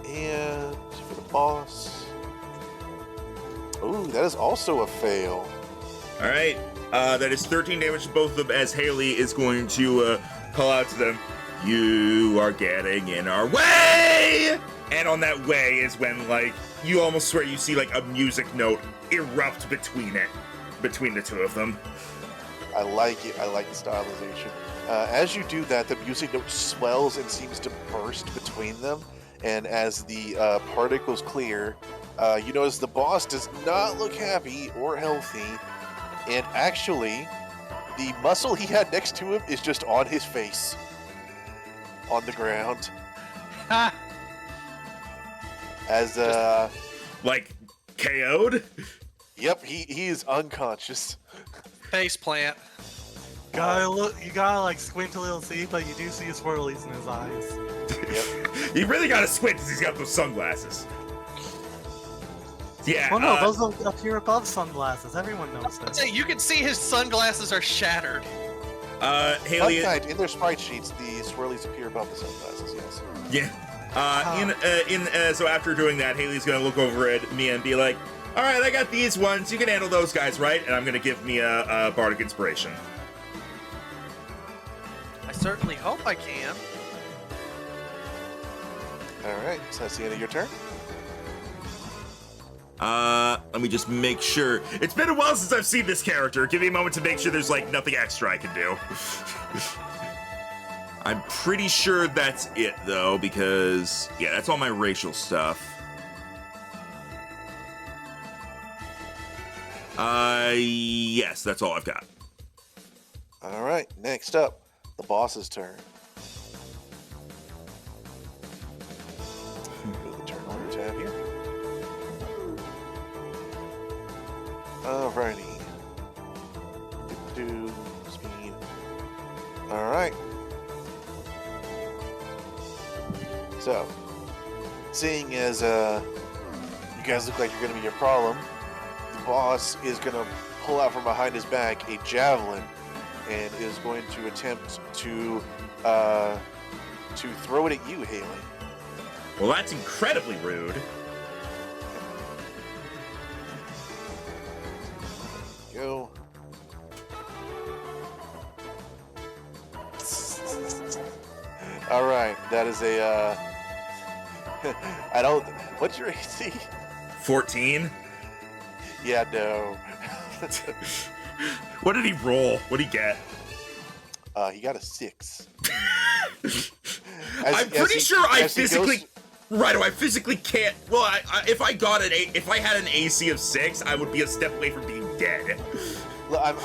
And for the boss. Ooh, that is also a fail. All right. That is 13 damage to both of them as Haley is going to call out to them, "You are getting in our way!" And on that way is when, like, you almost swear you see, like, a music note erupt between the two of them. I like it. I like the stylization. As you do that, the music note swells and seems to burst between them. And as the particles clear, you notice the boss does not look happy or healthy. And actually, the muscle he had next to him is just on his face. On the ground. Ha! As, Like, KO'd? yep, he is unconscious. Face plant. you gotta like squint a little see, but you do see his swirlies in his eyes. Yep. You really gotta squint because he's got those sunglasses. Yeah. Well, no, those don't appear above sunglasses. Everyone knows this. Say, you can see his sunglasses are shattered. Haley. Fun fact, in their sprite sheets, the swirlies appear above the sunglasses, yes. Yeah. So after doing that, Haley's gonna look over at Mia and be like, "All right, I got these ones. You can handle those guys, right?" And I'm gonna give Mia a bardic inspiration. I certainly hope I can. Alright, so that's the end of your turn. Let me just make sure. It's been a while since I've seen this character. Give me a moment to make sure there's, like, nothing extra I can do. I'm pretty sure that's it, though, because, yeah, that's all my racial stuff. Yes, that's all I've got. Alright, next up, the boss's turn. Move the turn order tab here. Alrighty. Do speed. Alright. So, seeing as you guys look like you're gonna be your problem, the boss is gonna pull out from behind his back a javelin and is going to attempt to throw it at you, Haley. Well, that's incredibly rude. Go. All right, that is a. I don't. What's your AC? 14? Yeah, no. What did he roll? What did he get? He got a 6. I'm pretty sure I physically... Right, I physically can't... Well, if I got if I had an AC of 6, I would be a step away from being dead. I'm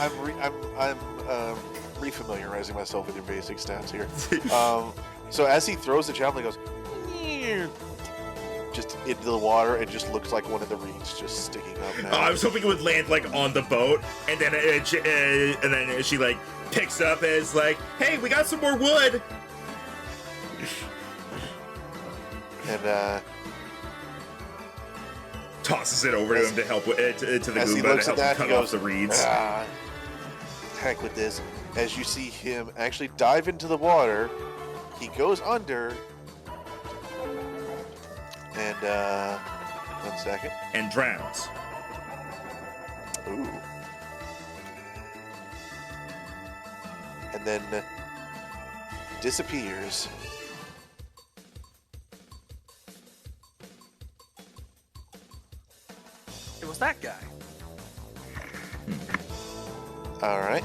refamiliarizing myself with your basic stats here. So as he throws the javelin, he goes just into the water and just looks like one of the reeds just sticking up now. I was hoping it would land like on the boat, and then she like picks up as like, hey, we got some more wood. And tosses it over to him to help with to the as he Goomba looks to at help him that, cut he off goes, the reeds. heck with this. As you see him actually dive into the water, he goes under. And 1 second. And drowns. Ooh. And then disappears. It was that guy. All right.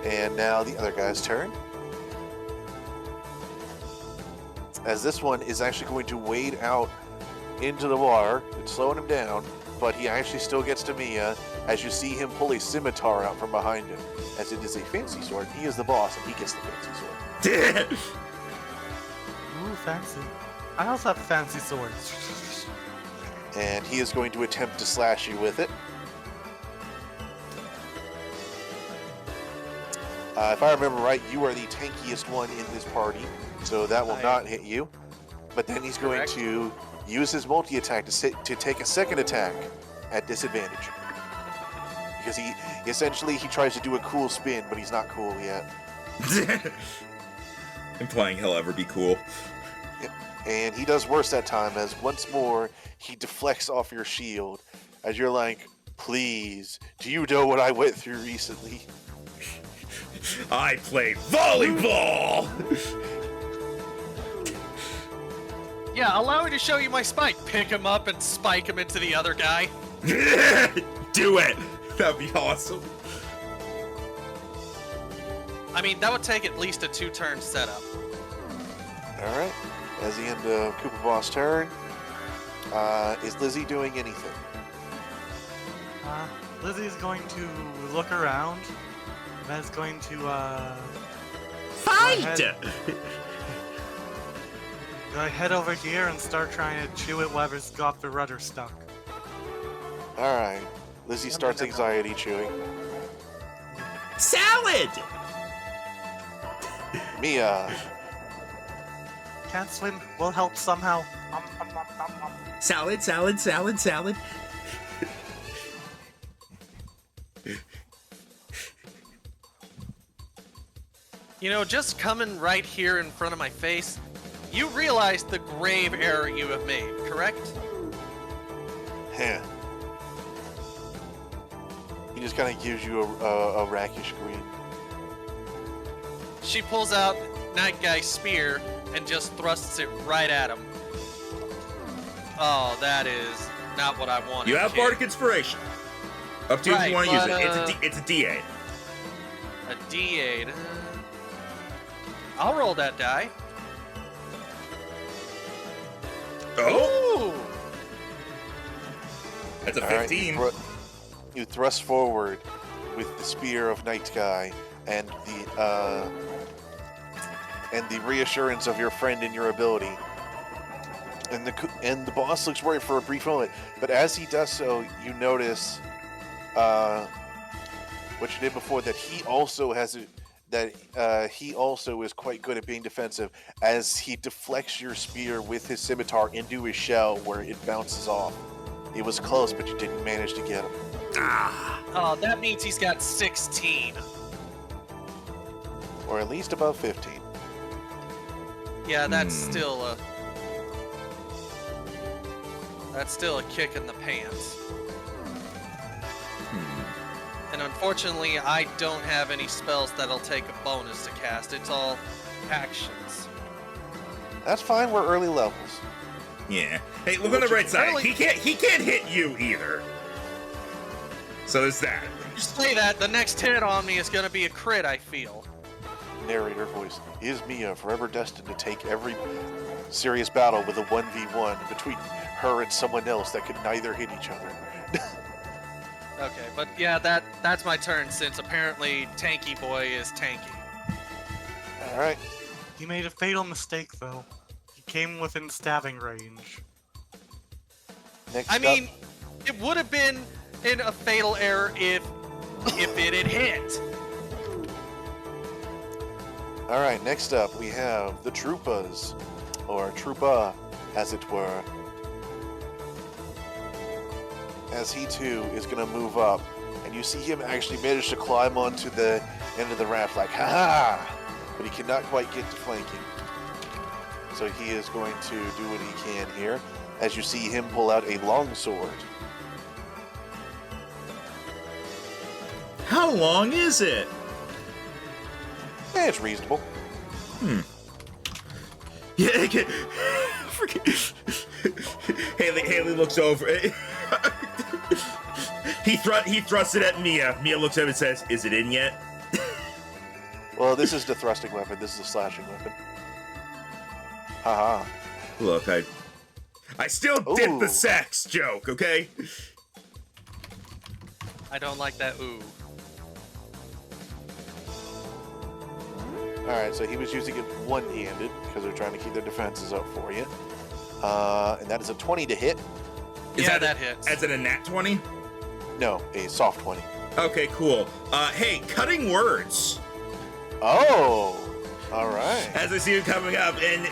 And now the other guy's turn. As this one is actually going to wade out into the water. It's slowing him down, but he actually still gets to Mia as you see him pull a scimitar out from behind him. As it is a fancy sword. He is the boss and he gets the fancy sword. Ooh, fancy. I also have a fancy sword. And he is going to attempt to slash you with it. If I remember right, you are the tankiest one in this party, so that will not hit you. But then he's going to use his multi-attack to take a second attack at disadvantage. Because he tries to do a cool spin, but he's not cool yet. Implying he'll ever be cool. Yep. And he does worse that time, as once more he deflects off your shield, as you're like, please, do you know what I went through recently? I played volleyball! Yeah, allow me to show you my spike. Pick him up and spike him into the other guy. Do it! That'd be awesome. I mean, that would take at least a 2-turn setup. Alright, as the end of Koopa Boss' turn, is Lizzie doing anything? Lizzie's going to look around. And is going to, Fight! head over here and start trying to chew at whoever's got the rudder stuck. Alright, Lizzie starts anxiety chewing. Salad! Mia, Can't swim. Will help somehow. Salad, salad, salad, salad. You know, just coming right here in front of my face, you realize the grave error you have made, correct? heh. He just kind of gives you a rakish grin. She pulls out Night Guy's spear and just thrusts it right at him. Oh, that is not what I wanted. You have kid. Bardic Inspiration. Up to if you want to use it. It's a D8. A D8. I'll roll that die. Oh! Ooh! That's a All right, 15. you thrust forward with the spear of Night Guy and the reassurance of your friend in your ability. And the boss looks worried for a brief moment, but as he does so, you notice what you did before, that he also has he also is quite good at being defensive, as he deflects your spear with his scimitar into his shell where it bounces off. It was close, but you didn't manage to get him. Oh, that means he's got 16. Or at least above 15. Yeah, that's still a kick in the pants. And unfortunately, I don't have any spells that'll take a bonus to cast. It's all actions. That's fine, we're early levels. Yeah. Hey, look on the right side. He can't hit you either. So there's that. Just say that, the next hit on me is gonna be a crit, I feel. Narrator voice. Is Mia forever destined to take every serious battle with a 1v1 between her and someone else that could neither hit each other? Okay, but yeah, that's my turn, since apparently Tanky Boy is tanky. Alright. He made a fatal mistake, though. He came within stabbing range. Next I up, mean, it would have been a fatal error if it had hit. All right, next up we have the Troopas, or Troopa, as it were. As he too is going to move up, and you see him actually manage to climb onto the end of the raft like, ha-ha! But he cannot quite get to flanking. So he is going to do what he can here, as you see him pull out a longsword. How long is it? It's reasonable. Yeah, okay. Haley looks over. he thrusts it at Mia. Mia looks at him and says, "Is it in yet?" Well, this is the thrusting weapon. This is a slashing weapon. Haha. Look, I still did the Ooh. sex joke, okay? I don't like that ooh. Alright, so he was using it one-handed because they're trying to keep their defenses up for you. And that is a 20 to hit. That hits. As in a nat 20? No, a soft 20. Okay, cool. Hey, cutting words. Oh! Alright. As I see him coming up, and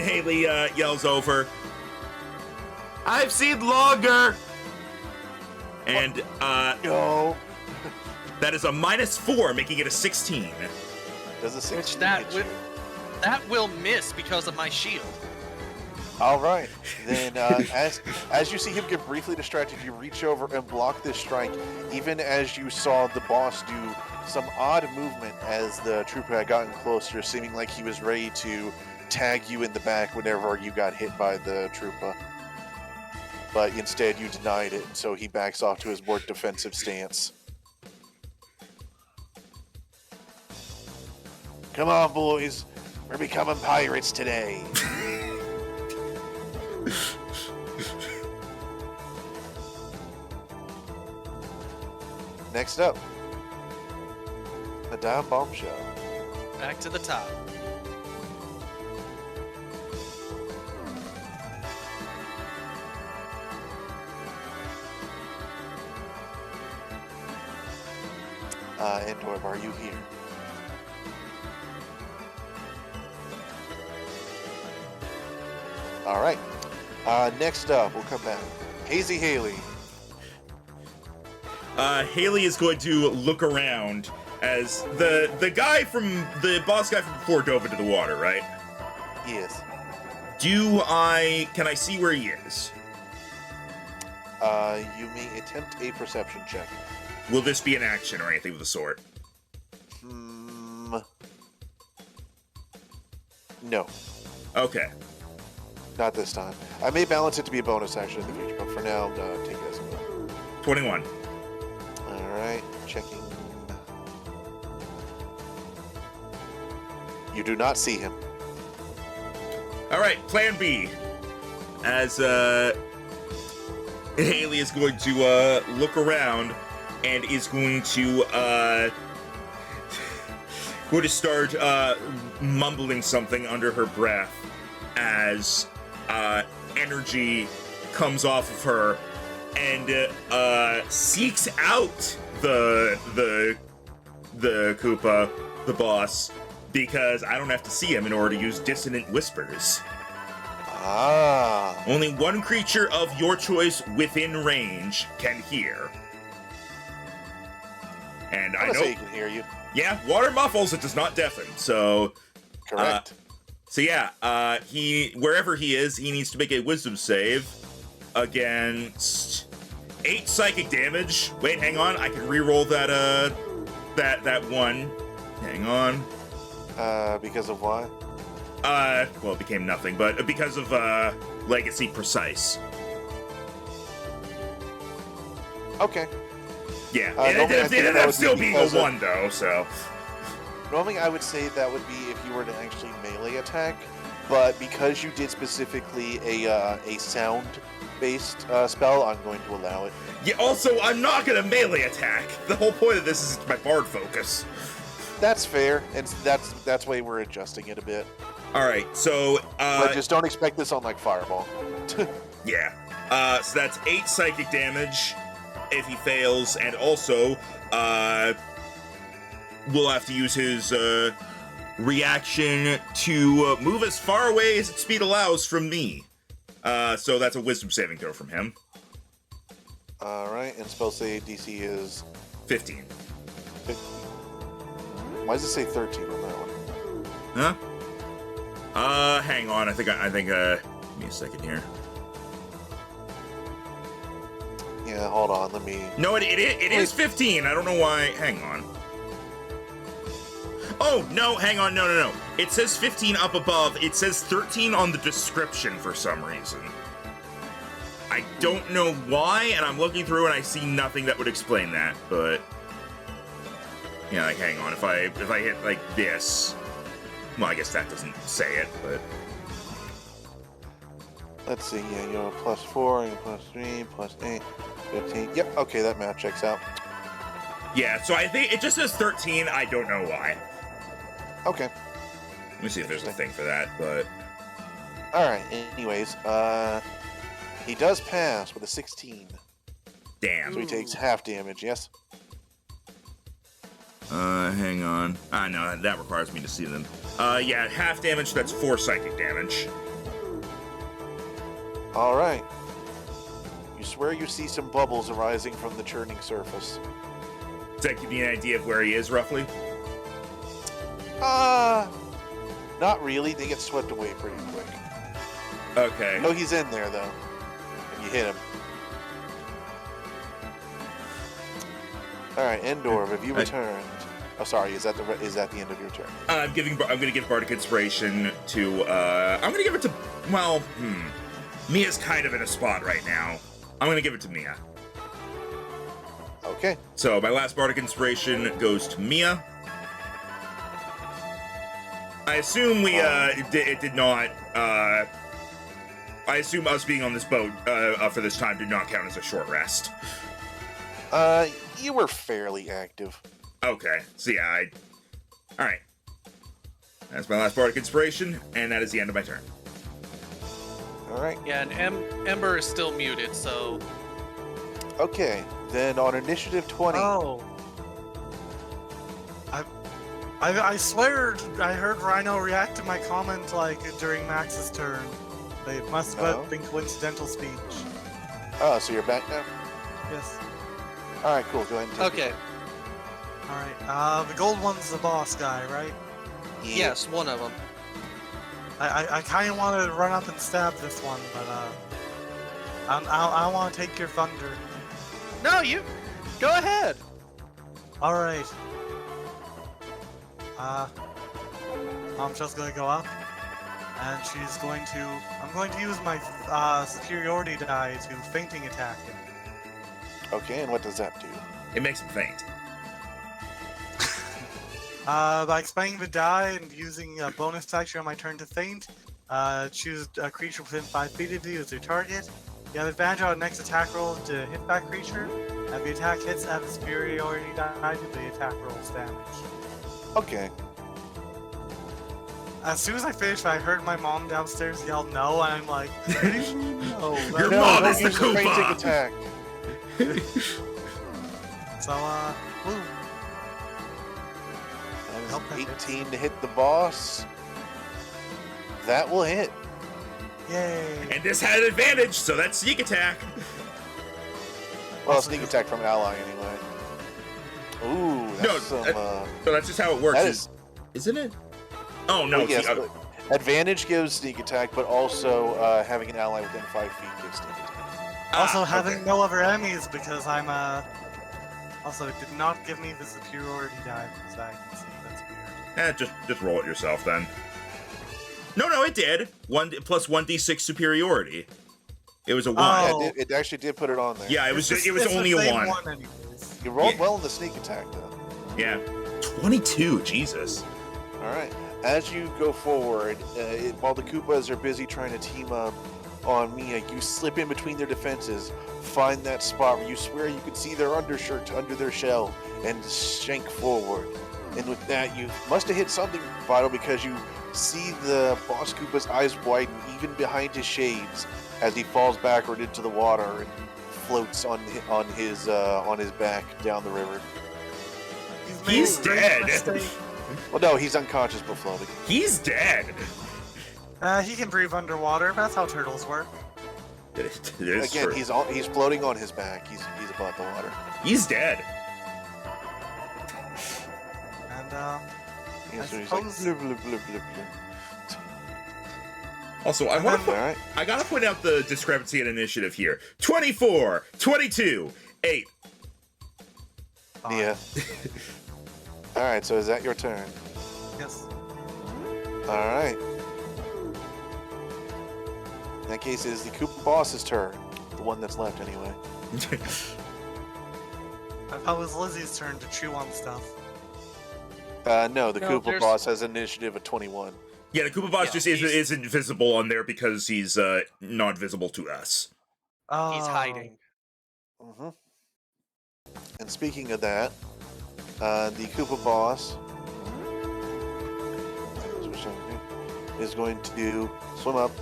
Haley yells over, "I've seen longer!" And No. that is a -4, making it a 16. Does a Which 16 that hit you? that will miss because of my shield. Alright. Then, as you see him get briefly distracted, you reach over and block this strike, even as you saw the boss do some odd movement as the trooper had gotten closer, seeming like he was ready to tag you in the back whenever you got hit by the trooper. But instead, you denied it, and so he backs off to his more defensive stance. Come on, boys. We're becoming pirates today. Next up, Madame Bombshell. Back to the top. Endorb, are you here? All right. Next up, we'll come back. Hazy Haley. Haley is going to look around as the guy from the boss guy from before dove into the water, right? Yes. Can I see where he is? You may attempt a perception check. Will this be an action or anything of the sort? No, Okay. not this time. I may balance it to be a bonus action in the future, but for now, take it as a no. 21. All right, checking. You do not see him. All right, plan B. As Haley is going to look around and is going to start mumbling something under her breath as energy comes off of her and seeks out the Koopa, the boss, because I don't have to see him in order to use dissonant whispers. Ah. Only one creature of your choice within range can hear. And I I'm gonna know, say he can hear you. yeah, water muffles, it does not deafen. So, Correct. he wherever he is, he needs to make a wisdom save against 8 psychic damage. Wait, hang on, I can re-roll that one. Hang on. Because of what? Well, it became nothing, but because of Legacy Precise. Okay. Yeah, normally I it think ended that up would still be being a because of- 1 though, so. Normally, I would say that would be if you were to actually melee attack, but because you did specifically a sound-based spell, I'm going to allow it. Yeah, also, I'm not gonna melee attack. The whole point of this is my bard focus. That's fair, and that's why we're adjusting it a bit. Alright, so, But just don't expect this on like Fireball. yeah. So that's 8 psychic damage if he fails, and also, we'll have to use his reaction to move as far away as its speed allows from me. So that's a wisdom saving throw from him. Alright, and spell save DC is 15. 15. Why does it say 13 on that one? Huh? Hang on. I think, give me a second here. Yeah, hold on, let me... No, it is 15. I don't know why. Hang on. Oh, no, hang on. No. It says 15 up above. It says 13 on the description for some reason. I don't know why, and I'm looking through and I see nothing that would explain that, but... Yeah, like, hang on. If I hit, like, this... Well, I guess that doesn't say it, but... Let's see, yeah, you're +4, you're +3, +8, 15. Yep, okay, that math checks out. Yeah, so I think it just says 13. I don't know why. Okay. Let me see if there's a thing for that, but... Alright, anyways, he does pass with a 16. Damn. So he takes half damage, yes? Hang on. No, that requires me to see them. Yeah, half damage, that's 4 psychic damage. Alright. You swear you see some bubbles arising from the churning surface. Does that give you an idea of where he is, roughly? Not really. They get swept away pretty quick. Okay. No, he's in there, though. And you hit him. Alright, Endor, have you returned? Oh, sorry, is that the end of your turn? I'm gonna give Bardic Inspiration to, I'm gonna give it to, well, Mia's kind of in a spot right now. I'm gonna give it to Mia. Okay. So, my last Bardic Inspiration goes to Mia. I assume it did not, I assume us being on this boat, for this time did not count as a short rest. You were fairly active. Okay, so yeah, alright. That's my last Bardic Inspiration, and that is the end of my turn. Alright. Yeah, and Ember is still muted, so... Okay, then on initiative 20... Oh. I swear I heard Rhino react to my comment, like, during Max's turn. They must have been coincidental speech. Oh, so you're back now? Yes. Alright, cool, go ahead and take Okay. it. Alright, the gold one's the boss guy, right? Yeah. Yes, one of them. I kind of want to run up and stab this one, but I want to take your thunder. No, you... Go ahead! Alright. I'm just gonna go up, and she's going to... I'm going to use my superiority die to fainting attack him. Okay, and what does that do? It makes him faint. By expanding the die and using a bonus action on my turn to feint, choose a creature within 5 feet of you as your target. You have advantage on the next attack roll to hit that creature. If the attack hits, add the superiority die to the attack roll's damage. Okay. As soon as I finished, I heard my mom downstairs yell no, and I'm like, no. Your No, mom don't is the use the fainting Koopa! attack. So, woo. That is 18 to hit the boss. That will hit. Yay. And this had an advantage, so that's sneak attack. Well, sneak attack from ally anyway. Ooh, that's No, some, So that's just how it works. that Isn't it? Oh, no. well, yes, see, but advantage gives sneak attack, but also having an ally within 5 feet gives sneak attack. Also, having okay. no other enemies because I'm, also, it did not give me the superiority die, as I can see. That's weird. Just roll it yourself then. No, it did. Plus 1d6 superiority. It was a 1. Oh. Yeah, it actually did put it on there. Yeah, it was It's only the a same 1. anyways. You rolled Yeah. well in the sneak attack, though. Yeah. 22, Jesus. Alright. As you go forward, while the Koopas are busy trying to team up on Mia, you slip in between their defenses, find that spot where you swear you can see their undershirt under their shell, and shank forward. And with that, you must have hit something vital because you see the boss Koopa's eyes widen even behind his shades as he falls backward into the water and floats on his back down the river. He's made He's a great dead. mistake. Well, no, he's unconscious but floating. He's dead. He can breathe underwater. That's how turtles work. It is Again, true. he's floating on his back. He's above the water. He's dead. And He's like, suppose- blub, blub, blub, blub, blub. Also, I And want then- to. Alright. I gotta point out the discrepancy in initiative here. 24, 22, 8. Yeah. Alright, so is that your turn? Yes. Alright. In that case, it is the Koopa boss's turn. The one that's left, anyway. I thought it was Lizzie's turn to chew on stuff. No, the No, Koopa there's- boss has initiative of 21. Yeah, the Koopa boss Yeah, just he's- isn't visible on there because he's not visible to us. He's Oh. hiding. Mm-hmm. And speaking of that, the Koopa boss is going to swim up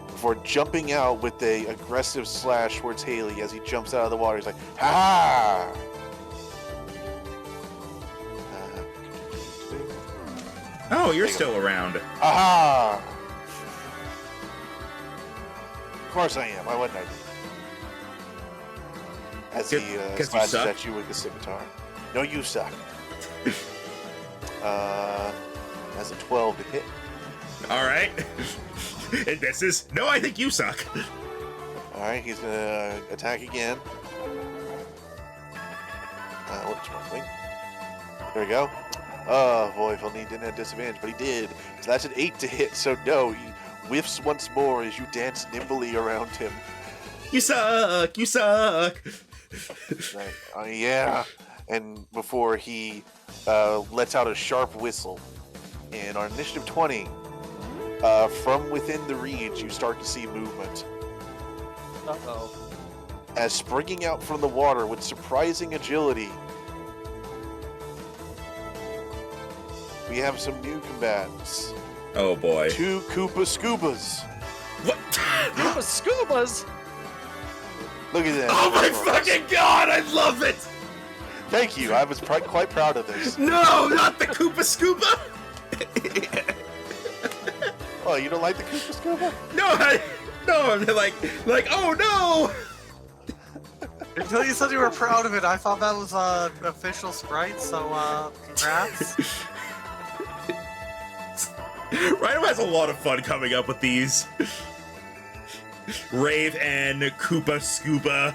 before jumping out with a aggressive slash towards Haley as he jumps out of the water. He's like, ha! Oh, you're still around. Aha! Of course I am. Why wouldn't I be? As he 'Cause you slashes suck? at you with the scimitar. No, you suck. Has a 12 to hit. All right. It misses. No, I think you suck. Alright, he's gonna attack again. What's my thing? There we go. Oh boy, if only he didn't have disadvantage, but he did. So that's an 8 to hit, so no, he whiffs once more as you dance nimbly around him. You suck. You suck. Right. Yeah. And before he lets out a sharp whistle. And on initiative 20, from within the reeds, you start to see movement. Uh-oh. As springing out from the water with surprising agility, we have some new combatants. Oh boy. 2 Koopa Scoobas. What? Koopa Scoobas! Look at that. Oh my fucking god! I love it. Thank you. I was quite proud of this. No, not the Koopa Scoopa. Oh, you don't like the Koopa Scooba? No, I'm like, oh no! Until you said you were proud of it, I thought that was official sprite. So congrats. Rhino has a lot of fun coming up with these. Rave and Koopa Scoopa.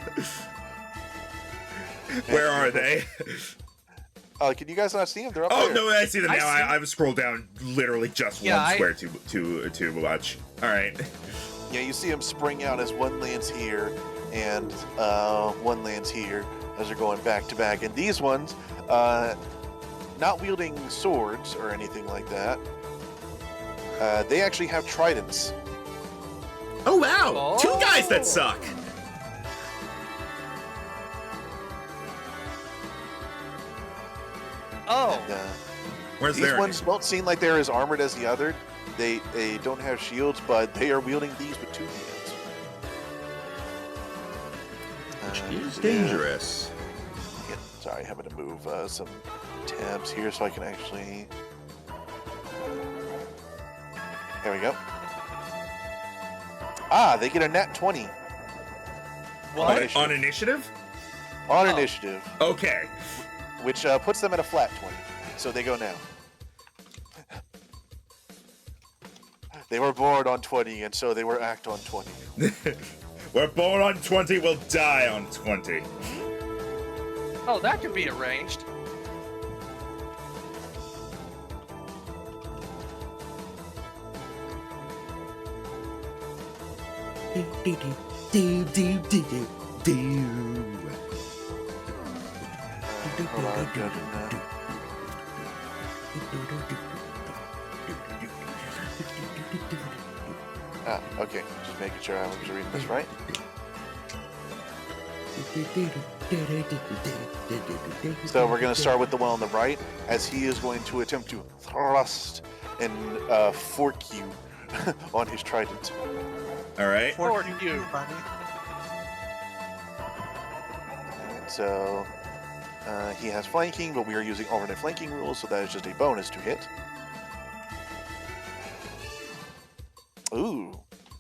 Where are they? Can you guys not see them? They're up Oh there. no, I see them I now. see- I've scrolled down literally just Yeah, once. I- Swear too much. All right. Yeah, you see them spring out as one lands here and one lands here as they're going back to back. And these ones, not wielding swords or anything like that, they actually have tridents. Oh wow, 2 guys that Oh. suck. Oh, And, Where's these their ones don't seem like they're as armored as the other. They don't have shields, but they are wielding these with 2 hands. He's Yeah. dangerous. Yeah, sorry, having to move some tabs here so I can actually. There we go. Ah, they get a nat 20 what? On initiative? on Oh. initiative, Okay. which puts them at a flat 20. So they go now. They were born on 20, and so they were act on 20. We're born on 20, we'll die on 20. Oh, that can be arranged. Hold on, I'm judging that. Ah, okay. Just making sure I was reading this right. So we're going to start with the one on the right, as he is going to attempt to thrust and fork you on his trident. All right. For you. buddy. Alright, so He has flanking, but we are using alternate flanking rules, so that is just a bonus to hit. Ooh,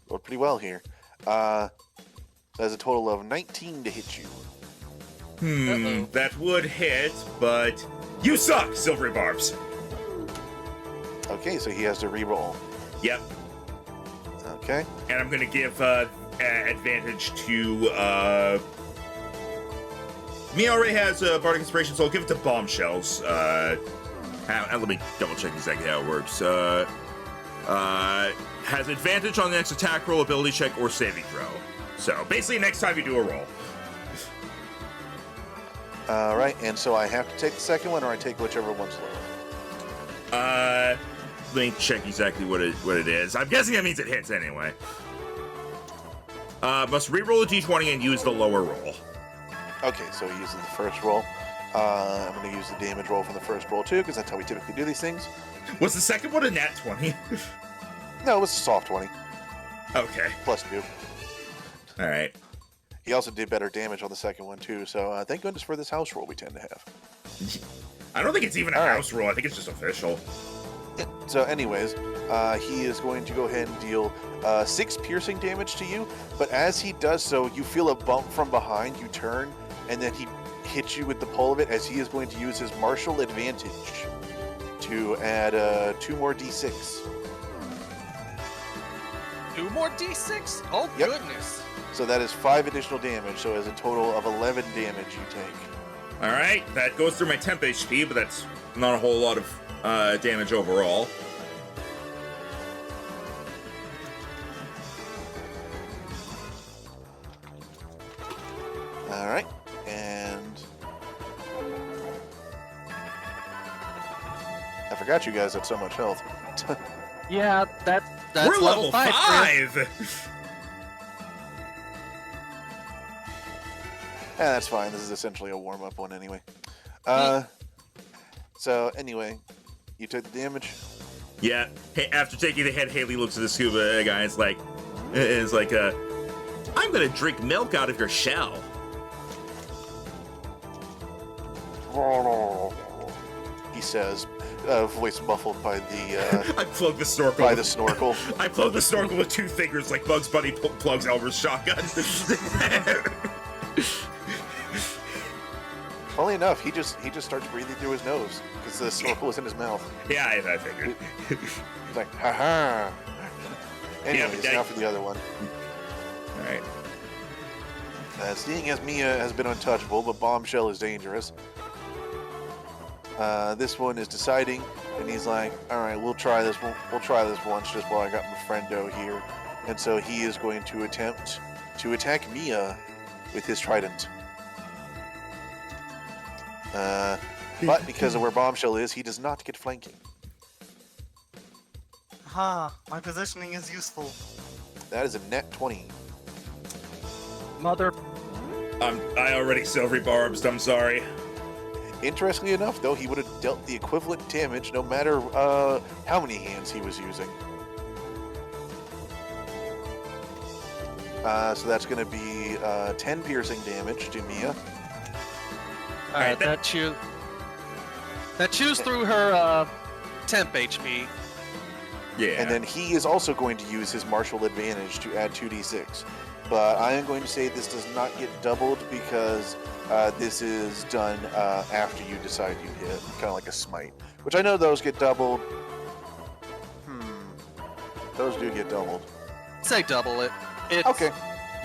rolled pretty well here. That's a total of 19 to hit you. Uh-oh. That would hit, but you suck, Silvery Barbs. Okay, so he has to re-roll. Yep. Okay. And I'm gonna give advantage to Mia already has Bardic Inspiration, so I'll give it to Bombshells. Let me double check exactly how it works. Has advantage on the next attack roll, ability check, or saving throw. So basically, next time you do a roll. All right, and so I have to take the second one, or I take whichever one's lower. Let me check exactly what it is. I'm guessing that means it hits anyway. Must re-roll a d20 and use the lower roll. Okay, so he uses the first roll. I'm going to use the damage roll from the first roll too, because that's how we typically do these things. Was the second one a nat 20? No, it was a soft 20. Okay. Plus 2. All right. He also did better damage on the second one too, so thank goodness for this house roll we tend to have. I don't think it's even a house roll. I think it's just official. Yeah. So anyways, he is going to go ahead and deal 6 piercing damage to you, but as he does so, you feel a bump from behind, you turn, and then he hits you with the pole of it as he is going to use his martial advantage to add 2 more d6. 2 more d6? Oh, Yep. goodness. So that is 5 additional damage, so as a total of 11 damage you take. All right. That goes through my temp HP, but that's not a whole lot of damage overall. All right, and I forgot you guys had so much health. Yeah, that's We're level 5. Chris. 5. That's fine. This is essentially a warm-up one anyway. So anyway, you took the damage. Yeah. Hey, after taking the hit, Haley looks at the scuba guy. It's like, I'm gonna drink milk out of your shell. He says, voice muffled by the I plug the snorkel. by the snorkel. I plug the snorkel with 2 fingers like Bugs Bunny plugs Elmer's shotgun. Funnily enough, he just starts breathing through his nose because the snorkel is in his mouth. Yeah, I figured. He's like, ha ha. Anyways, but now for the other one. All right. Seeing as Mia has been untouchable, but Bombshell is dangerous. This one is deciding, and he's like, all right, we'll try this one. We'll try this once just while I got my friendo here. And so he is going to attempt to attack Mia with his trident. But because of where Bombshell is, he does not get flanking. Ha, my positioning is useful. That is a net 20. Mother. I already silvery barbs. I'm sorry. Interestingly enough, though, he would have dealt the equivalent damage no matter how many hands he was using. So that's going to be 10 piercing damage to Mia. Alright, that chews through her temp HP. Yeah. And then he is also going to use his martial advantage to add 2d6. But I am going to say this does not get doubled because this is done after you decide you hit, kind of like a smite. Which I know those get doubled. Those do get doubled. Say double it. It's, Okay.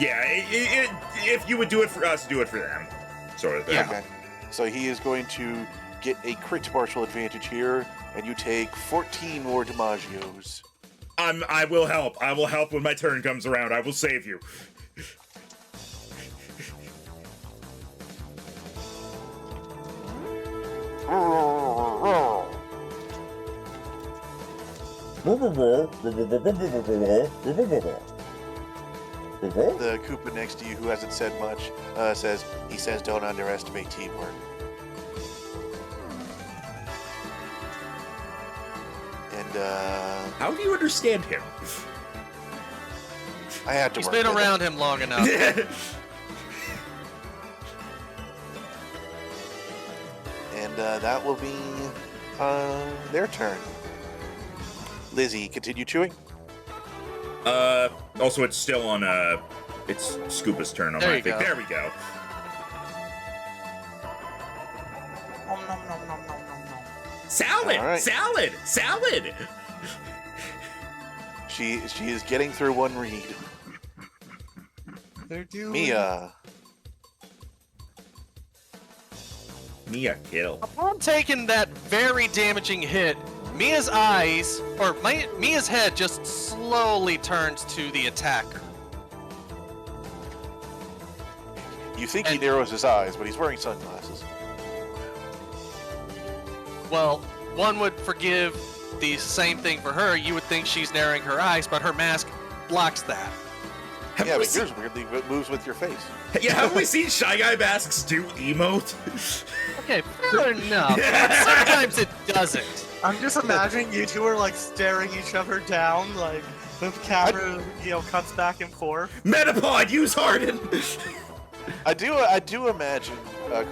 Yeah, if you would do it for us, do it for them. Sort of thing. Yeah. Okay. So he is going to get a crit martial advantage here, and you take 14 more damagios. I will help. I will help when my turn comes around. I will save you. The Koopa next to you, who hasn't said much, says, don't underestimate teamwork. And, How do you understand him? I had to He's work been with it. around him long enough. that will be their turn. Lizzie, continue chewing. Also, it's still on it's Scoopa's turn on There my you thing. go. There we go. Nom nom nom nom nom nom nom. Salad! All right. Salad! Salad! She is getting through one read. They're doing. Mia. Mia kill. Upon taking that very damaging hit, Mia's eyes, or Mia's head just slowly turns to the attacker. You think he And- narrows his eyes, but he's wearing sunglasses. Well, one would forgive the same thing for her. You would think she's narrowing her eyes, but her mask blocks that. Have Yeah, we but seen, yours weirdly moves with your face. yeah, have we seen Shy Guy masks do emote? Okay, fair enough. But sometimes it doesn't. I'm just imagining you two are like staring each other down, like the camera, cuts back and forth. Metapod, use Harden! I do imagine,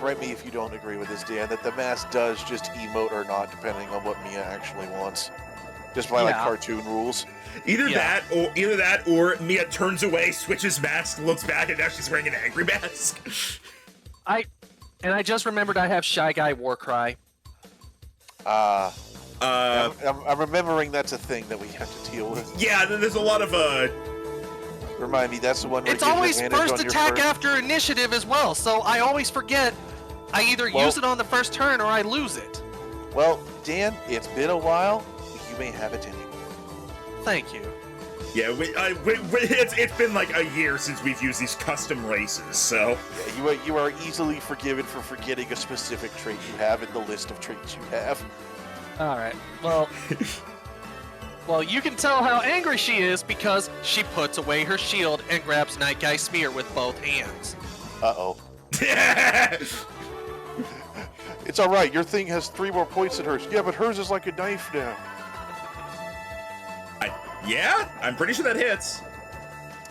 correct me if you don't agree with this, Dan, that the mask does just emote or not, depending on what Mia actually wants. Just by like Yeah. cartoon rules. Either Yeah. that, or Mia turns away, switches mask, looks back, and now she's wearing an angry mask. I just remembered I have Shy Guy Warcry. I'm remembering that's a thing that we have to deal with. Yeah, there's a lot of Remind me, that's the one where It's it gives always advantage first on your attack first- after initiative as well, so I always forget. I either Well- use it on the first turn or I lose it. Well, Dan, it's been a while. You may have it anyway. Thank you. yeah. It's been like a year since we've used these custom races, so Yeah, you are easily forgiven for forgetting a specific trait you have in the list of traits you have. All right. Well, well, you can tell how angry she is because she puts away her shield and grabs Night Guy Spear with both hands. Uh-oh. It's alright, your thing has 3 more points than hers. Yeah, but hers is like a knife now. yeah, I'm pretty sure that hits.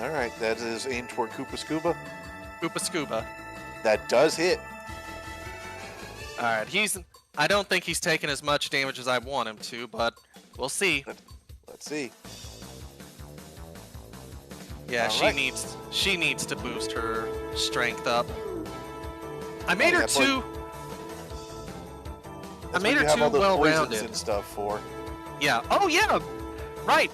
Alright, that is aimed toward Koopa Scooba. Koopa Scooba. That does hit. All right. I don't think he's taking as much damage as I want him to, but we'll see. Let's see. Yeah, All she right. needs to boost her strength up. I made her that's what- too. That's made what her you have all too those poisons well-rounded. and stuff for. Yeah. Oh yeah. Right.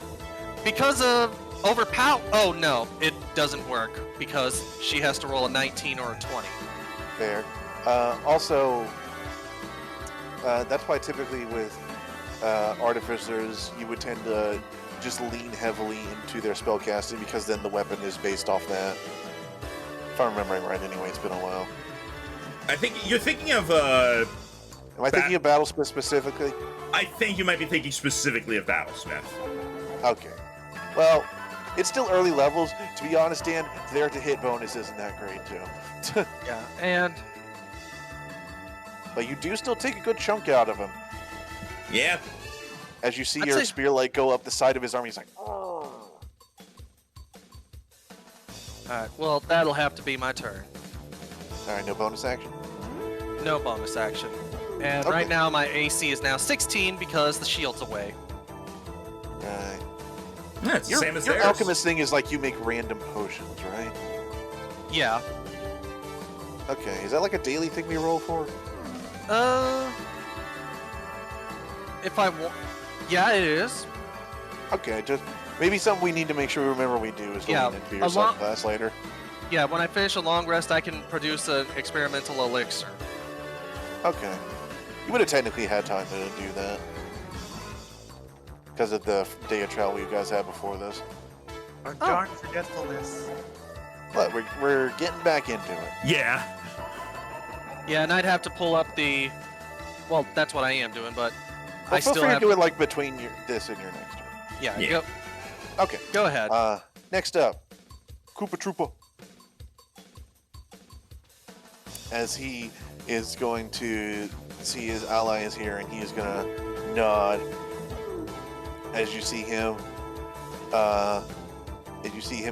Because of overpower. Oh no, it doesn't work because she has to roll a 19 or a 20. Fair. Also, that's why typically with artificers, you would tend to just lean heavily into their spellcasting because then the weapon is based off that. If I'm remembering right, anyway, it's been a while. I think you're thinking of Am I thinking of Battlesmith specifically? I think you might be thinking specifically of Battlesmith. Okay. Well, it's still early levels. To be honest, Dan, their to-hit bonus isn't that great, too. Yeah. And But you do still take a good chunk out of him. Yeah. As you see I'd your say- spear light go up the side of his arm, he's like, oh. alright, well that'll have to be my turn. Alright, no bonus action? No bonus action. And Okay. right now my AC is now 16 because the shield's away. Right. Yeah, it's the same as Your theirs. alchemist thing is like you make random potions, right? Yeah. Okay, is that like a daily thing we roll for? If I want, yeah, it is. Okay, just maybe something we need to make sure we remember we do is to Yeah, lean into your a lot- subclass later. Yeah, when I finish a long rest, I can produce an experimental elixir. Okay. You would have technically had time to do that. Because of the day of travel you guys had before this. Our darn forgetfulness. But we're getting back into it. Yeah. Yeah, and I'd have to pull up the. Well, that's what I am doing, but Well, I feel still free have. to do it like between this and your next turn. Yeah, Yeah. Okay. Go ahead. Next up, Koopa Troopa. As he is going to see his ally is here, and he is gonna nod. As you see him,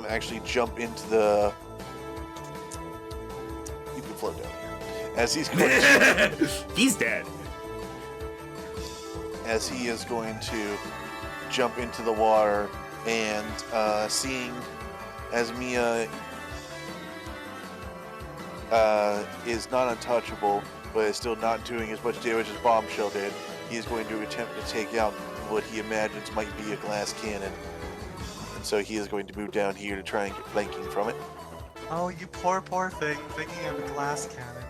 actually jump into the. You can float down here. As he's going to He's dead. as he is going to jump into the water and seeing as Mia is not untouchable, but is still not doing as much damage as Bombshell did, he is going to attempt to take out what he imagines might be a glass cannon. And so he is going to move down here to try and get flanking from it. Oh, you poor thing, thinking of a glass cannon.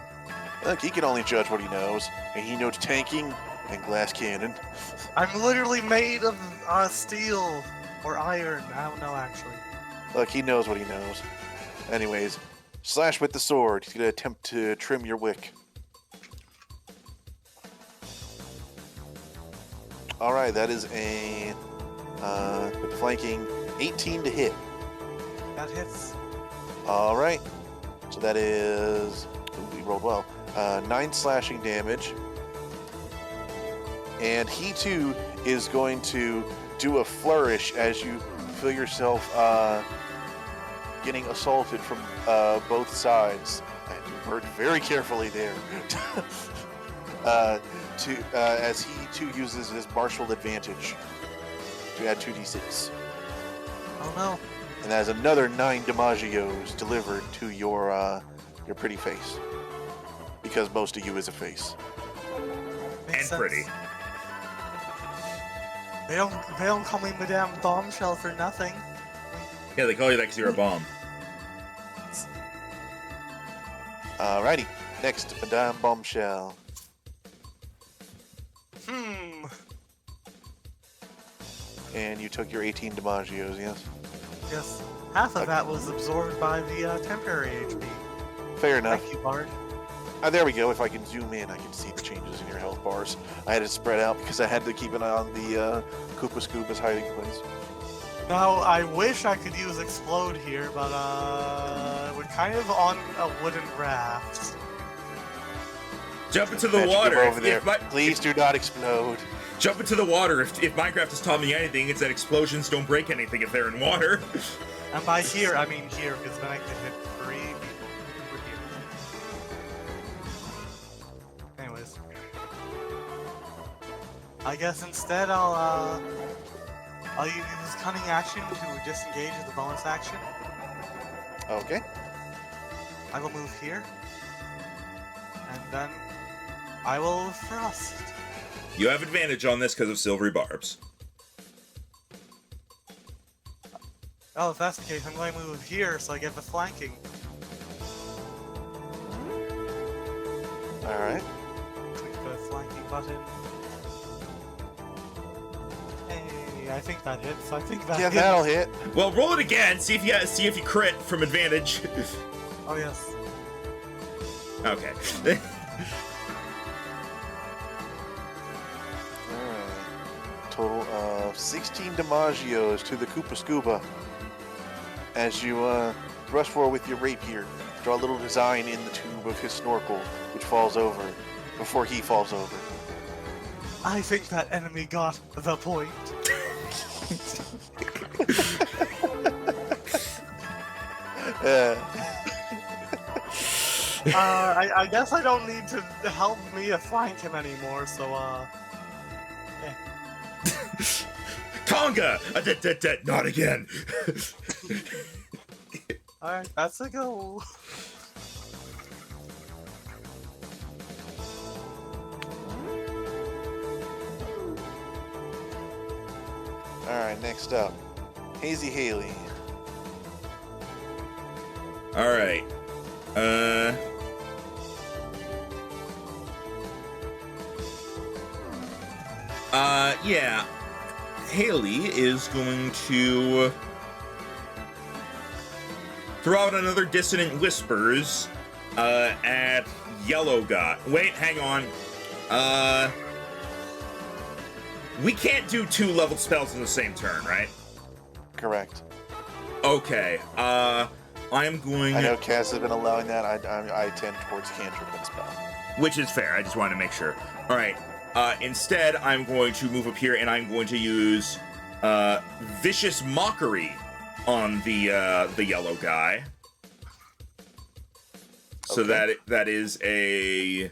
Look, he can only judge what he knows, and he knows tanking and glass cannon. I'm literally made of steel or iron. I don't know, actually. Look, he knows what he knows. Anyways, slash with the sword. He's going to attempt to trim your wick. Alright, that is a with flanking 18 to hit. That hits. Alright, so that is... Ooh, he rolled well. 9 slashing damage. And he too is going to do a flourish as you feel yourself getting assaulted from both sides. I had to word very carefully there. As he too uses his martial advantage to add 2d6. Oh no. And that is another 9 damagios delivered to your pretty face. Because most of you is a face. Makes And sense. pretty. They don't call me Madame Bombshell for nothing. Yeah, they call you that because you're a bomb. Alrighty, next, Madame Bombshell. And you took your 18 damagios, yes? Yes. Half of that was absorbed by the temporary HP. Fair enough. Thank you, Bard. There we go. If I can zoom in, I can see the changes in your health bars. I had it spread out because I had to keep an eye on the Koopa Scoopa's hiding place. Now, I wish I could use Explode here, but we're kind of on a wooden raft. Jump into the Magic, water. go over there. If Please do not explode. Jump into the water. If Minecraft has taught me anything, it's that explosions don't break anything if they're in water. And by here, I mean here, because then I can hit 3 people over here. Anyways. I guess instead I'll use Cunning Action to disengage as the bonus action. Okay. I will move here. And then I will thrust. You have advantage on this because of silvery barbs. Oh, if that's the case, I'm going to move here so I get the flanking. Alright. Click the flanking button. Hey, I think that hits. I think that Yeah, hits. that'll hit. Well, roll it again. See if you crit from advantage. Oh, yes. Okay. Alright. Total of 16 damagios to the Koopa Scoopa. As you rush forward with your rapier, draw a little design in the tube of his snorkel, which falls over before he falls over. I think that enemy got the point. I guess I don't need to help Mia flank him anymore, so, Tonga! Not again! Alright, that's a go. Alright, next up. Hazy Haley. Alright. Yeah. Haley is going to throw out another Dissonant Whispers at Yellow Guy. Wait, hang on. We can't do 2 leveled spells in the same turn, right? Correct. Okay. I'm going... I know Cass has been allowing that. I tend towards cantrip and spell. Which is fair. I just wanted to make sure. All right. Instead, I'm going to move up here, and I'm going to use Vicious Mockery on the yellow guy. So Okay. that is a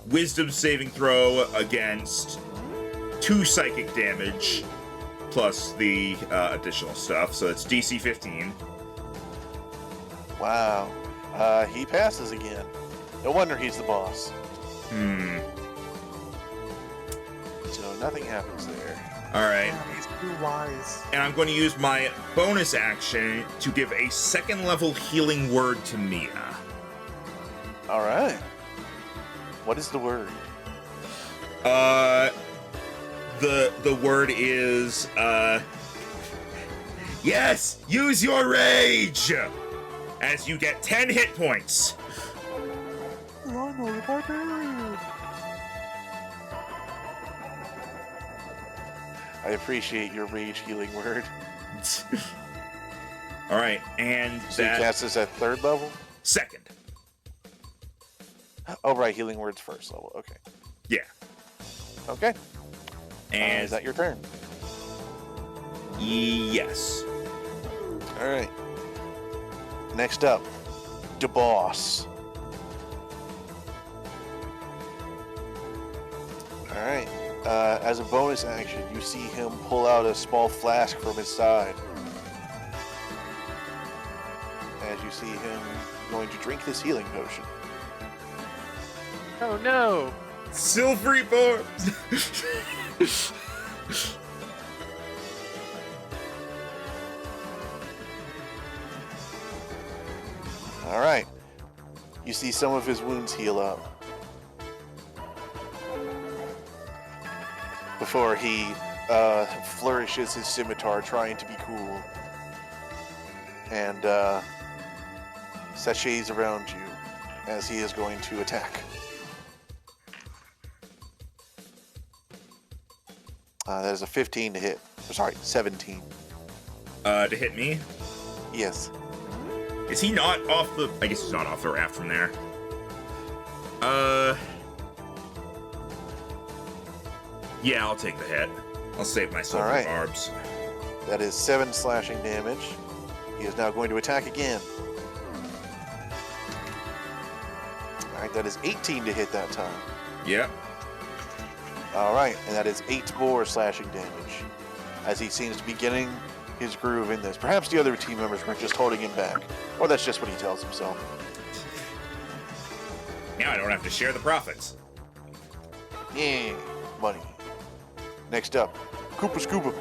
wisdom saving throw against 2 psychic damage plus the additional stuff. So it's DC 15. Wow. He passes again. No wonder he's the boss. So nothing happens there. All right. Yeah, he's too wise. And I'm going to use my bonus action to give a 2nd level healing word to Mia. All right. What is the word? The word is yes, use your rage as you get 10 hit points. Ronald the Barbarian. I appreciate your rage healing word. All right, and So you that cast this at 3rd level? 2nd. Oh, right. Healing word's 1st level. Okay. Yeah. Okay. And Is that your turn? yes. All right. Next up, the boss. All right. As a bonus action, you see him pull out a small flask from his side. As you see him going to drink this healing potion. Oh no! Silvery forms. All right. You see some of his wounds heal up. Before he flourishes his scimitar, trying to be cool. And sachets around you as he is going to attack. That is a 15 to hit. Sorry, 17. To hit me. Yes. Is he not off the... I guess he's not off the raft from there. Yeah, I'll take the hit. I'll save myself All right. the barbs. That is 7 slashing damage. He is now going to attack again. Alright, that is 18 to hit that time. Yep. Alright, and that is 8 more slashing damage. As he seems to be getting his groove in this. Perhaps the other team members were just holding him back. Or that's just what he tells himself. Now I don't have to share the profits. Yeah, money. Next up, Koopa Scoopa.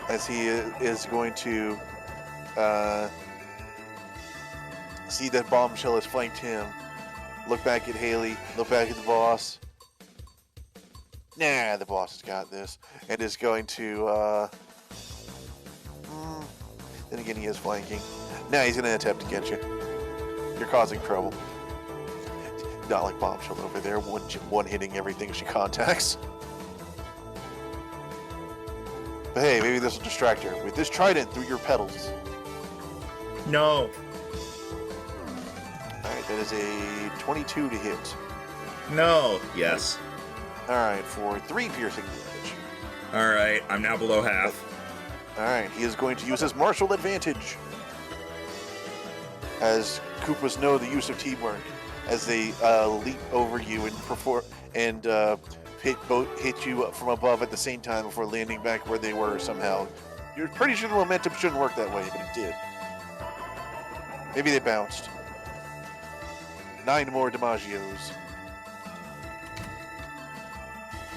As he is going to see that Bombshell has flanked him. Look back at Haley. Look back at the boss. Nah, the boss has got this. And is going to... then again, he is flanking. Now he's going to attempt to get you. You're causing trouble. Not like Bombshell over there, one hitting everything she contacts. But hey, maybe this will distract her. With this trident through your petals. No. Alright, that is a 22 to hit. No. Yes. Alright, for 3 piercing damage. All right. I'm now below half. Alright, he is going to use his martial advantage. As Koopas know the use of teamwork. As they leap over you and hit you from above at the same time before landing back where they were somehow. You're pretty sure the momentum shouldn't work that way, but it did. Maybe they bounced. 9 more Damagios.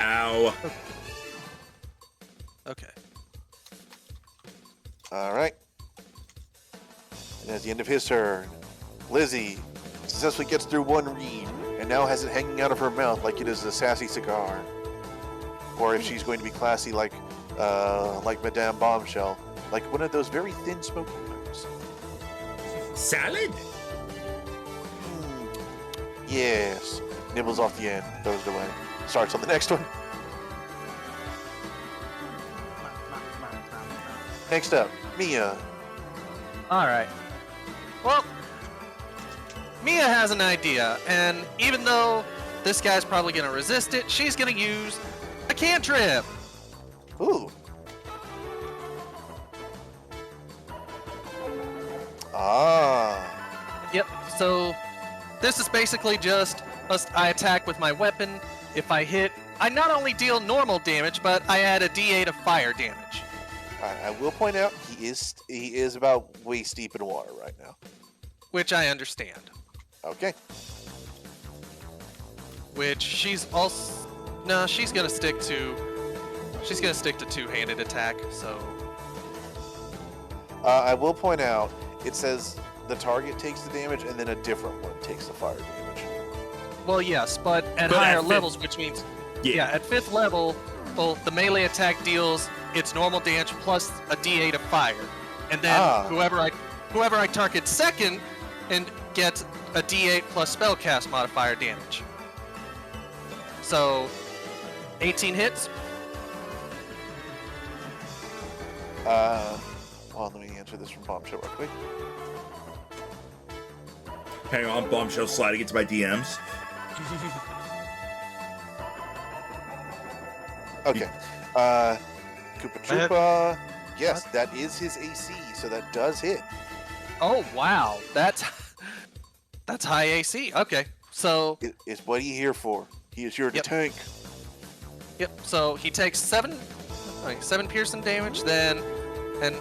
Ow. Okay. Alright. And that's the end of his turn. Lizzie successfully gets through one reed and now has it hanging out of her mouth like it is a sassy cigar. Or if she's going to be classy like Madame Bombshell, like one of those very thin smoking pipes. Salad? Yes. Nibbles off the end, throws it away. Starts on the next one. Next up, Mia. Alright. Well, Mia has an idea, and even though this guy's probably going to resist it, she's going to use a cantrip. Ooh. Ah. Yep, so This is basically just I attack with my weapon. If I hit, I not only deal normal damage, but I add a D8 of fire damage. I will point out he is about waist deep in water right now. Which I understand. Okay. Which she's also no, she's gonna stick to two-handed attack. So I will point out it says the target takes the damage and then a different one takes the fire damage. well, yes, but at higher levels, which means at 5th level, well, the melee attack deals its normal damage plus a D8 of fire, and then whoever I target second and gets a D8 plus spellcast modifier damage. So 18 hits. Well, let me answer this from Bombshell real quick. Hang on, Bombshell sliding into my DMs. Okay. Koopa Troopa. Yes, that is his AC, so that does hit. Oh wow, that's high AC. Okay, so It's what he's here for. He is here to tank. Yep. So he takes 7 piercing damage, then and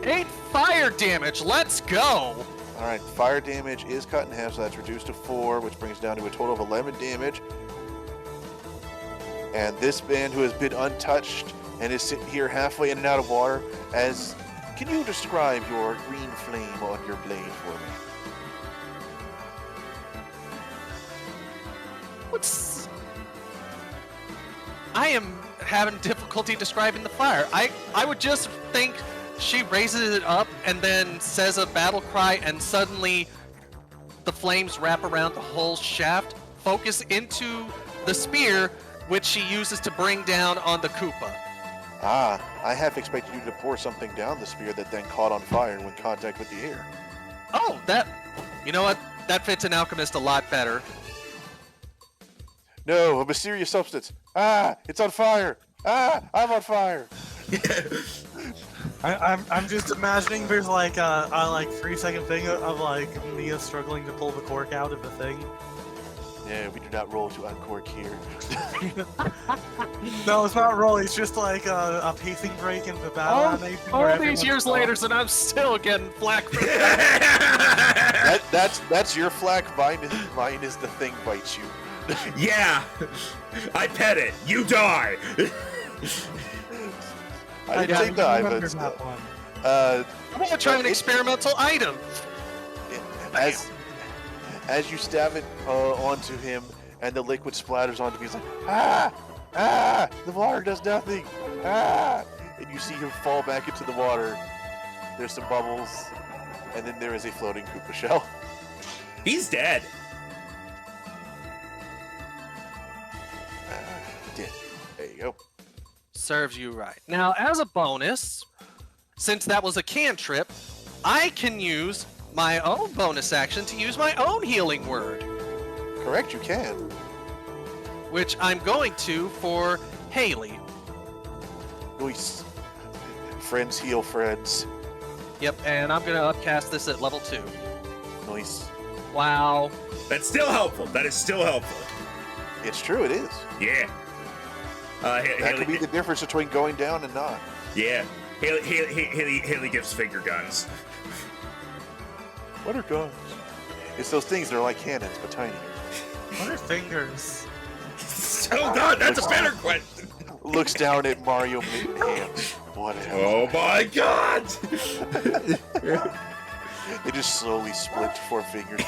8 fire damage. Let's go. All right, fire damage is cut in half, so that's reduced to 4, which brings down to a total of 11 damage. And this man who has been untouched and is sitting here halfway in and out of water, can you describe your green flame on your blade for me? I am having difficulty describing the fire. I would just think she raises it up and then says a battle cry, and suddenly the flames wrap around the whole shaft, focus into the spear, which she uses to bring down on the Koopa. I half expected you to pour something down the spear that then caught on fire when contact with the air. Oh, you know what? That fits an alchemist a lot better. No, a mysterious substance. It's on fire. I'm on fire. I'm just imagining there's like a 3-second thing of like Mia struggling to pull the cork out of the thing. Yeah, we do not roll to uncork here. No, it's not roll. It's just like a pacing break in the battle animation. All these years later, and I'm still getting flack for that. That's your flack. Mine is the thing bites you. Yeah, I pet it. You die. I didn't say die, but that one. I'm gonna try an experimental item. As you stab it onto him and the liquid splatters onto him, he's like, the water does nothing, and you see him fall back into the water. There's some bubbles, and then there is a floating Koopa shell. He's dead. There you go. Serves you right. Now, as a bonus, since that was a cantrip, I can use my own bonus action to use my own healing word. Correct, you can. Which I'm going to for Haley. Nice. Friends heal friends. Yep, and I'm gonna upcast this at level 2. Nice. Wow. That's still helpful. That is still helpful. It's true, it is. Yeah. That could be the difference between going down and not. Yeah. Haley gives finger guns. What are guns? It's those things that are like cannons, but tinier. What are fingers? Oh god, that's a better question. Looks down at Mario mitten hands. What the hell? Oh my god! They just slowly split to 4 fingers.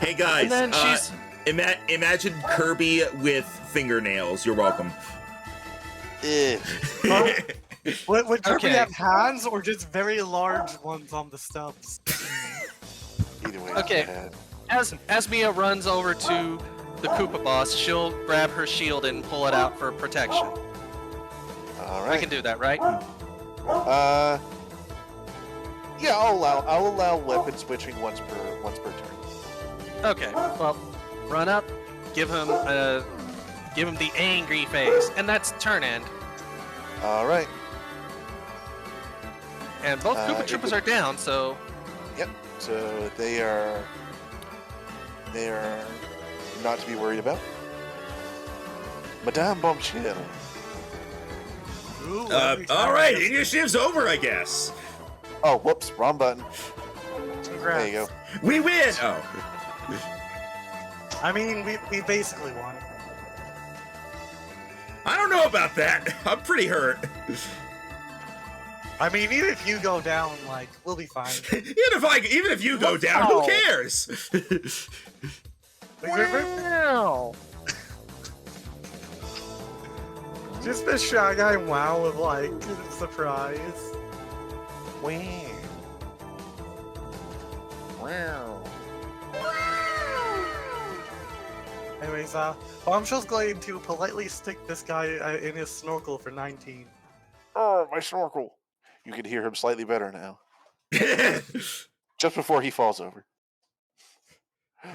Hey guys, And then imagine Kirby with fingernails. You're welcome. Would Kirby Okay. have hands or just very large ones on the stubs? Either way, Okay. it's bad. As Mia runs over to the Koopa boss, she'll grab her shield and pull it out for protection. All I right. can do that, right? Yeah, I'll allow weapon switching once per turn. Okay. Well, run up, give him the angry face, and that's turn end. All right. And both Koopa it Troopas would- are down, so Yep. So they are they're not to be worried about. Madame Bombshell. Ooh, every time all right, I just- initiative's over, I guess. Oh, whoops, wrong button. Congrats. There you go. We win. Oh, I mean, we basically won. I don't know about that. I'm pretty hurt. I mean, even if you go down, like, we'll be fine. Even if you go down, who Wow. cares? Wow. Just the Shy Guy wow of, like, surprise. Wow. Wow. Anyways, Bombshell's going to politely stick this guy in his snorkel for 19. Oh, my snorkel. You can hear him slightly better now. Just before he falls over.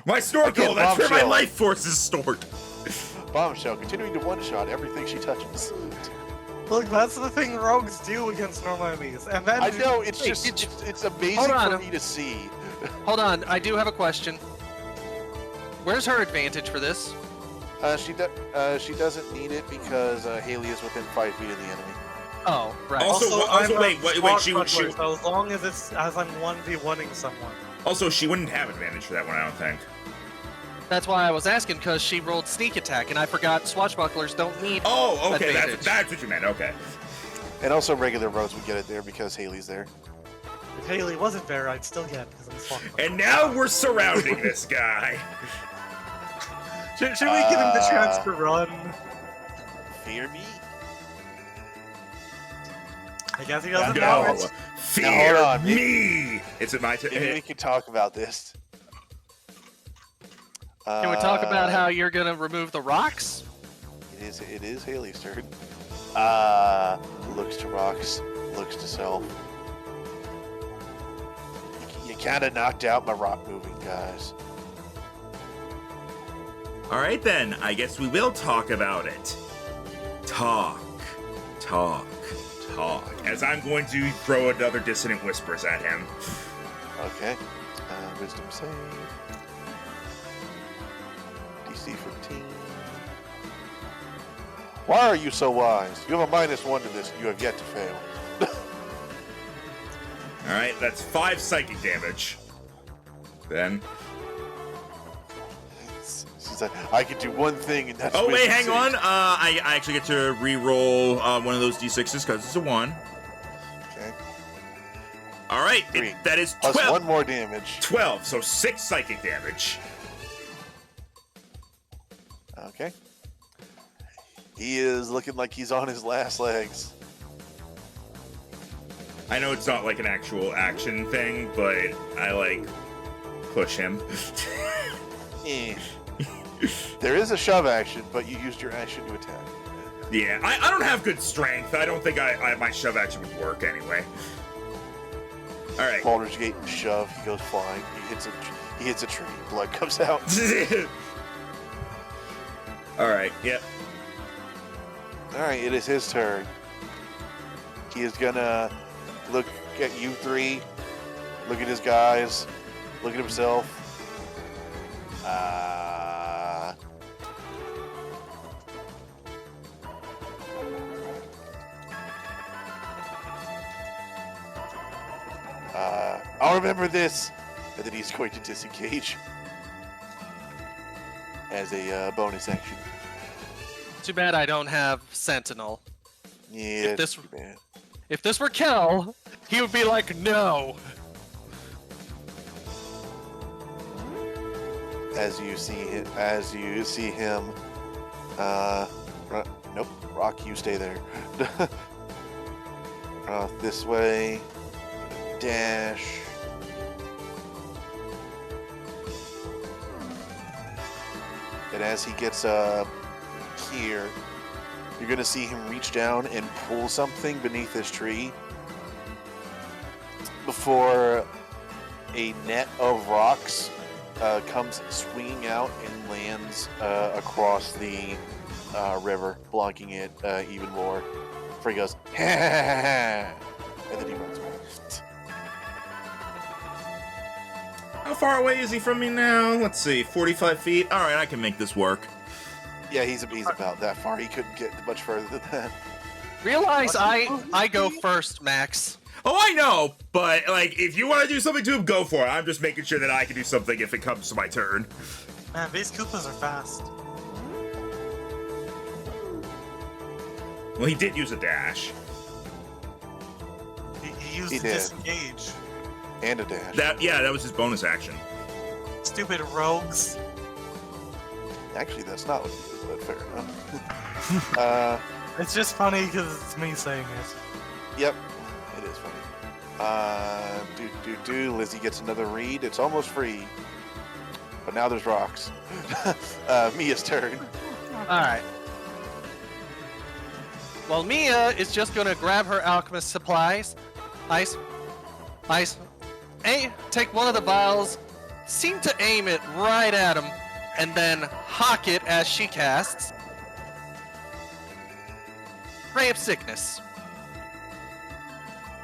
My snorkel, Again, that's where my Bombshell. life force is stored. Bombshell continuing to one-shot everything she touches. Look, that's the thing rogues do against normal enemies. And then I know, it's Wait, just, did you- it's amazing Hold on. for me to see. Hold on, I do have a question. Where's her advantage for this? She doesn't need it because Haley is within 5 feet of the enemy. Oh, right. Also, I'm a wait, she swashbuckler, so as long as it's as I'm 1v1ing someone. Also, she wouldn't have advantage for that one, I don't think. That's why I was asking, because she rolled sneak attack, and I forgot swashbucklers don't need. Oh, okay, Advantage. that's what you meant. Okay. And also regular roads would get it there because Haley's there. If Haley wasn't there, I'd still get it because I'm swashbuckler. And now we're surrounding this guy. Should we give him the chance to run? Fear me? I guess he doesn't know No, it. fear hold on, me. Is it my Maybe we turn? can talk about this. Can we talk about how you're gonna remove the rocks? It is Haley's turn. Looks to rocks, looks to self. You kind of knocked out my rock moving, guys. All right, then. I guess we will talk about it. Talk. As I'm going to throw another dissonant whispers at him. Okay. Wisdom save. DC 15. Why are you so wise? You have a -1 to this. You have yet to fail. All right, that's 5 psychic damage. Then. She's like, I can do one thing, and that's. Oh wait, wisdom hang save. on. I actually get to re-roll one of those d6s because it's a 1. Okay. All right, 3. that is Plus 12. 1 more damage. 12, so 6 psychic damage. Okay. He is looking like he's on his last legs. I know it's not like an actual action thing, but I like push him. Eh. There is a shove action, but you used your action to attack. Yeah, I don't have good strength. I don't think my shove action would work anyway. All right. Baldur's Gate and shove. He goes flying. He hits a tree. Blood comes out. All right. Yep. All right, it is his turn. He is gonna look at you three, look at his guys, look at himself. I'll remember this, and then he's going to disengage as a bonus action. Too bad I don't have Sentinel. Yeah, this- too bad. If this were Kel, he would be like, no. As you see him, nope, Rock, you stay there. This way, dash. And as he gets here, you're gonna see him reach down and pull something beneath this tree before a net of rocks comes swinging out and lands across the river, blocking it even more. Before he goes, ha ha ha ha, and then he runs away. How far away is he from me now? Let's see, 45 feet. All right, I can make this work. Yeah, he's about that far. He couldn't get much further than that. Realize I go first, Max. Oh, I know, but like, if you want to do something to him, go for it. I'm just making sure that I can do something if it comes to my turn. Man, these Koopas are fast. Well, he did use a dash. He used He to did. disengage. And a dash. That was his bonus action. Stupid rogues. Actually, that's not what he did, but fair enough. It's just funny because it's me saying it. Yep, it is funny. Lizzie gets another read. It's almost free. But now there's rocks. Mia's turn. Alright. Well, Mia is just gonna grab her alchemist supplies. Ice. Take one of the vials, seem to aim it right at him, and then hawk it as she casts Ray of Sickness.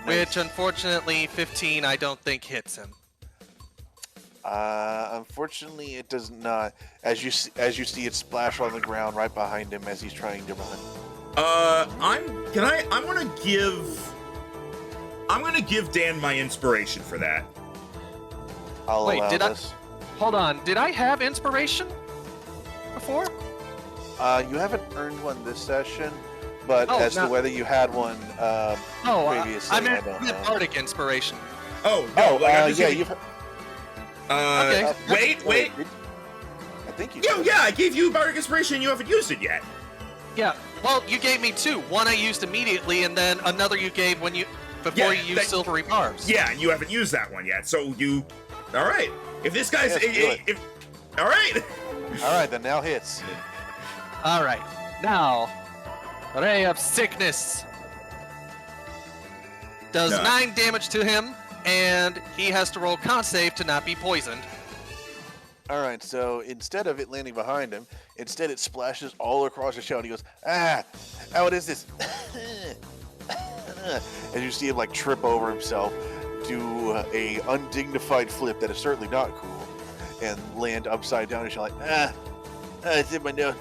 Which, unfortunately, 15 I don't think hits him. Unfortunately, it does not. As you see it splash on the ground right behind him as he's trying to run. I'm gonna give Dan my inspiration for that. I'll Wait, allow did this. Hold on, did I have inspiration before? You haven't earned one this session, but Oh, as to no. whether you had one previously, I meant don't know. Bardic inspiration. Oh, no, I'm just yeah, giving- you've. Okay. Wait. I think you. Yeah, I gave you Bardic Inspiration and you haven't used it yet. Yeah, well, you gave me two. One I used immediately, and then another you gave before you used silvery barbs. Yeah, and you haven't used that one yet, so you... Alright. If this guy's... Yes, do it. Alright. Alright, then now hits. Alright, now, Ray of Sickness does No. 9 damage to him, and he has to roll con save to not be poisoned. Alright, so instead of it landing behind him, instead it splashes all across his shell and he goes, ah, what is this? As you see him like trip over himself, do a undignified flip that is certainly not cool, and land upside down and you're like, it's in my nose.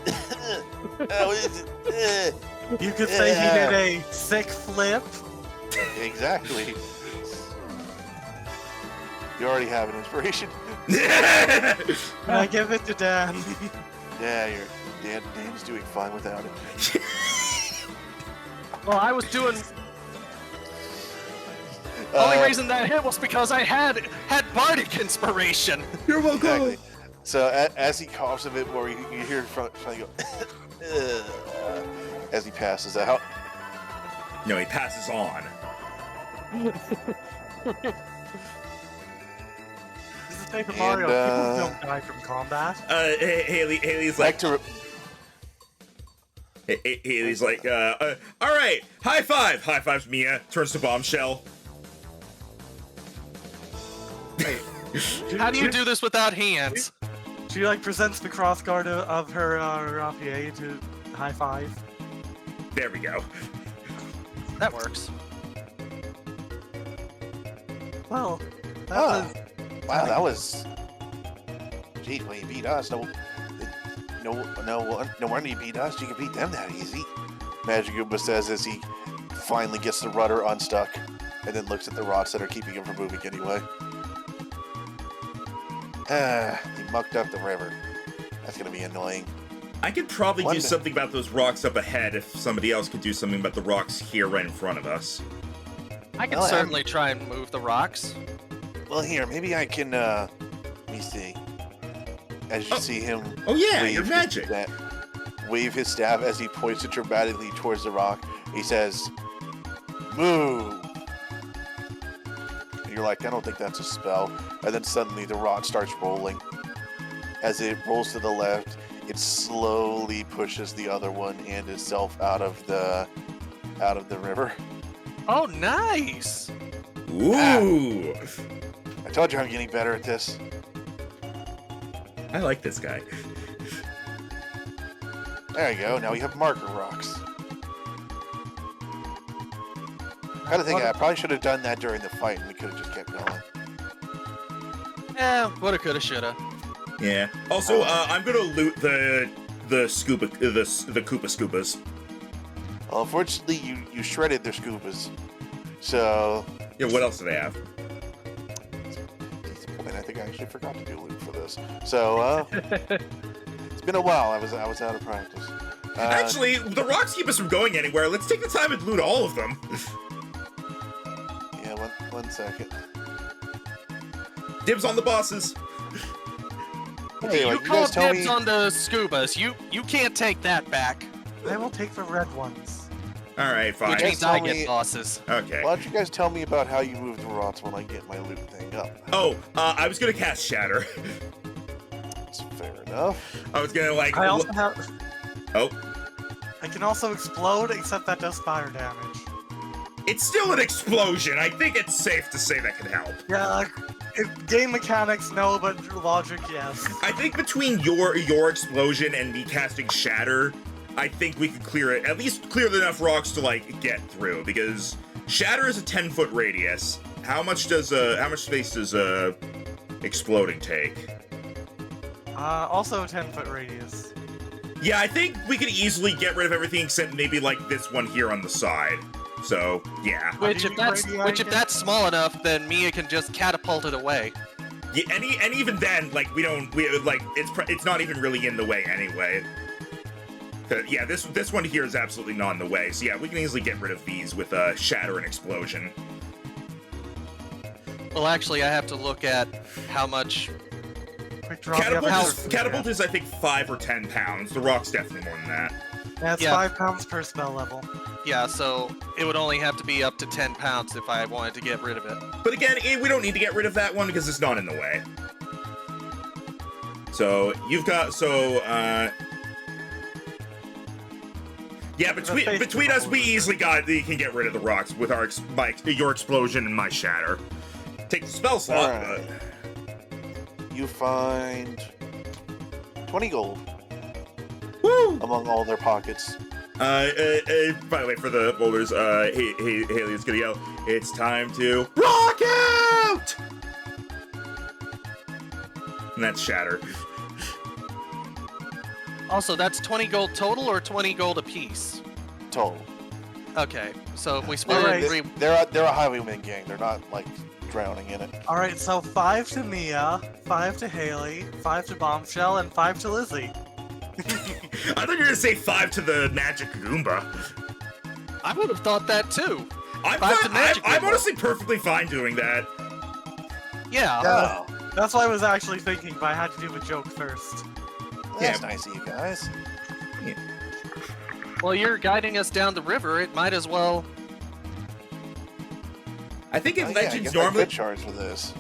What is it? You could say he did a sick flip. Exactly. You already have an inspiration. And I give it to Dan. Yeah, Dan's doing fine without it. Well, I was doing... Only reason that hit was because I had Bardic inspiration. You're welcome. Exactly. So as he coughs a bit more, you hear from go as he passes out. No, he passes on. This is Paper And, Mario. People don't die from combat. Haley's like... Haley's like, alright, high five! High fives Mia, turns to Bombshell. How do you do this without hands? She like presents the crossguard of her rapier to high five. There we go. That works. Well, that Oh. was Wow, that was. Gee, when you beat us, no wonder you beat us. You can beat them that easy. Magic Goomba says as he finally gets the rudder unstuck, and then looks at the rocks that are keeping him from moving anyway. He mucked up the river. That's gonna be annoying. I could probably One do day. something about those rocks up ahead if somebody else could do something about the rocks here right in front of us. I can Well, certainly try and move the rocks. Well, here, maybe I can. Let me see. As you Oh. see him. Oh yeah, wave your his magic. wave his staff as he points it dramatically towards the rock. He says, "Move." And you're like, I don't think that's a spell. And then suddenly the rock starts rolling. As it rolls to the left, it slowly pushes the other one and itself out of the river. Oh, nice! Ooh, I told you I'm getting better at this. I like this guy. There you go. Now we have marker rocks. I kind of think I probably should have done that during the fight, and we could have just kept going. Woulda, coulda, shoulda. Yeah. Also, I'm gonna loot the Koopa Scoopas. Well, unfortunately, you shredded their scupas. So... Yeah, what else do they have? And I think I actually forgot to do loot for this. So, it's been a while. I was out of practice. Actually, the rocks keep us from going anywhere. Let's take the time and loot all of them. Yeah, one second. Dibs on the bosses. Anyway, You guys called tell dibs me- on the scubas. You can't take that back. I will take the red ones. All right, fine. Which Guys means I tell get me- bosses. Okay. Why don't you guys tell me about how you move the rots when I get my loot thing up? Oh, I was gonna cast Shatter. That's fair enough. I was gonna like. I also have. Oh, I can also explode, except that does fire damage. it's still an explosion. I think it's safe to say that can help. Yeah, game mechanics no, but logic yes. I think between your explosion and me casting Shatter, I think we could clear it. At least clear enough rocks to like get through, because Shatter is a 10-foot radius. How much space does exploding take? Also a 10-foot radius. Yeah, I think we could easily get rid of everything except maybe like this one here on the side. So yeah. Which do if you radii that's small enough, then Mia can just catapult it away. Yeah, and even then, like it's not even really in the way anyway. Yeah, this one here is absolutely not in the way. So yeah, we can easily get rid of these with Shatter and Explosion. Well, actually, I have to look at how much. Quick draw. the other person. Catapult is I think 5 or 10 pounds. The rock's definitely more than that. That's Yeah. 5 pounds per spell level. Yeah, so it would only have to be up to 10 pounds if I wanted to get rid of it. But again, we don't need to get rid of that one because it's not in the way. So you've got yeah, between us, we easily can get rid of the rocks with your explosion and my Shatter. Take the spell slot. Alright. You find 20 gold Woo! among all their pockets. By the way, for the boulders, Haley is gonna yell, "It's time to rock out!" And that's Shatter. Also, that's 20 gold total or 20 gold apiece? Total. Okay, so if we split Alright. it in 3... They're a highwayman gang. They're not like drowning in it. Alright, so 5 to Mia, 5 to Haley, 5 to Bombshell, and 5 to Lizzie. I thought you were gonna say 5 to the Magic Goomba. I would have thought that too. I'm 5 to Magic I'm Goomba. honestly perfectly fine doing that. Yeah. Oh, That's what I was actually thinking, but I had to do a joke first. that's Yeah. nice of you guys. Well, you're guiding us down the river. It might as well... I think in Oh, yeah, I Legends guess I normally, could charge for this.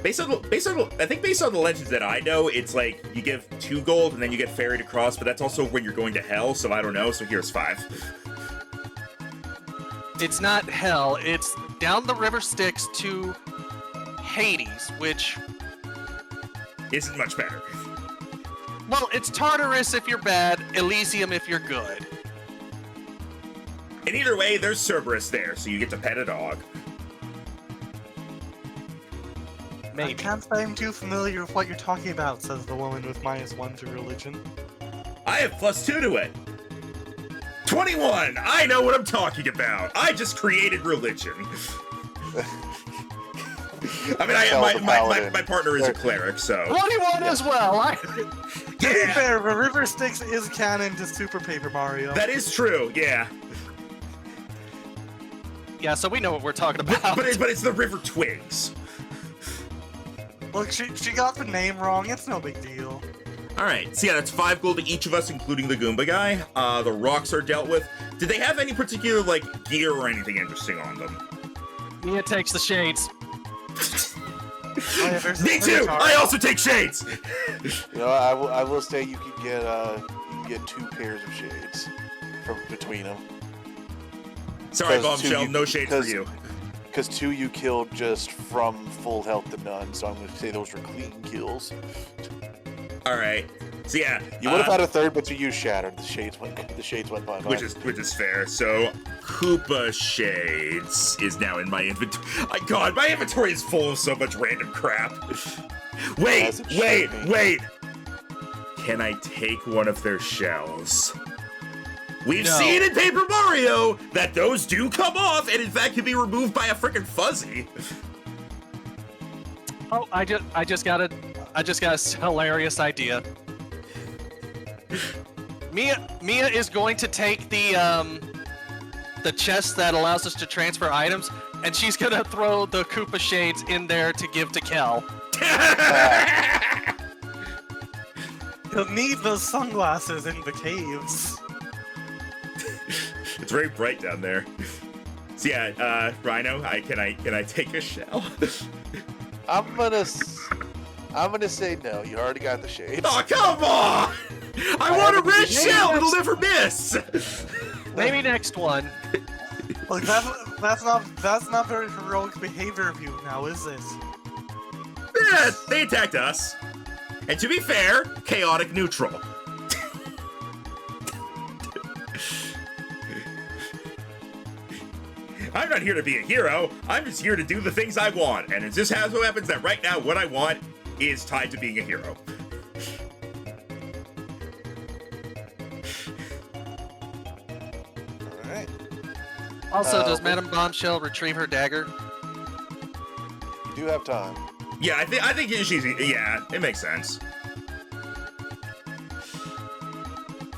based on the Legends that I know, it's like you give 2 gold and then you get ferried across, but that's also when you're going to hell. So I don't know. So here's 5. It's not hell. It's down the river Styx to Hades, which... Isn't much better. Well, it's Tartarus if you're bad, Elysium if you're good. And either way, there's Cerberus there, so you get to pet a dog. I Maybe. can't say I'm too familiar with what you're talking about, says the woman with -1 to religion. I have +2 to it. 21! I know what I'm talking about. I just created religion. I mean, my partner is a cleric, so... 21 as well! To be fair, the River Styx is canon to Super Paper Mario. That is true, yeah. Yeah, so we know what we're talking about. But it's the River Twigs. Look, she got the name wrong, it's no big deal. Alright, so yeah, that's 5 gold to each of us, including the Goomba guy. The rocks are dealt with. Did they have any particular, like, gear or anything interesting on them? Mia takes the shades. Oh, yeah, there's Me a too! Minotaur. I also take shades! You know, I will say you can get 2 pairs of shades from between them. Sorry, 'Cause Bombshell, you- no shades for because- you. Because 2 you killed just from full health to none, so I'm going to say those were clean kills. Alright. So yeah, You would have had a third, but you used Shattered. The shades went by. which is fair. So Koopa Shades is now in my inventory. God, my inventory is full of so much random crap. Wait. Can I take one of their shells? We've seen in Paper Mario that those do come off, and in fact can be removed by a freaking fuzzy. Oh, I just got a hilarious idea. Mia is going to take the chest that allows us to transfer items, and she's gonna throw the Koopa Shades in there to give to Kel. You'll need those sunglasses in the caves. It's very bright down there. So yeah, Rhino, can I take a shell? I'm gonna say no. You already got the shades. Oh, come on! I want a red shell. It'll never miss. Maybe next one. Look, that's not very heroic behavior of you now, is it? Yeah, they attacked us. And to be fair, chaotic neutral. I'm not here to be a hero. I'm just here to do the things I want. And it just so happens that right now what I want is tied to being a hero. Alright. Also, does Madame Bombshell retrieve her dagger? You do have time. Yeah, I think she's, yeah, it makes sense.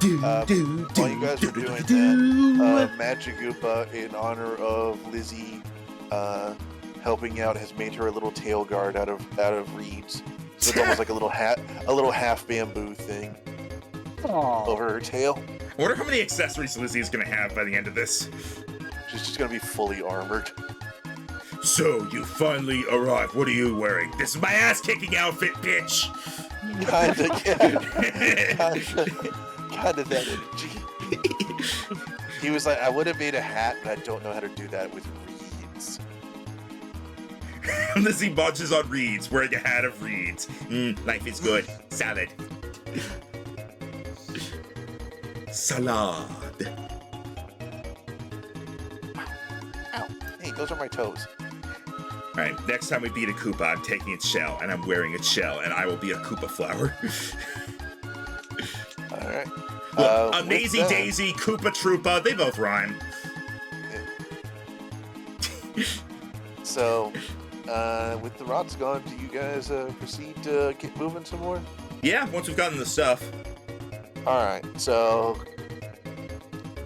While you guys are doing that, Magic Goomba, in honor of Lizzie helping out, has made her a little tail guard out of reeds. So it's almost like a little half bamboo thing over her tail. I wonder how many accessories Lizzie is gonna have by the end of this. She's just gonna be fully armored. So, you finally arrived. What are you wearing? This is my ass-kicking outfit, bitch! Kinda that energy. He was like, I would have made a hat, but I don't know how to do that with reeds. Lizzie munches on reeds, wearing a hat of reeds. Life is good. Salad. Salad. Ow. Hey, those are my toes. Alright, next time we beat a Koopa, I'm taking its shell, and I'm wearing its shell, and I will be a Koopa flower. Alright. Well, Amazing Daisy, Koopa Troopa, they both rhyme. So, with the rods gone, do you guys proceed to get moving some more? Yeah, once we've gotten the stuff. Alright, so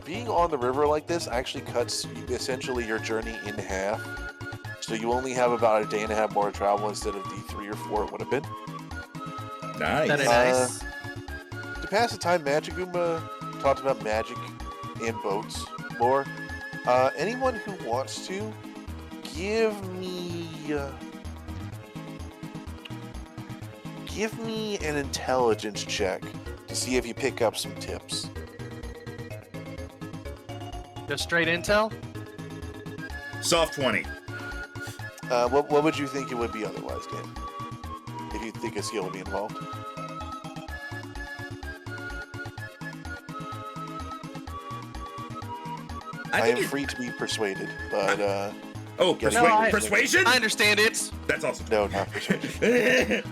being on the river like this actually cuts essentially your journey in half. So you only have about a day and a half more to travel instead of the 3 or 4 it would have been. Nice. That is nice. To pass the time, Magic Goomba talked about magic and boats more. Anyone who wants to, give me an intelligence check to see if you pick up some tips. Just straight intel? Soft 20. What would you think it would be otherwise, Dan? If you think a skill would be involved? I am free to be persuaded, but Oh, persuasion? I understand it. That's awesome. no, not persuasion.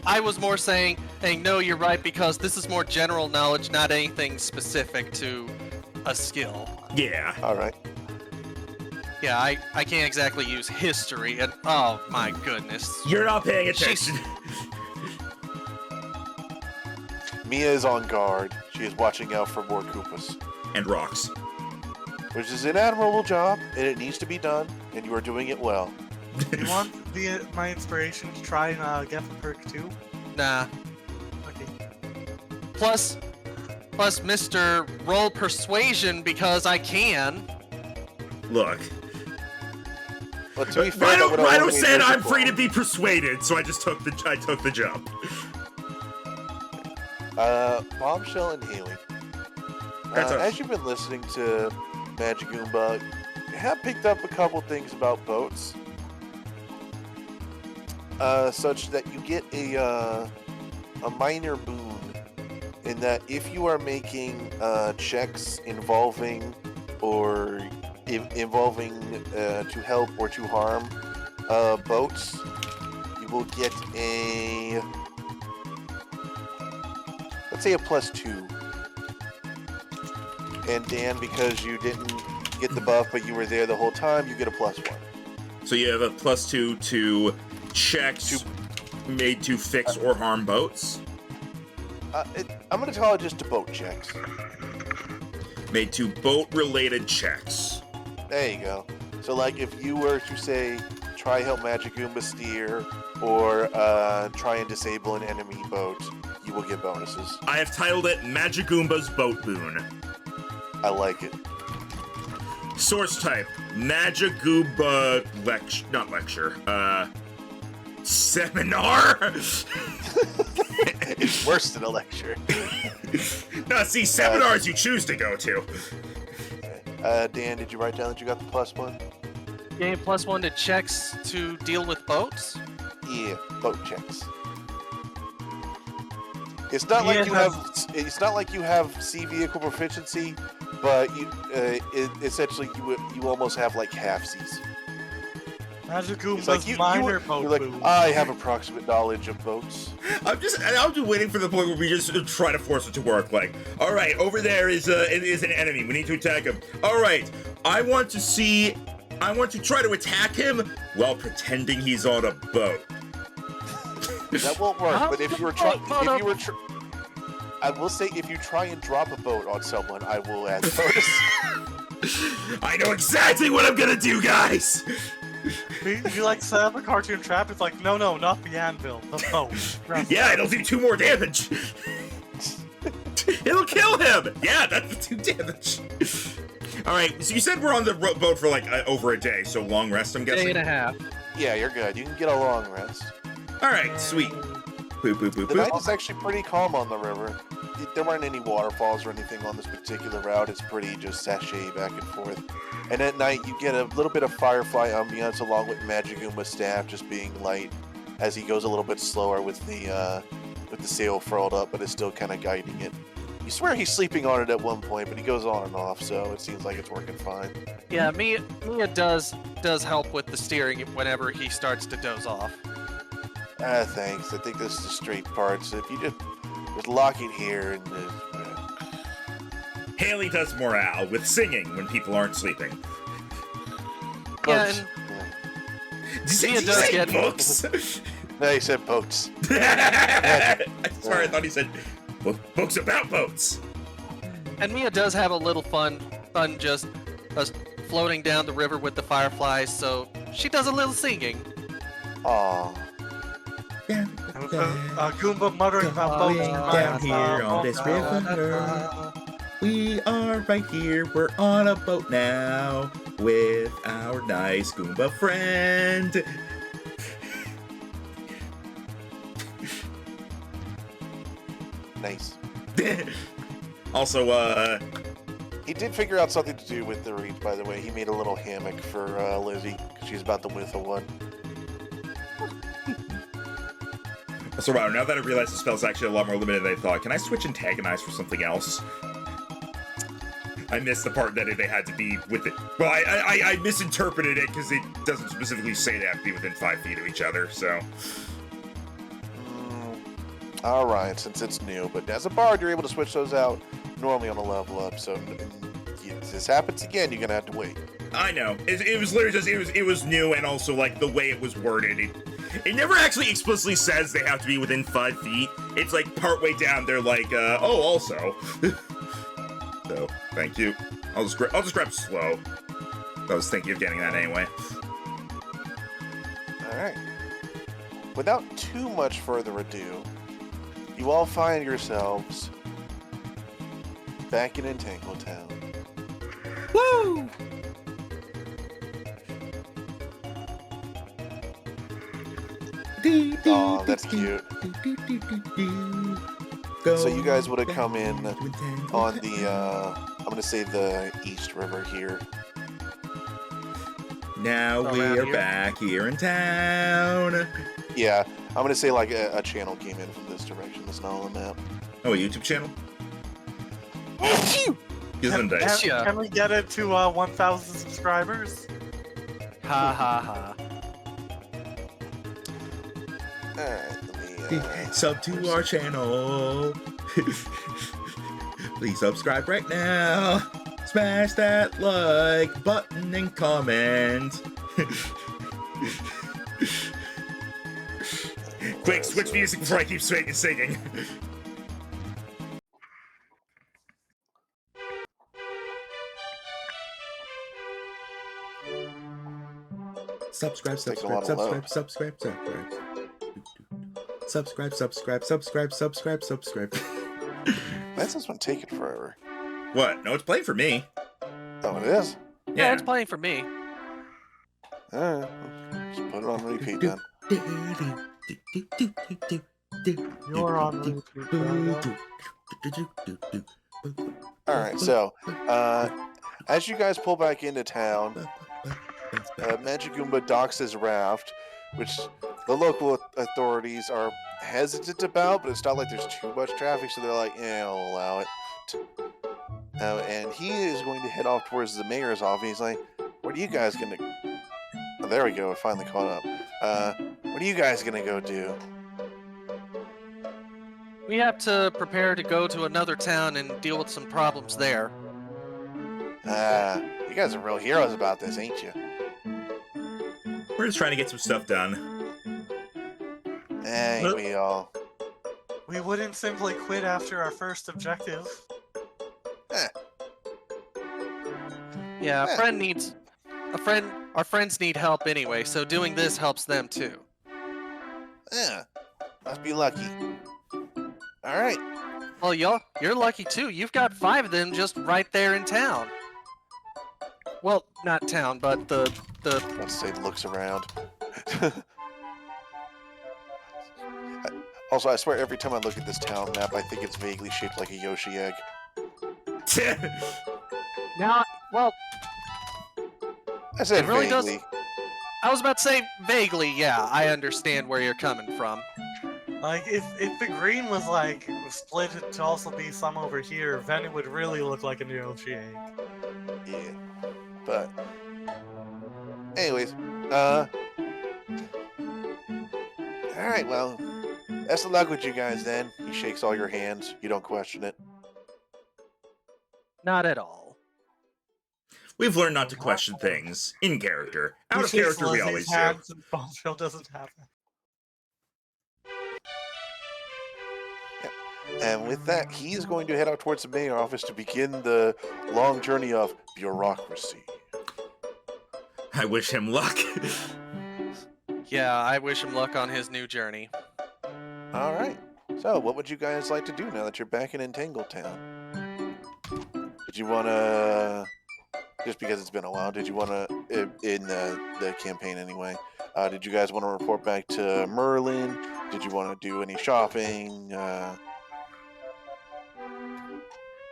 I was more saying, no, you're right, because this is more general knowledge, not anything specific to a skill. Yeah. All right. Yeah, I can't exactly use history, and oh my goodness. You're not paying attention. Mia is on guard. She is watching out for more Koopas. And rocks. Which is an admirable job, and it needs to be done, and you are doing it well. You want my inspiration to try and get the perk too? Nah. Okay. Plus, Mr. Roll Persuasion because I can. Look. But to be fair, Rhino said I'm free to be persuaded, so I just took the jump. Bombshell and Haley. That's as you've been listening to Magic Goomba, you have picked up a couple things about boats. Such that you get a minor boon in that if you are making checks involving to help or to harm boats, you will get let's say a +2. And Dan, because you didn't get the buff but you were there the whole time, you get a +1. So you have a +2 to checks made to fix or harm boats. I'm going to call it just to boat checks. Made to boat-related checks. There you go. So, like, if you were to say, try help Magic Goomba steer, or try and disable an enemy boat, you will get bonuses. I have titled it Magigoomba's Boat Boon. I like it. Source type, Magigoomba not lecture, seminar? It's worse than a lecture. No, see, seminars you choose to go to. Dan, did you write down that you got the +1? Gain +1 to checks to deal with boats? Yeah, boat checks. It's not like you have. It's not like you have sea vehicle proficiency, but you essentially you almost have like half C's. Magigoomba's Like minor boat you're like, boon. I have approximate knowledge of boats. I'm just waiting for the point where we just try to force it to work. Like, all right, over there is an enemy. We need to attack him. All right, I want to try to attack him while pretending he's on a boat. That won't work. But if you were I will say if you try and drop a boat on someone, I will add bonus. I know exactly what I'm gonna do, guys. You like set up a cartoon trap? It's like, no, not the anvil, the boat. Yeah, it'll do 2 more damage. It'll kill him. Yeah, that's the 2 damage. All right, so you said we're on the boat for like over a day, so long rest, I'm guessing. Day and a half. Yeah, you're good. You can get a long rest. All right, sweet. Boop, boop, boop, The boop. night is actually pretty calm on the river. There weren't any waterfalls or anything on this particular route. It's pretty just sashay back and forth. And at night, you get a little bit of Firefly ambiance along with Magigoomba's staff just being light as he goes a little bit slower with the sail furled up, but is still kind of guiding it. You swear he's sleeping on it at one point, but he goes on and off, so it seems like it's working fine. Yeah, Mia does help with the steering whenever he starts to doze off. Thanks. I think this is the straight part. So if you just lock it here and Haley does morale with singing when people aren't sleeping. Yeah, boats. Did you does say get- books? No, he said boats. Sorry, I thought he said books about boats. And Mia does have a little fun just floating down the river with the fireflies, so she does a little singing. Aww. Goomba muttering about boats. Down here on this river. We are right here, we're on a boat now with our nice Goomba friend. Nice. Also, He did figure out something to do with the reeds, by the way. He made a little hammock for Lizzie, because she's about the width of one. so wow, now that I realize the spell's actually a lot more limited than I thought, can I switch antagonize for something else? I missed the part that they had to be with it. Well, I misinterpreted it because it doesn't specifically say they have to be within 5 feet of each other, so. Alright, since it's new, but as a bard, you're able to switch those out normally on a level up, so if this happens again, you're gonna have to wait. I know. It was literally just, it was new, and also, like, the way it was worded. It never actually explicitly says they have to be within 5 feet. It's like partway down, they're like, oh, also. So, thank you. I'll just grab slow. I was thinking of getting that anyway. Alright. Without too much further ado, you all find yourselves back in Entangle Town. Woo! Aw, that's cute. So you guys would have come in on the, I'm gonna say the East River here. Now Around we are here? back here in town. Yeah, I'm gonna say like a channel came in from this direction. That's not on the map. Oh, a YouTube channel? Gives them dice. Yeah. Can we get it to 1,000 subscribers? Ha ha ha. Alright, let me Sub to our channel. Please subscribe right now. Smash that like button and comment. Quick, switch music before I keep singing. Subscribe. That's just been taking forever. What? No, it's playing for me. Oh, it is? Yeah, it's playing for me. Alright. Just put it on repeat then. You're on repeat, Brando. Alright, so, as you guys pull back into town, Magicgoomba docks his raft, which the local authorities are hesitant about, but it's not like there's too much traffic, so they're like, yeah, I'll allow it. And he is going to head off towards the mayor's office. He's like, what are you guys gonna... Oh, there we go, it finally caught up. What are you guys gonna go do? We have to prepare to go to another town and deal with some problems there. You guys are real heroes about this, ain't you? We're just trying to get some stuff done. Ain't we all? We wouldn't simply quit after our first objective. Yeah, Yeah. our friends need help anyway, so doing this helps them too. Must be lucky. Alright. Well, you're lucky too. You've got 5 of them just right there in town. Well, not town, but the Let's say looks around. Also, I swear every time I look at this town map, I think it's vaguely shaped like a Yoshi egg. now. Well, I said It really does- vaguely. I was about to say vaguely. Yeah, I understand where you're coming from. Like, if the green was, like, split to also be some over here, then it would really look like a Yoshi egg. Yeah. But... Anyways, Alright, well... Best of luck with you guys then. He shakes all your hands. You don't question it. Not at all. We've learned not to question things in character. Out He of shakes character, we Lizzie's always do. hands and Bombshell doesn't happen. And with that, he is going to head out towards the mayor office to begin the long journey of bureaucracy. I wish him luck. Yeah, I wish him luck on his new journey. Alright. So, what would you guys like to do now that you're back in Entangled Town? Did you want to... Just because it's been a while, did you want to... In the campaign anyway. Did you guys want to report back to Merlin? Did you want to do any shopping?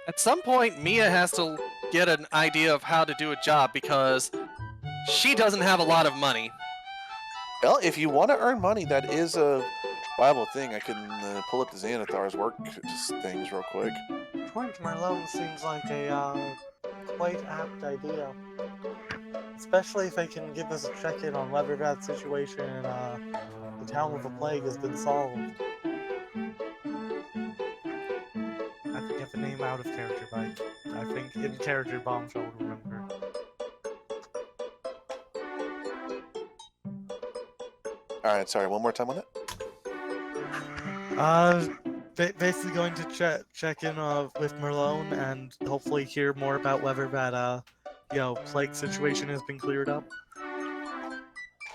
At some point, Mia has to get an idea of how to do a job because she doesn't have a lot of money. Well, if you want to earn money, that is a viable thing. I can pull up the Xanathar's work things real quick. Point Merlot seems like a quite apt idea. Especially if they can give us a check-in on whether that situation in the town with the plague has been solved. I forget the name out of character, but I think in character Bombshell would remember. Alright, sorry, one more time on it. Basically going to check in with Merlone and hopefully hear more about whether that plague situation has been cleared up.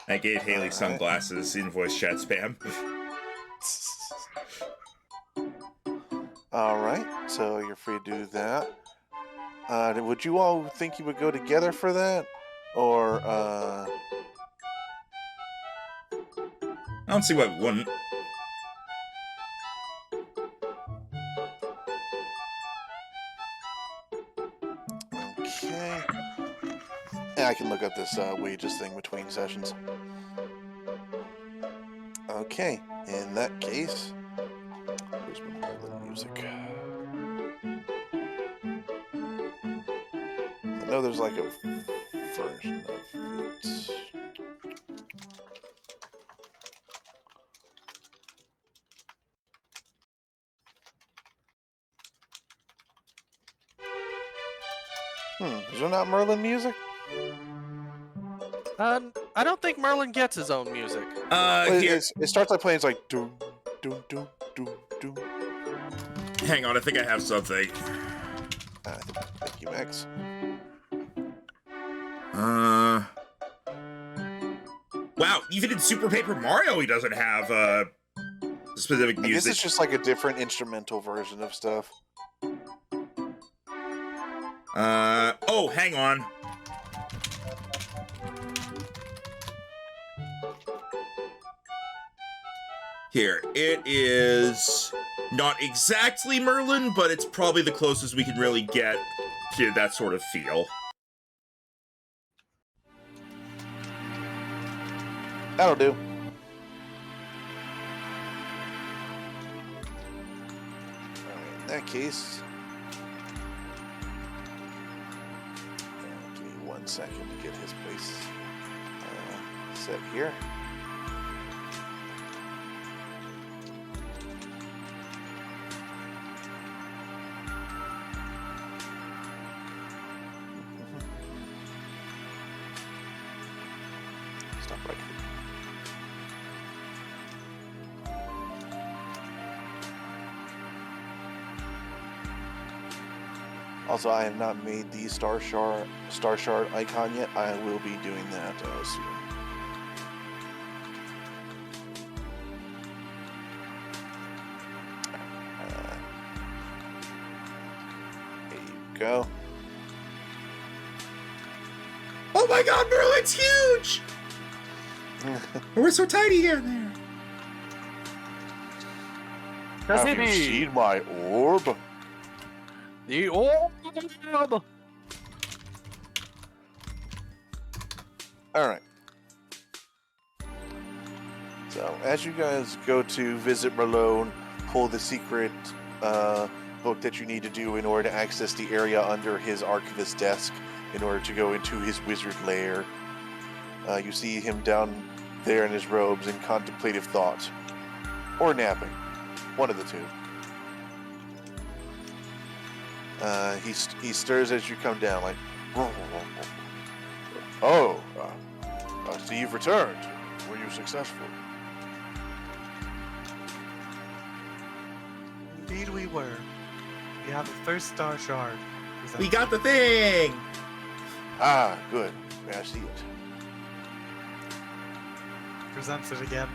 I gave Haley sunglasses in voice chat spam. Alright, so you're free to do that. Would you all think you would go together for that? Or, I don't see why we wouldn't. Okay. Yeah, I can look up this wages thing between sessions. Okay, in that case, where's my Merlin music? I know there's like a version of it. Is there not Merlin music? I don't think Merlin gets his own music. Here. It starts like playing. It's like doom, doom, doom, doom, doom. Hang on, I think I have something. Thank you, Max. Wow, even in Super Paper Mario, he doesn't have specific I guess music. it's just like a different instrumental version of stuff. Oh, hang on. Here, it is not exactly Merlin, but it's probably the closest we can really get to that sort of feel. That'll do. Alright, in that case, give me 1 second to get his place set here. Stop right here. Also, I have not made the Star Shard icon yet. I will be doing that soon. There you go. Oh my god, Merlin's huge! We're so tiny down there. Have you seen my orb? The orb. Alright. So, as you guys go to visit Malone, pull the secret book that you need to do in order to access the area under his archivist desk in order to go into his wizard lair, you see him down there in his robes in contemplative thought. Or napping. One of the two. He stirs as you come down, like, oh, I see you've returned. Were you successful? Indeed we were. We have the first Star Shard. We got the thing! Ah, good. May I see it? Presents it again.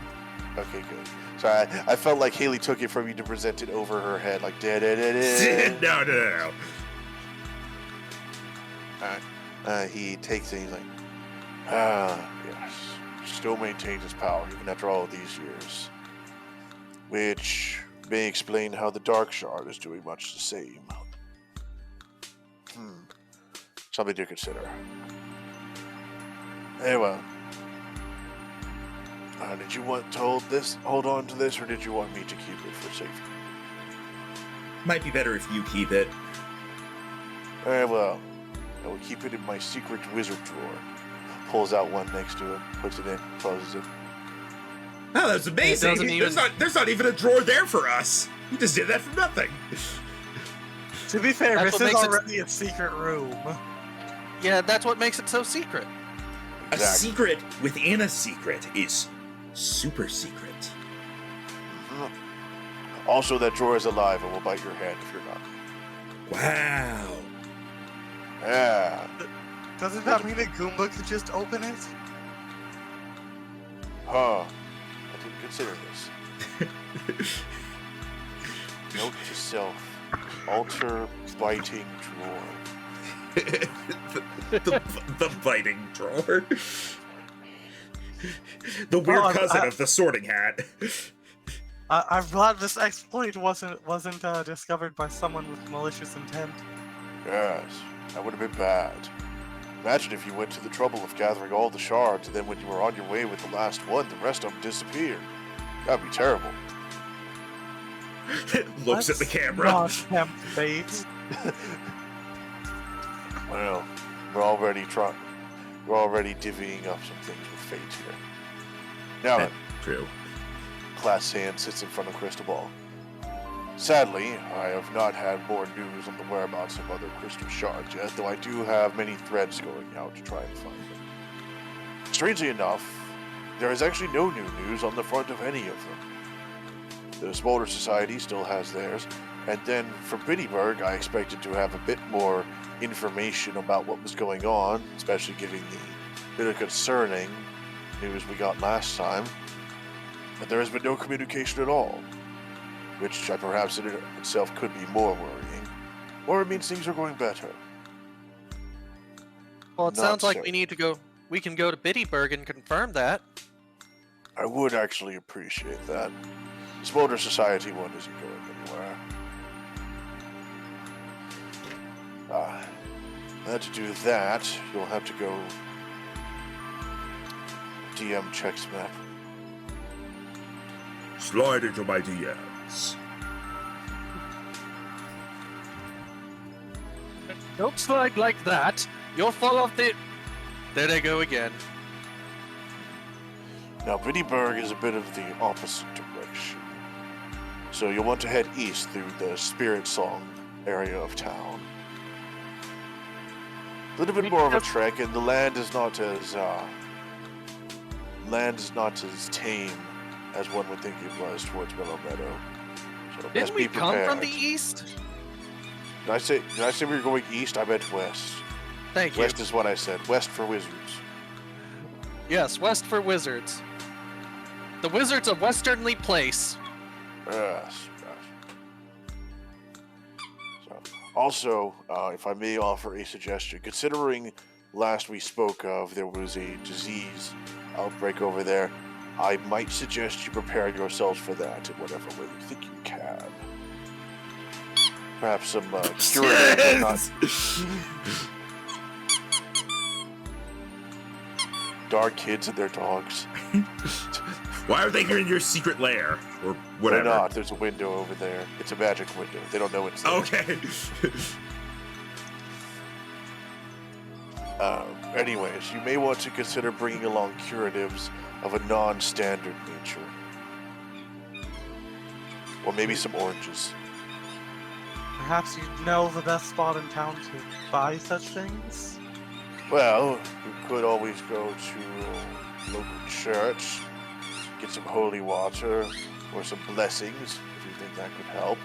Okay, good. Sorry, I felt like Haley took it from you to present it over her head, like da-da-da-da. No. Alright. He takes it and he's like, ah, yes. Still maintains his power even after all of these years. Which may explain how the Dark Shard is doing much the same. Something to consider. Anyway. Did you want to hold on to this, or did you want me to keep it for safety? Might be better if you keep it. Very well. I will keep it in my secret wizard drawer. Pulls out one next to him, puts it in, closes it. Oh, that's amazing! There's not even a drawer there for us! You just did that for nothing! To be fair, That's this what is makes it- already a secret room. Yeah, that's what makes it so secret. A secret within a secret is super secret. Also, that drawer is alive and will bite your hand if you're not. Wow. Yeah. Doesn't that mean a Goomba could just open it? Huh. I didn't consider this. Note to self. Alter biting drawer. the biting drawer. The weird cousin of the sorting hat. I'm glad this exploit wasn't discovered by someone with malicious intent. Yes, that would have been bad. Imagine if you went to the trouble of gathering all the shards, and then when you were on your way with the last one, the rest of them disappeared. That'd be terrible. Looks at the Let's camera. not tempt fate. Well, we're already divvying up some things with fate here. Now then, True. Class Hand sits in front of Crystal Ball. Sadly, I have not had more news on the whereabouts of other crystal shards yet, though I do have many threads going out to try and find them. Strangely enough, there is actually no new news on the front of any of them. The Smolder Society still has theirs, and then from Bittyburg, I expected to have a bit more information about what was going on, especially given the bit of concerning news we got last time. But there has been no communication at all, which perhaps in itself could be more worrying, or it means things are going better. Well, it Not sounds like certain. we can go to Bittyburg and confirm that. I would actually appreciate that. The Smolder Society one isn't going anywhere. To do that, you'll have to go DM checks map. Slide into my DMs. Don't slide like that. You'll fall off the... There they go again. Now, Bittyburg is a bit of the opposite direction. So you'll want to head east through the Spirit Song area of town. A little bit more of a trek, and the land is not as tame as one would think it was towards Mellow Meadow. So Didn't best we be come from prepared. the east? Did I say we were going east? I meant west. Thank you. West is what I said. West for wizards. Yes, west for wizards. The wizards of Westernly Place. Yes. So, also, if I may offer a suggestion, considering last we spoke of there was a disease outbreak over there, I might suggest you prepare yourselves for that in whatever way you think you can. Perhaps some curative, not dark kids and their dogs. Why are they here in your secret lair? Or whatever. They're not. There's a window over there. It's a magic window. They don't know it's there. Okay. Anyways, you may want to consider bringing along curatives of a non-standard nature. Or maybe some oranges. Perhaps you know the best spot in town to buy such things? Well, you could always go to a local church, get some holy water, or some blessings, if you think that could help.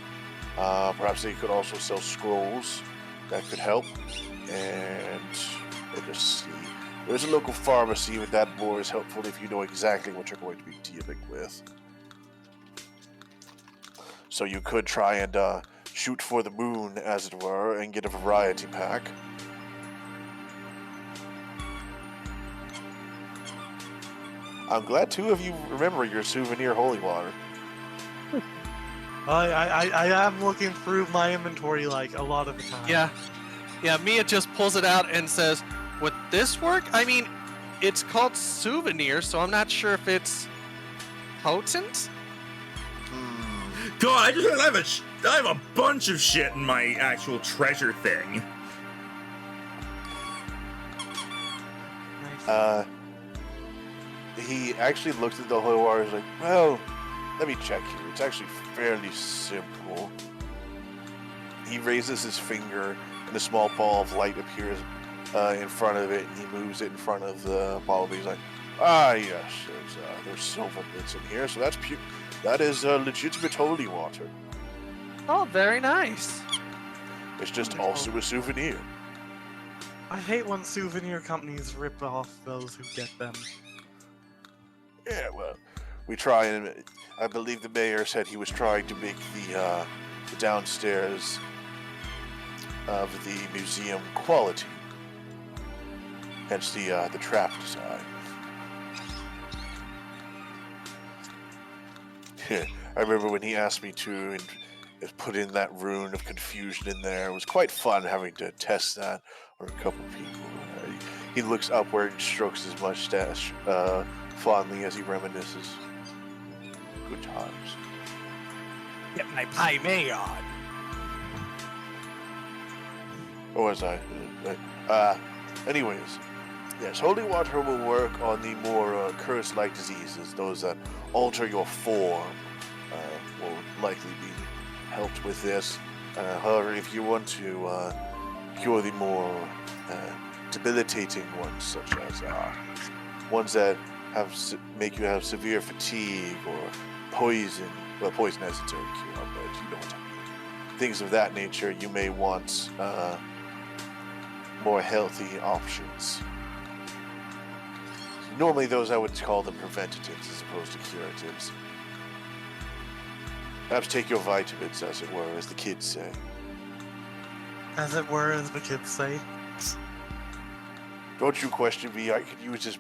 Perhaps they could also sell scrolls that could help. And let us see. There's a local pharmacy, but that more is helpful if you know exactly what you're going to be dealing with. So you could try and shoot for the moon, as it were, and get a variety pack. I'm glad two of you remember your souvenir holy water. I am looking through my inventory like a lot of the time. Yeah, Mia just pulls it out and says, would this work? I mean, it's called souvenir, so I'm not sure if it's potent? God, I just realized I have a bunch of shit in my actual treasure thing. Nice. He actually looked at the holy water and was like, well, let me check here. It's actually fairly simple. He raises his finger and a small ball of light appears in front of it, and he moves it in front of the ball. He's like, yes, there's silver bits in here, so that is legitimate holy water. Oh, very nice. It's just Wonderful. also a souvenir. I hate when souvenir companies rip off those who get them. Yeah, well, we try, and I believe the mayor said he was trying to make the downstairs of the museum quality. Hence the trap design. I remember when he asked me to and put in that rune of confusion in there. It was quite fun having to test that on a couple people. He looks upward and strokes his mustache fondly as he reminisces. good times. Get my pie may on. Or was I? Anyways, yes, holy water will work on the more curse-like diseases, those that alter your form. Will likely be helped with this. However, if you want to cure the more debilitating ones, such as ones that make you have severe fatigue or poison. Well, poison has its own cure, but you don't. Things of that nature, you may want more healthy options. Normally, those I would call them preventatives as opposed to curatives. Perhaps take your vitamins, as it were, as the kids say. As it were, as the kids say. Don't you question me, I can use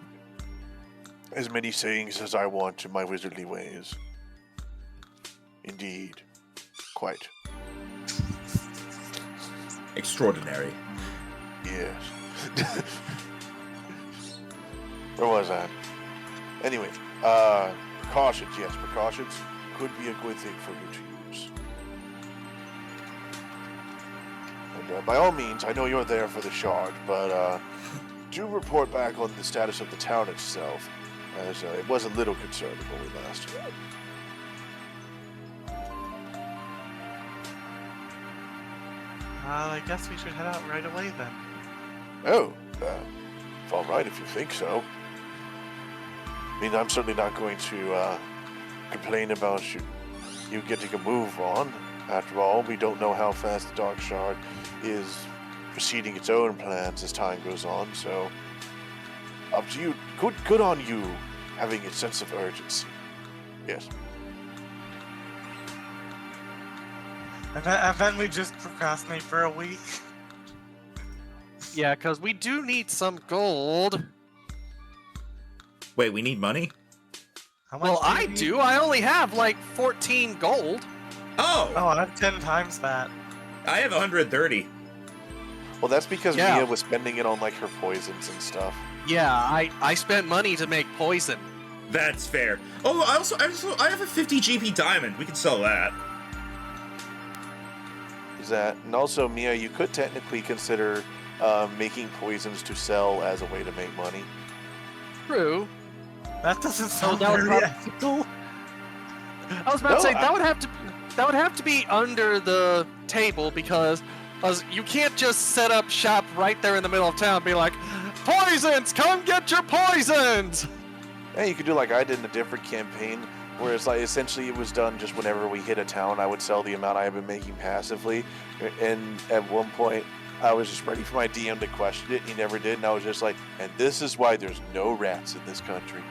as many sayings as I want in my wizardly ways. Indeed. Quite. Extraordinary. Yes. Where was I? Anyway, precautions, yes, precautions could be a good thing for you to use. And by all means, I know you're there for the shard, but do report back on the status of the town itself, as it was a little concerning when we last heard. I guess we should head out right away then. Oh, it's all right if you think so. I mean, I'm certainly not going to complain about you getting a move on. After all, we don't know how fast the Dark Shard is proceeding its own plans as time goes on, so up to you. Good on you having a sense of urgency. Yes. And then we just procrastinate for a week. Yeah, because we do need some gold. Wait, we need money? How much Well, do you I need? do. I only have like 14 gold. Oh! Oh, I have 10 times that. I have 130. Well, that's because Yeah. Mia was spending it on like her poisons and stuff. Yeah, I spent money to make poison. That's fair. Oh, I have a 50 GP diamond. We can sell that. Is that, and also Mia, you could technically consider making poisons to sell as a way to make money. True. That doesn't sound that would very prob- ethical. I was about No, to say I- that would have to be under the table because you can't just set up shop right there in the middle of town and be like, poisons, come get your poisons. Yeah, you could do like I did in a different campaign, where it's like essentially it was done just whenever we hit a town, I would sell the amount I had been making passively, and at one point I was just ready for my DM to question it, and he never did, and I was just like, and this is why there's no rats in this country.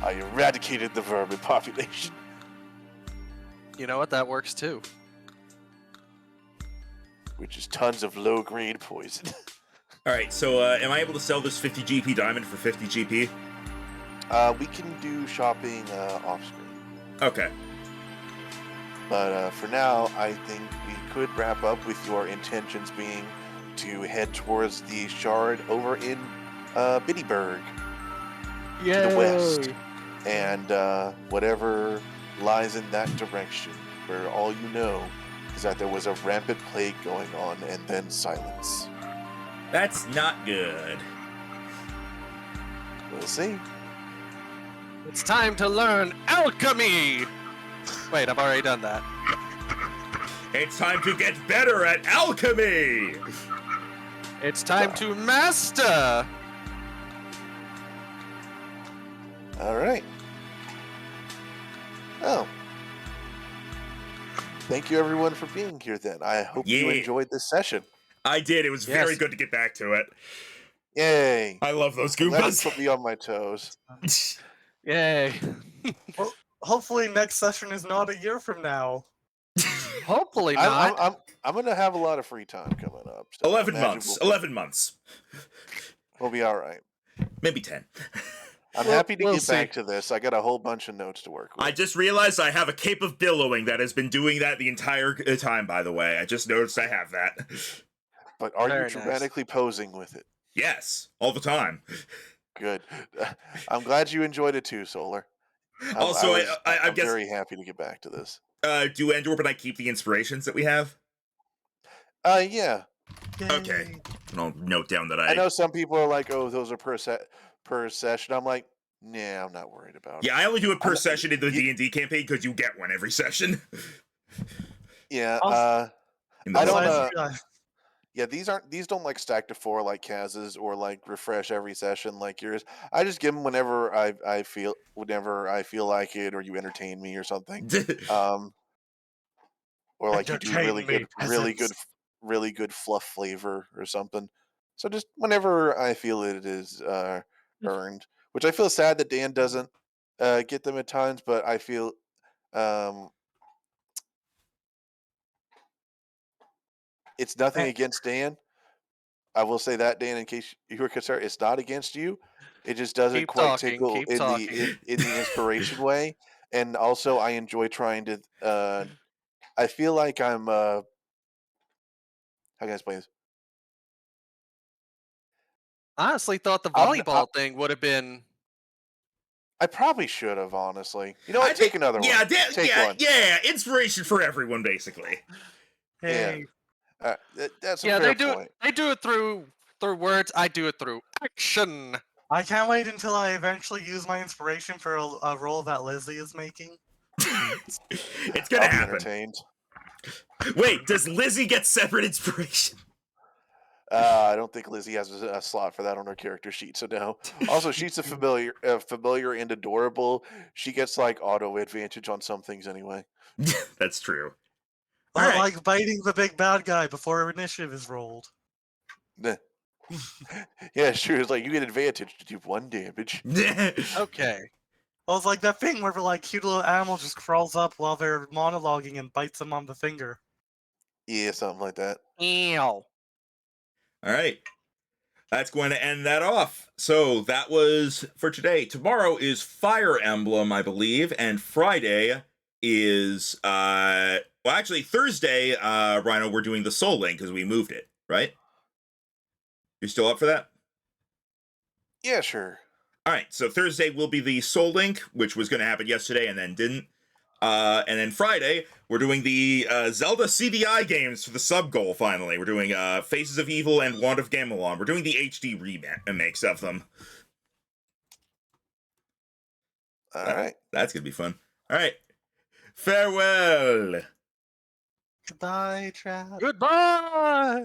I eradicated the vermin population. You know what? That works too. Which is tons of low-grade poison. All right, so am I able to sell this 50 GP diamond for 50 GP? We can do shopping off-screen. Okay. But for now, I think we could wrap up with your intentions being to head towards the shard over in Biddyburg to the west. And whatever lies in that direction, where all you know is that there was a rampant plague going on and then silence. That's not good. We'll see. It's time to learn alchemy. Wait, I've already done that. It's time to get better at alchemy! It's time to master. All right. Oh. Thank you, everyone, for being here, then. I hope you Yeah. enjoyed this session. I did. It was Yes. very good to get back to it. Yay. I love those Glad you Goombas. put me on my toes. Yay. Hopefully next session is not a year from now. Hopefully not. I'm going to have a lot of free time coming up. So 11 imagine months. We'll 11 months. be all right. Maybe 10. I'm We'll- happy to we'll get back see. to this. I got a whole bunch of notes to work with. I just realized I have a cape of billowing that has been doing that the entire time, by the way. I just noticed I have that. But are Very you nice. dramatically posing with it? Yes, all the time. Good. I'm glad you enjoyed it too, Solar. Also, I'm guess very happy to get back to this. do Endorp and I keep the inspirations that we have? Yeah. Okay. Yay. And I'll note down that I know some people are like, "Oh, those are per session." I'm like, "Nah, I'm not worried about it." Yeah, I only do it per I'm- session in the you- D&D campaign because you get one every session. Yeah. In the I book. don't. Besides, you guys, Yeah, these don't like stack to 4 like Kaz's or like refresh every session like yours. I just give them whenever I feel like it, or you entertain me or something. Or like you do entertain me, peasants. really good fluff flavor or something. So just whenever I feel it is earned, which I feel sad that Dan doesn't get them at times, but I feel um, it's nothing Hey, against Dan. I will say that, Dan, in case you were concerned, it's not against you. It just doesn't Keep quite talking. tickle Keep talking. in the inspiration way. And also, I enjoy trying to. I feel like I'm. How can I explain this? Honestly, thought the I'm. volleyball thing would have been. I probably should have, honestly. You know I what? Take think, another one. Take one. yeah, inspiration for everyone, basically. Yeah, hey, that's a Yeah, fair point. they do it through words. I do it through action. I can't wait until I eventually use my inspiration for a role that Lizzie is making. It's gonna I'll be happen. entertained. Wait, does Lizzie get separate inspiration? I don't think Lizzie has a slot for that on her character sheet, so no. Also, she's a familiar and adorable. She gets like auto advantage on some things anyway. That's true. Well, All right. like biting the big bad guy before initiative is rolled. Meh. Yeah, sure. It's like you get advantage to do 1 damage. Okay. Well, it's like that thing where like cute little animal just crawls up while they're monologuing and bites them on the finger. Yeah, something like that. Ew. All right. That's going to end that off. So that was for today. Tomorrow is Fire Emblem, I believe, and Friday is well, actually Thursday, Rhino, we're doing the Soul Link because we moved it, right? You're still up for that? Yeah, sure. All right, so Thursday will be the Soul Link, which was going to happen yesterday and then didn't. And then Friday, we're doing the Zelda CDI games for the sub goal finally. We're doing Faces of Evil and Wand of Gamelon. We're doing the HD remakes of them. All right. That's going to be fun. All right. Farewell. Goodbye, chat. Goodbye.